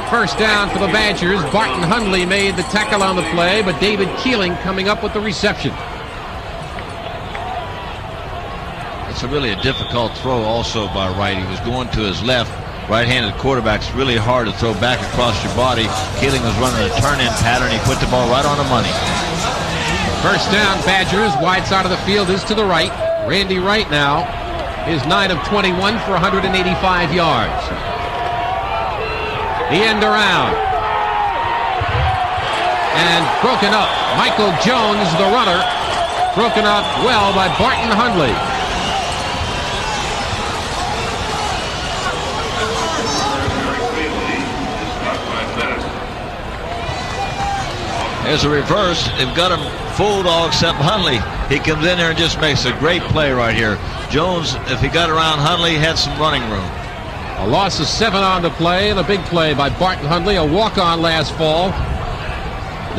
First down for the Badgers. Barton Hundley made the tackle on the play, but David Keeling coming up with the reception. It's really a difficult throw also by Wright. He was going to his left. Right-handed quarterback's really hard to throw back across your body. Keeling was running a turn-in pattern. He put the ball right on the money. First down, Badgers. Wide side of the field is to the right. Randy Wright now is 9 of 21 for 185 yards. The end around. And broken up. Michael Jones, the runner, broken up well by Barton Hundley. There's a reverse. They've got him fooled all except Hundley. He comes in there and just makes a great play right here. Jones, if he got around Hundley, had some running room. A loss of 7 on the play, and a big play by Barton Hundley, a walk-on last fall.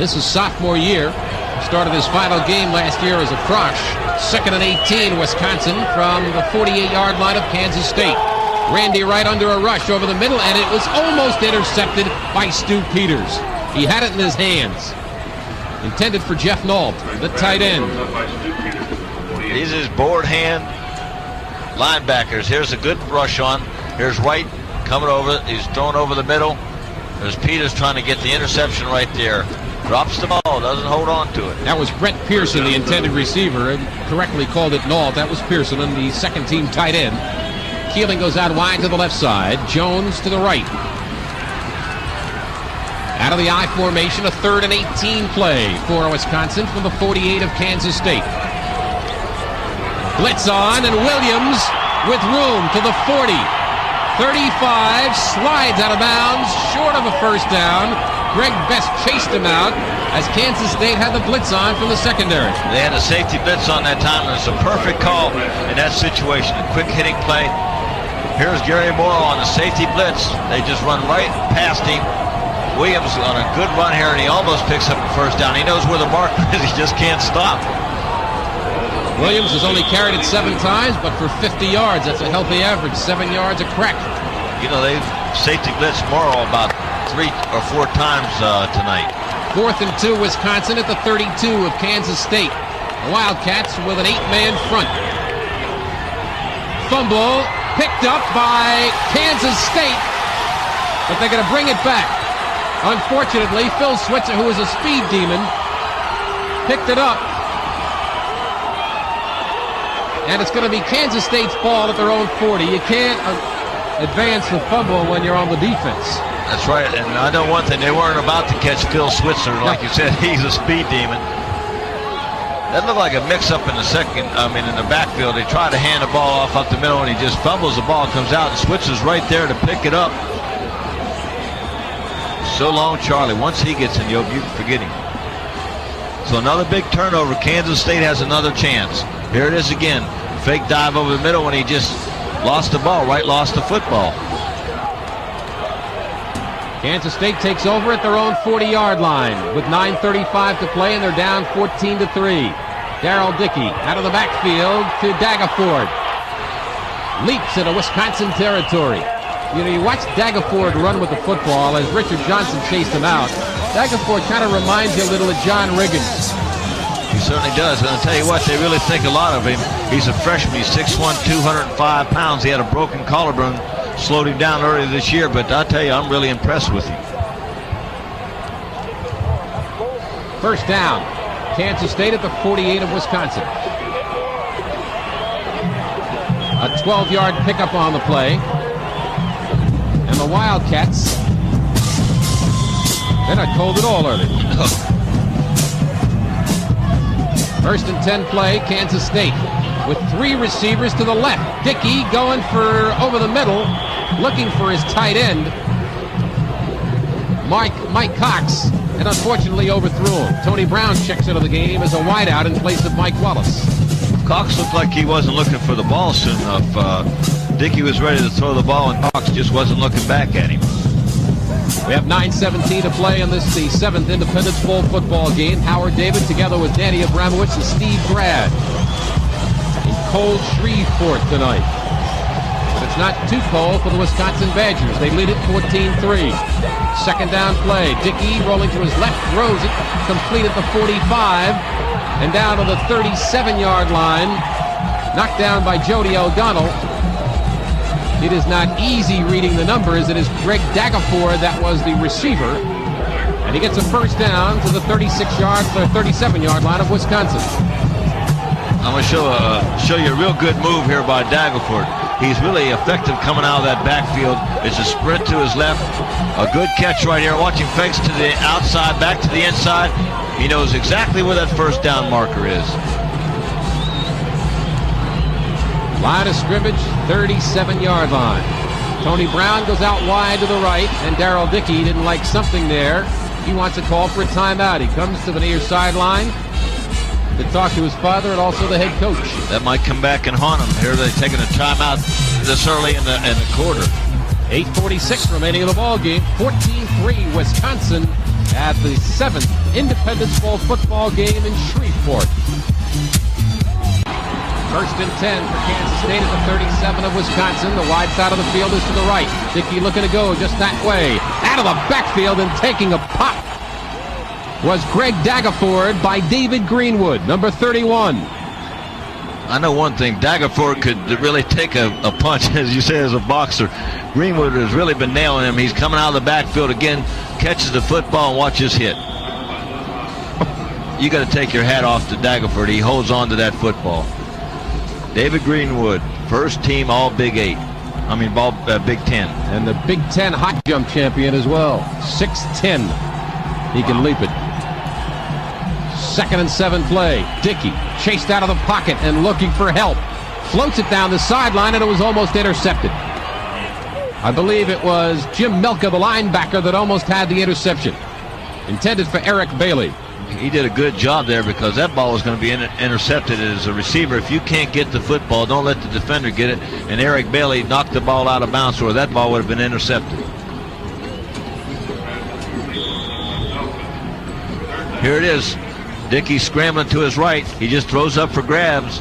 This is sophomore year. Started his final game last year as a frosh. 2nd and 18, Wisconsin from the 48-yard line of Kansas State. Randy Wright under a rush over the middle, and it was almost intercepted by Stu Peters. He had it in his hands. Intended for Jeff Nault, the tight end. These are his board hand linebackers. Here's a good rush on. Here's Wright coming over. He's thrown over the middle. There's Peters trying to get the interception right there. Drops the ball, doesn't hold on to it. That was Brett Pearson, the intended receiver, and correctly called it Nault. That was Pearson, and the second-team tight end. Keeling goes out wide to the left side. Jones to the right. Out of the I formation, a 3rd and 18 play for Wisconsin from the 48 of Kansas State. Blitz on, and Williams with room to the 40. 35, slides out of bounds, short of a first down. Greg Best chased him out as Kansas State had the blitz on from the secondary. They had a safety blitz on that time, and it's a perfect call in that situation. A quick hitting play. Here's Gary Morrow on the safety blitz. They just run right past him. Williams on a good run here, and he almost picks up the first down. He knows where the marker is. He just can't stop. Williams has only carried it 7 times, but for 50 yards. That's a healthy average. 7 yards a crack. You know, they've safety blitzed Morrow about 3 or 4 times tonight. 4th and 2, Wisconsin at the 32 of Kansas State. The Wildcats with an 8-man front. Fumble picked up by Kansas State, but they're going to bring it back. Unfortunately, Phil Switzer, who is a speed demon, picked it up. And it's going to be Kansas State's ball at their own 40. You can't advance the fumble when you're on the defense. That's right, and I know one thing, they weren't about to catch Phil Switzer. Like you said, he's a speed demon. That looked like a mix-up in the backfield. They try to hand the ball off up the middle, and he just fumbles the ball, comes out, and Switzer's right there to pick it up. So long, Charlie. Once he gets in, you can forget him. So another big turnover. Kansas State has another chance. Here it is again. Fake dive over the middle when he just lost the ball. Wright lost the football. Kansas State takes over at their own 40-yard line with 9:35 to play, and they're down 14-3. Darrell Dickey out of the backfield to Daggerford. Leaps into Wisconsin territory. You know, you watch Daggerford run with the football as Richard Johnson chased him out. Daggerford kind of reminds you a little of John Riggins. He certainly does. And I'll tell you what, they really think a lot of him. He's a freshman. He's 6'1", 205 pounds. He had a broken collarbone, slowed him down earlier this year. But I'll tell you, I'm really impressed with him. First down. Kansas State at the 48 of Wisconsin. A 12-yard pickup on the play. And the Wildcats, they're not cold at all, are they? No. First and 10 play, Kansas State. with 3 receivers to the left. Dickey going for over the middle, looking for his tight end, Mike Cox, and unfortunately overthrew him. Tony Brown checks into the game as a wideout in place of Mike Wallace. Cox looked like he wasn't looking for the ball soon enough. Dickey was ready to throw the ball, and Cox just wasn't looking back at him. We have 9:17 to play in this, the 7th Independence Bowl football game. Howard David together with Danny Abramowitz and Steve Grad in cold Shreveport tonight. But it's not too cold for the Wisconsin Badgers. They lead it 14-3. Second down play. Dickey rolling to his left, throws it, complete at the 45, and down to the 37-yard line. Knocked down by Jody O'Donnell. It is not easy reading the numbers. It is Greg Dagaford that was the receiver. And he gets a first down to the 37-yard line of Wisconsin. I'm going to show you a real good move here by Dagaford. He's really effective coming out of that backfield. It's a sprint to his left. A good catch right here. Watch him fakes to the outside, back to the inside. He knows exactly where that first down marker is. Line of scrimmage, 37-yard line. Tony Brown goes out wide to the right, and Darrell Dickey didn't like something there. He wants a call for a timeout. He comes to the near sideline to talk to his father and also the head coach. That might come back and haunt him. Here they're taking a timeout this early in the quarter. 8:46 remaining in the ball game. 14-3 Wisconsin at the 7th Independence Bowl football game in Shreveport. First and 10 for Kansas State at the 37 of Wisconsin. The wide side of the field is to the right. Dickey looking to go just that way. Out of the backfield and taking a pop was Greg Dagaford by David Greenwood, number 31. I know one thing. Dagaford could really take a punch, as you say, as a boxer. Greenwood has really been nailing him. He's coming out of the backfield again, catches the football, and watches hit. You got to take your hat off to Dagaford. He holds on to that football. David Greenwood, first team all Big 8. Big 10. And the Big 10 high jump champion as well. 6'10". He can leap it. Second and 7 play. Dickey chased out of the pocket and looking for help. Floats it down the sideline, and it was almost intercepted. I believe it was Jim Melka, the linebacker, that almost had the interception. Intended for Eric Bailey. He did a good job there because that ball was going to be intercepted as a receiver. If you can't get the football, don't let the defender get it. And Eric Bailey knocked the ball out of bounds, or that ball would have been intercepted. Here it is. Dickey scrambling to his right. He just throws up for grabs.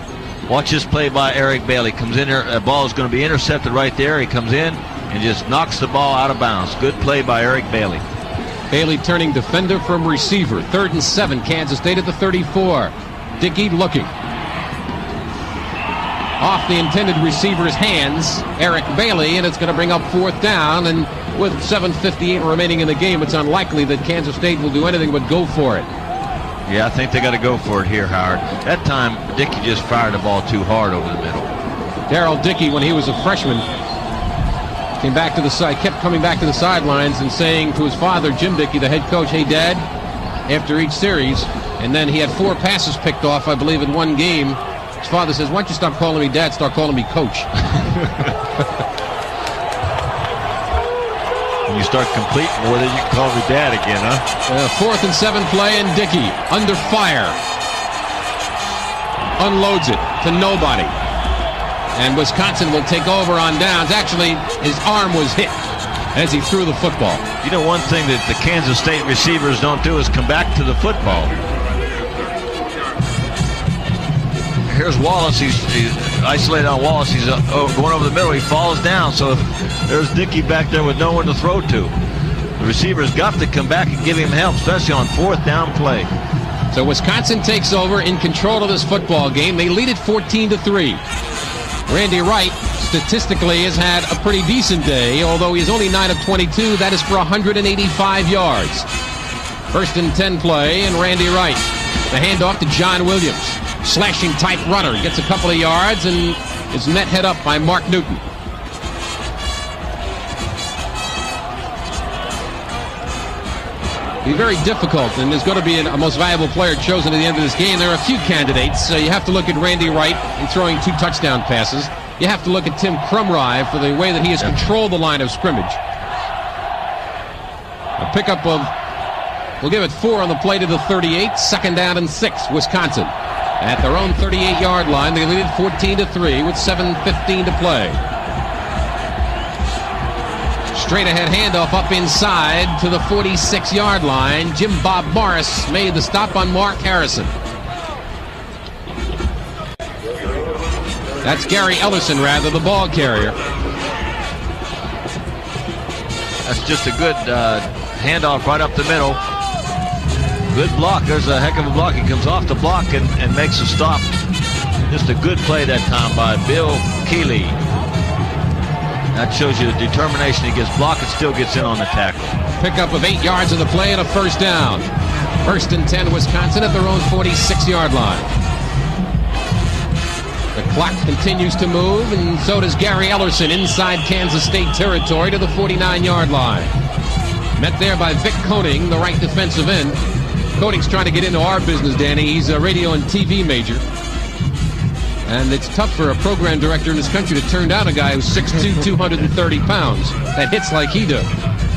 Watch this play by Eric Bailey. Comes in there. The ball is going to be intercepted right there. He comes in and just knocks the ball out of bounds. Good play by Eric Bailey. Bailey turning defender from receiver. 3rd and 7, Kansas State at the 34. Dickey looking. Off the intended receiver's hands, Eric Bailey, and it's going to bring up 4th down. And with 7:58 remaining in the game, it's unlikely that Kansas State will do anything but go for it. Yeah, I think they got to go for it here, Howard. That time, Dickey just fired the ball too hard over the middle. Darrell Dickey, when he was a freshman, came back to the side, kept coming back to the sidelines and saying to his father, Jim Dickey, the head coach, "Hey, Dad," after each series. And then he had 4 passes picked off, I believe, in one game. His father says, "Why don't you stop calling me Dad, start calling me Coach." When you start completing more, then you can call me Dad again, huh? 4th and 7 play, and Dickey under fire. Unloads it to nobody. And Wisconsin will take over on downs. Actually, his arm was hit as he threw the football. You know, one thing that the Kansas State receivers don't do is come back to the football. Here's Wallace. He's isolated on Wallace. He's going over the middle. He falls down. So there's Dickey back there with no one to throw to. The receivers got to come back and give him help, especially on 4th down play. So Wisconsin takes over in control of this football game. They lead it 14-3. Randy Wright statistically has had a pretty decent day, although he's only 9 of 22. That is for 185 yards. 1st and 10 play, and Randy Wright. The handoff to John Williams. Slashing type runner. Gets a couple of yards and is met head up by Mark Newton. be very difficult, and there's going to be a most valuable player chosen at the end of this game. There are a few candidates. You have to look at Randy Wright in throwing 2 touchdown passes. You have to look at Tim Krumrie for the way that he has controlled the line of scrimmage. A pickup of, we'll give it 4 on the play to the 38. 2nd down and 6, Wisconsin. At their own 38-yard line, they lead 14-3 with 7:15 to play. Straight ahead handoff up inside to the 46-yard line. Jim Bob Morris made the stop on Mark Harrison. That's Gary Ellerson, rather, the ball carrier. That's just a good handoff right up the middle. Good block. There's a heck of a block. He comes off the block and makes a stop. Just a good play that time by Bill Keeley. That shows you the determination. He gets blocked and still gets in on the tackle. Pickup of 8 yards of the play and a 1st down. 1st and 10, Wisconsin at their own 46-yard line. The clock continues to move, and so does Gary Ellerson inside Kansas State territory to the 49-yard line. Met there by Vic Koenig, the right defensive end. Koenig's trying to get into our business, Danny. He's a radio and TV major. And it's tough for a program director in this country to turn down a guy who's 6'2", 230 pounds. That hits like he does.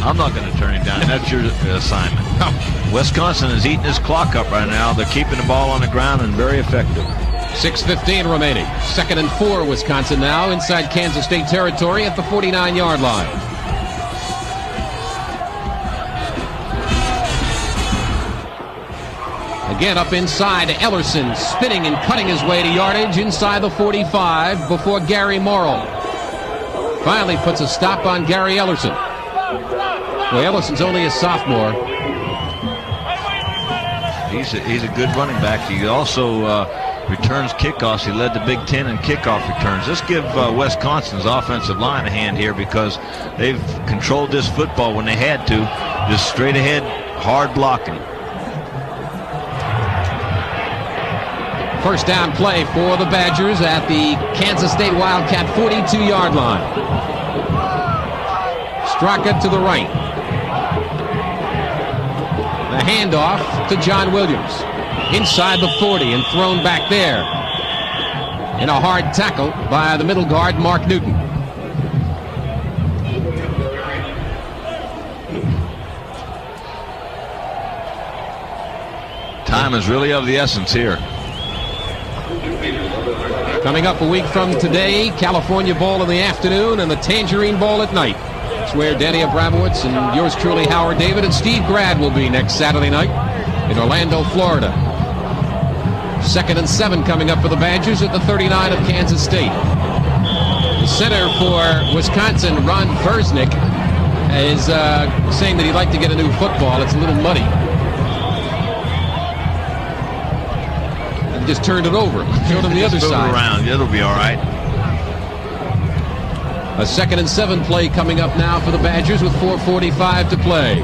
I'm not going to turn him down. That's your assignment. Wisconsin is eating his clock up right now. They're keeping the ball on the ground and very effective. 6:15 remaining. 2nd and 4, Wisconsin now inside Kansas State territory at the 49-yard line. Again up inside, Ellerson spinning and cutting his way to yardage inside the 45 before Gary Morrill finally puts a stop on Gary Ellerson. Well, Ellerson's only a sophomore. He's a good running back. He also returns kickoffs. He led the Big Ten in kickoff returns. Let's give Wisconsin's offensive line a hand here because they've controlled this football when they had to. Just straight ahead, hard blocking. 1st down play for the Badgers at the Kansas State Wildcat 42-yard line. Straka to the right. The handoff to John Williams. Inside the 40 and thrown back there. In a hard tackle by the middle guard, Mark Newton. Time is really of the essence here. Coming up a week from today, California Bowl in the afternoon and the Tangerine Bowl at night. It's where Danny Abramowitz and yours truly, Howard David, and Steve Grad will be next Saturday night in Orlando, Florida. 2nd and 7 coming up for the Badgers at the 39 of Kansas State. The center for Wisconsin, Ron Versnick, is saying that he'd like to get a new football. It's a little muddy. And just turned it over. Showed him the other side. Around. It'll be all right. A 2nd and 7 play coming up now for the Badgers with 4:45 to play.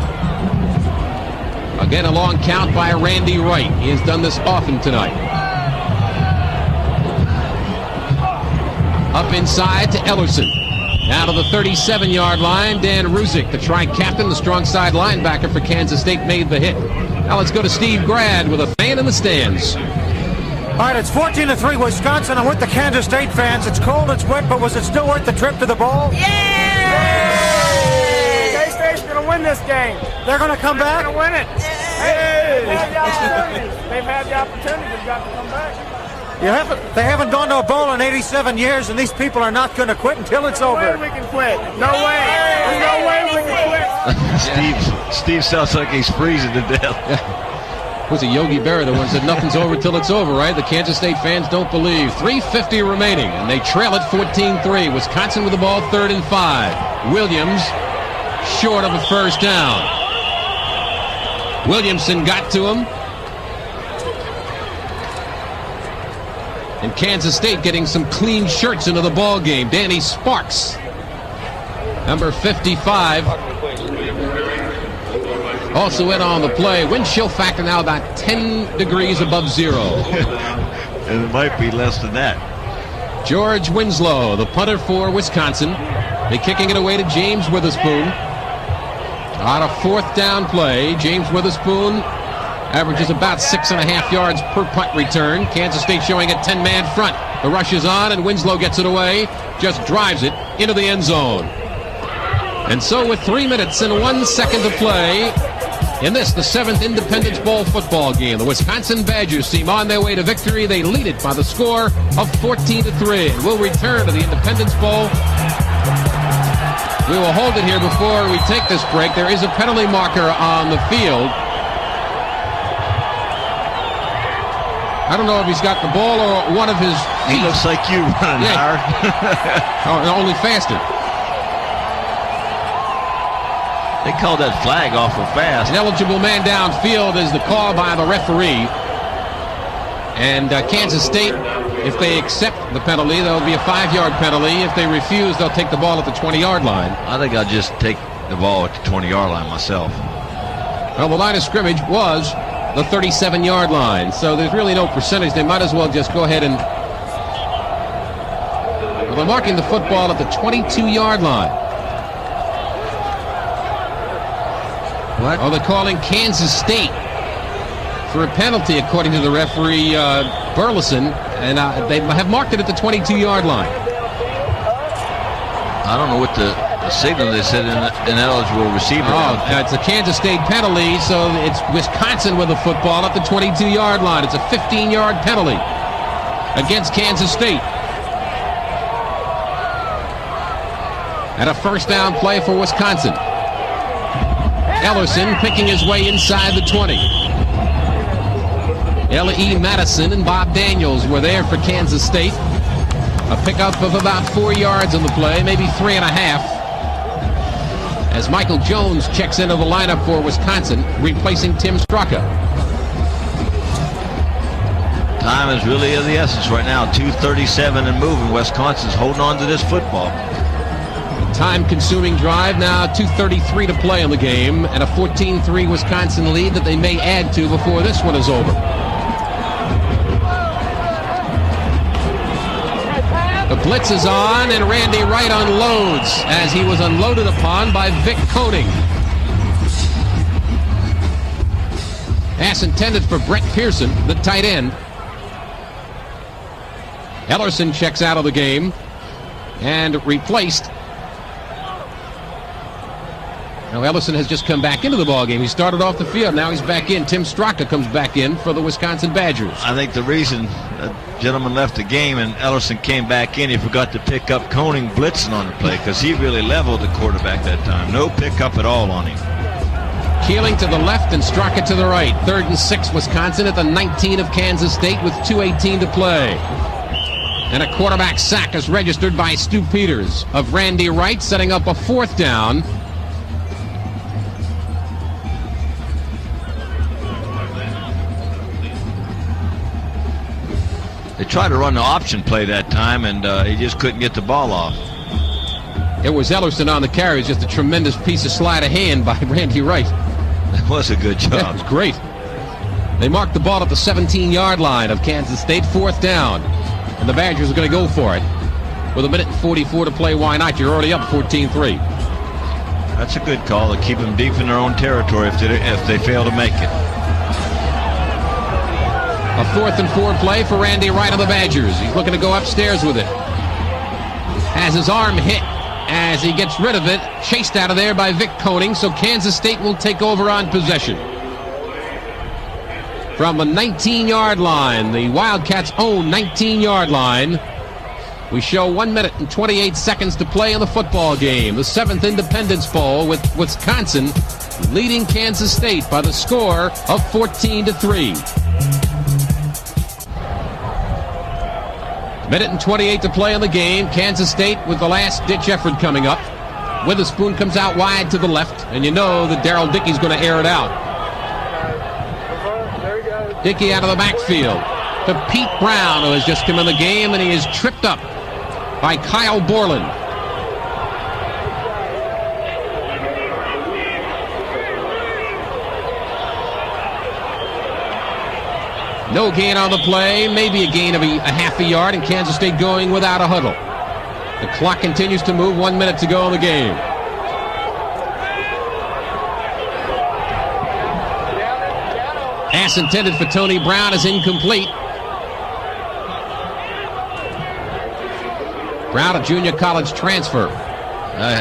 Again, a long count by Randy Wright. He has done this often tonight. Up inside to Ellerson. Now to the 37-yard line. Dan Ruzick, the tri-captain, the strong side linebacker for Kansas State, made the hit. Now let's go to Steve Grad with a fan in the stands. All right, it's 14-3 Wisconsin. I'm with the Kansas State fans. It's cold, it's wet, but was it still worth the trip to the bowl? K-State's going to win this game. They're going to come back? They're going to win it. They've had the opportunity. They've got to come back. They haven't gone to a bowl in 87 years, and these people are not going to quit until it's over. No way we can quit. No way. There's no way we can quit. Steve sounds like he's freezing to death. Was it Yogi Berra, the one said nothing's over till it's over, right? The Kansas State fans don't believe. 3:50 remaining, and they trail it 14-3. Wisconsin with the ball, 3rd and 5. Williams short of a 1st down. Williamson got to him. And Kansas State getting some clean shirts into the ball game. Danny Sparks, number 55. Also in on the play. Wind chill factor now about 10 degrees above zero. And it might be less than that. George Winslow, the punter for Wisconsin. They're kicking it away to James Witherspoon. On a 4th down play, James Witherspoon averages about 6.5 yards per punt return. Kansas State showing a 10-man front. The rush is on, and Winslow gets it away, just drives it into the end zone. And so with 3 minutes and 1 second to play in this, the 7th Independence Bowl football game, the Wisconsin Badgers seem on their way to victory. They lead it by the score of 14-3. And we'll return to the Independence Bowl. We will hold it here before we take this break. There is a penalty marker on the field. I don't know if he's got the ball or one of his feet. He looks like you running hard. Oh, only faster. They called that flag awful fast. An eligible man downfield is the call by the referee. And Kansas State, if they accept the penalty, there'll be a 5-yard penalty. If they refuse, they'll take the ball at the 20-yard line. I think I'll just take the ball at the 20-yard line myself. Well, the line of scrimmage was the 37-yard line, so there's really no percentage. They might as well just go ahead and... Well, they're marking the football at the 22-yard line. What? Oh, they're calling Kansas State for a penalty, according to the referee, Burleson, and they have marked it at the 22-yard line. I don't know what the signal they said ineligible receiver. Oh, it's a Kansas State penalty, so it's Wisconsin with the football at the 22-yard line. It's a 15-yard penalty against Kansas State. And a 1st down play for Wisconsin. Ellerson picking his way inside the 20. L.E. Madison and Bob Daniels were there for Kansas State. A pickup of about 4 yards on the play, maybe 3.5. As Michael Jones checks into the lineup for Wisconsin, replacing Tim Straka. Time is really of the essence right now. 2:37 and moving. Wisconsin's holding on to this football. Time-consuming drive now, 2:33 to play in the game, and a 14-3 Wisconsin lead that they may add to before this one is over. The blitz is on, and Randy Wright unloads as he was unloaded upon by Vic Koenig. Pass intended for Brett Pearson, the tight end. Ellerson checks out of the game and replaced. Now Ellerson has just come back into the ballgame. He started off the field. Now he's back in. Tim Straka comes back in for the Wisconsin Badgers. I think the reason that gentleman left the game and Ellerson came back in, he forgot to pick up Koenig blitzing on the play because he really leveled the quarterback that time. No pickup at all on him. Keeling to the left and Straka to the right. 3rd and 6 Wisconsin at the 19 of Kansas State with 2:18 to play. And a quarterback sack is registered by Stu Peters of Randy Wright, setting up a 4th down. They tried to run the option play that time, and he just couldn't get the ball off. It was Ellerson on the carry. It was just a tremendous piece of sleight of hand by Randy Wright. That was a good job. Yeah, it was great. They marked the ball at the 17-yard line of Kansas State, 4th down. And the Badgers are going to go for it. With 1:44 to play, why not? You're already up 14-3. That's a good call to keep them deep in their own territory if they fail to make it. A 4th and 4 play for Randy Wright of the Badgers. He's looking to go upstairs with it. Has his arm hit as he gets rid of it. Chased out of there by Vic Koenig, so Kansas State will take over on possession. From the 19-yard line, the Wildcats' own 19-yard line. We show 1 minute and 28 seconds to play in the football game. The 7th Independence Bowl with Wisconsin leading Kansas State by the score of 14-3. Minute and 28 to play in the game. Kansas State with the last-ditch effort coming up. Witherspoon comes out wide to the left, and you know that Darrell Dickey's going to air it out. Dickey out of the backfield to Pete Brown, who has just come in the game, and he is tripped up by Kyle Borland. No gain on the play, maybe a gain of a half a yard, and Kansas State going without a huddle. The clock continues to move, 1 minute to go in the game. Pass intended for Tony Brown is incomplete. Brown, a junior college transfer.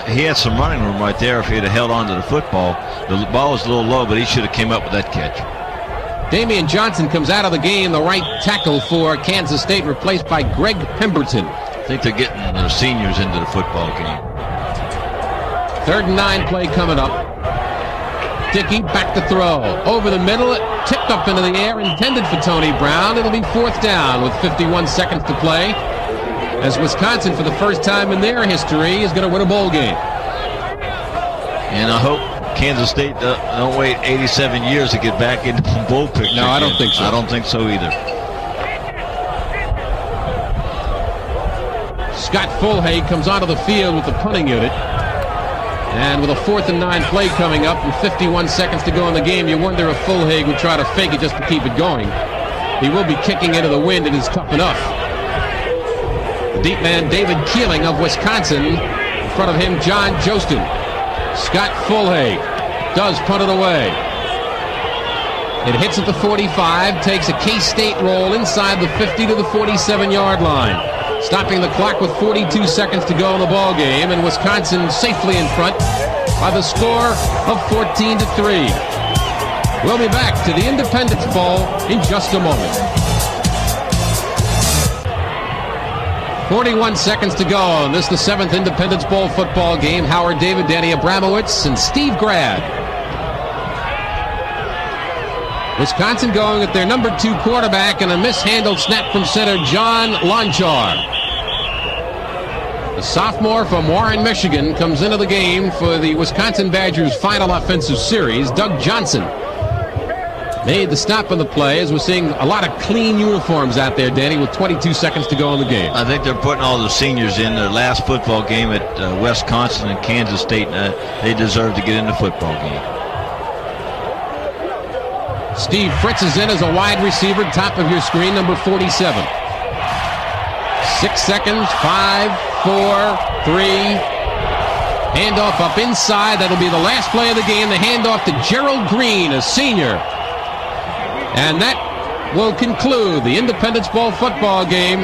He had some running room right there if he'd have held on to the football. The ball was a little low, but he should have came up with that catch. Damian Johnson comes out of the game, the right tackle for Kansas State, replaced by Greg Pemberton. I think they're getting their seniors into the football game. 3rd and 9 play coming up. Dickey back to throw. Over the middle, tipped up into the air, intended for Tony Brown. It'll be 4th down with 51 seconds to play, as Wisconsin, for the first time in their history, is going to win a bowl game. And I hope Kansas State don't wait 87 years to get back into the bowl picture. No, I don't think so. I don't think so either. Scott Fulhay comes onto the field with the punting unit. And with a 4th and 9 play coming up and 51 seconds to go in the game, you wonder if Fulhay would try to fake it just to keep it going. He will be kicking into the wind. It is tough enough. The deep man, David Keeling of Wisconsin. In front of him, John Jostin. Scott Fulhay does punt it away. It hits at the 45, takes a K-State roll inside the 50 to the 47-yard line. Stopping the clock with 42 seconds to go in the ball game, and Wisconsin safely in front by the score of 14-3. We'll be back to the Independence Bowl in just a moment. 41 seconds to go, and this is the 7th Independence Bowl football game. Howard David, Danny Abramowitz, and Steve Grad. Wisconsin going at their number 2 quarterback, and a mishandled snap from center, John Lonchar. The sophomore from Warren, Michigan, comes into the game for the Wisconsin Badgers' final offensive series. Doug Johnson made the stop on the play, as we're seeing a lot of clean uniforms out there, Danny, with 22 seconds to go in the game. I think they're putting all the seniors in their last football game at Wisconsin and Kansas State. They deserve to get in the football game. Steve Fritz is in as a wide receiver, top of your screen, number 47. 6 seconds, 5, 4, 3. Handoff up inside. That'll be the last play of the game. The handoff to Gerald Green, a senior. And that will conclude the Independence Bowl football game.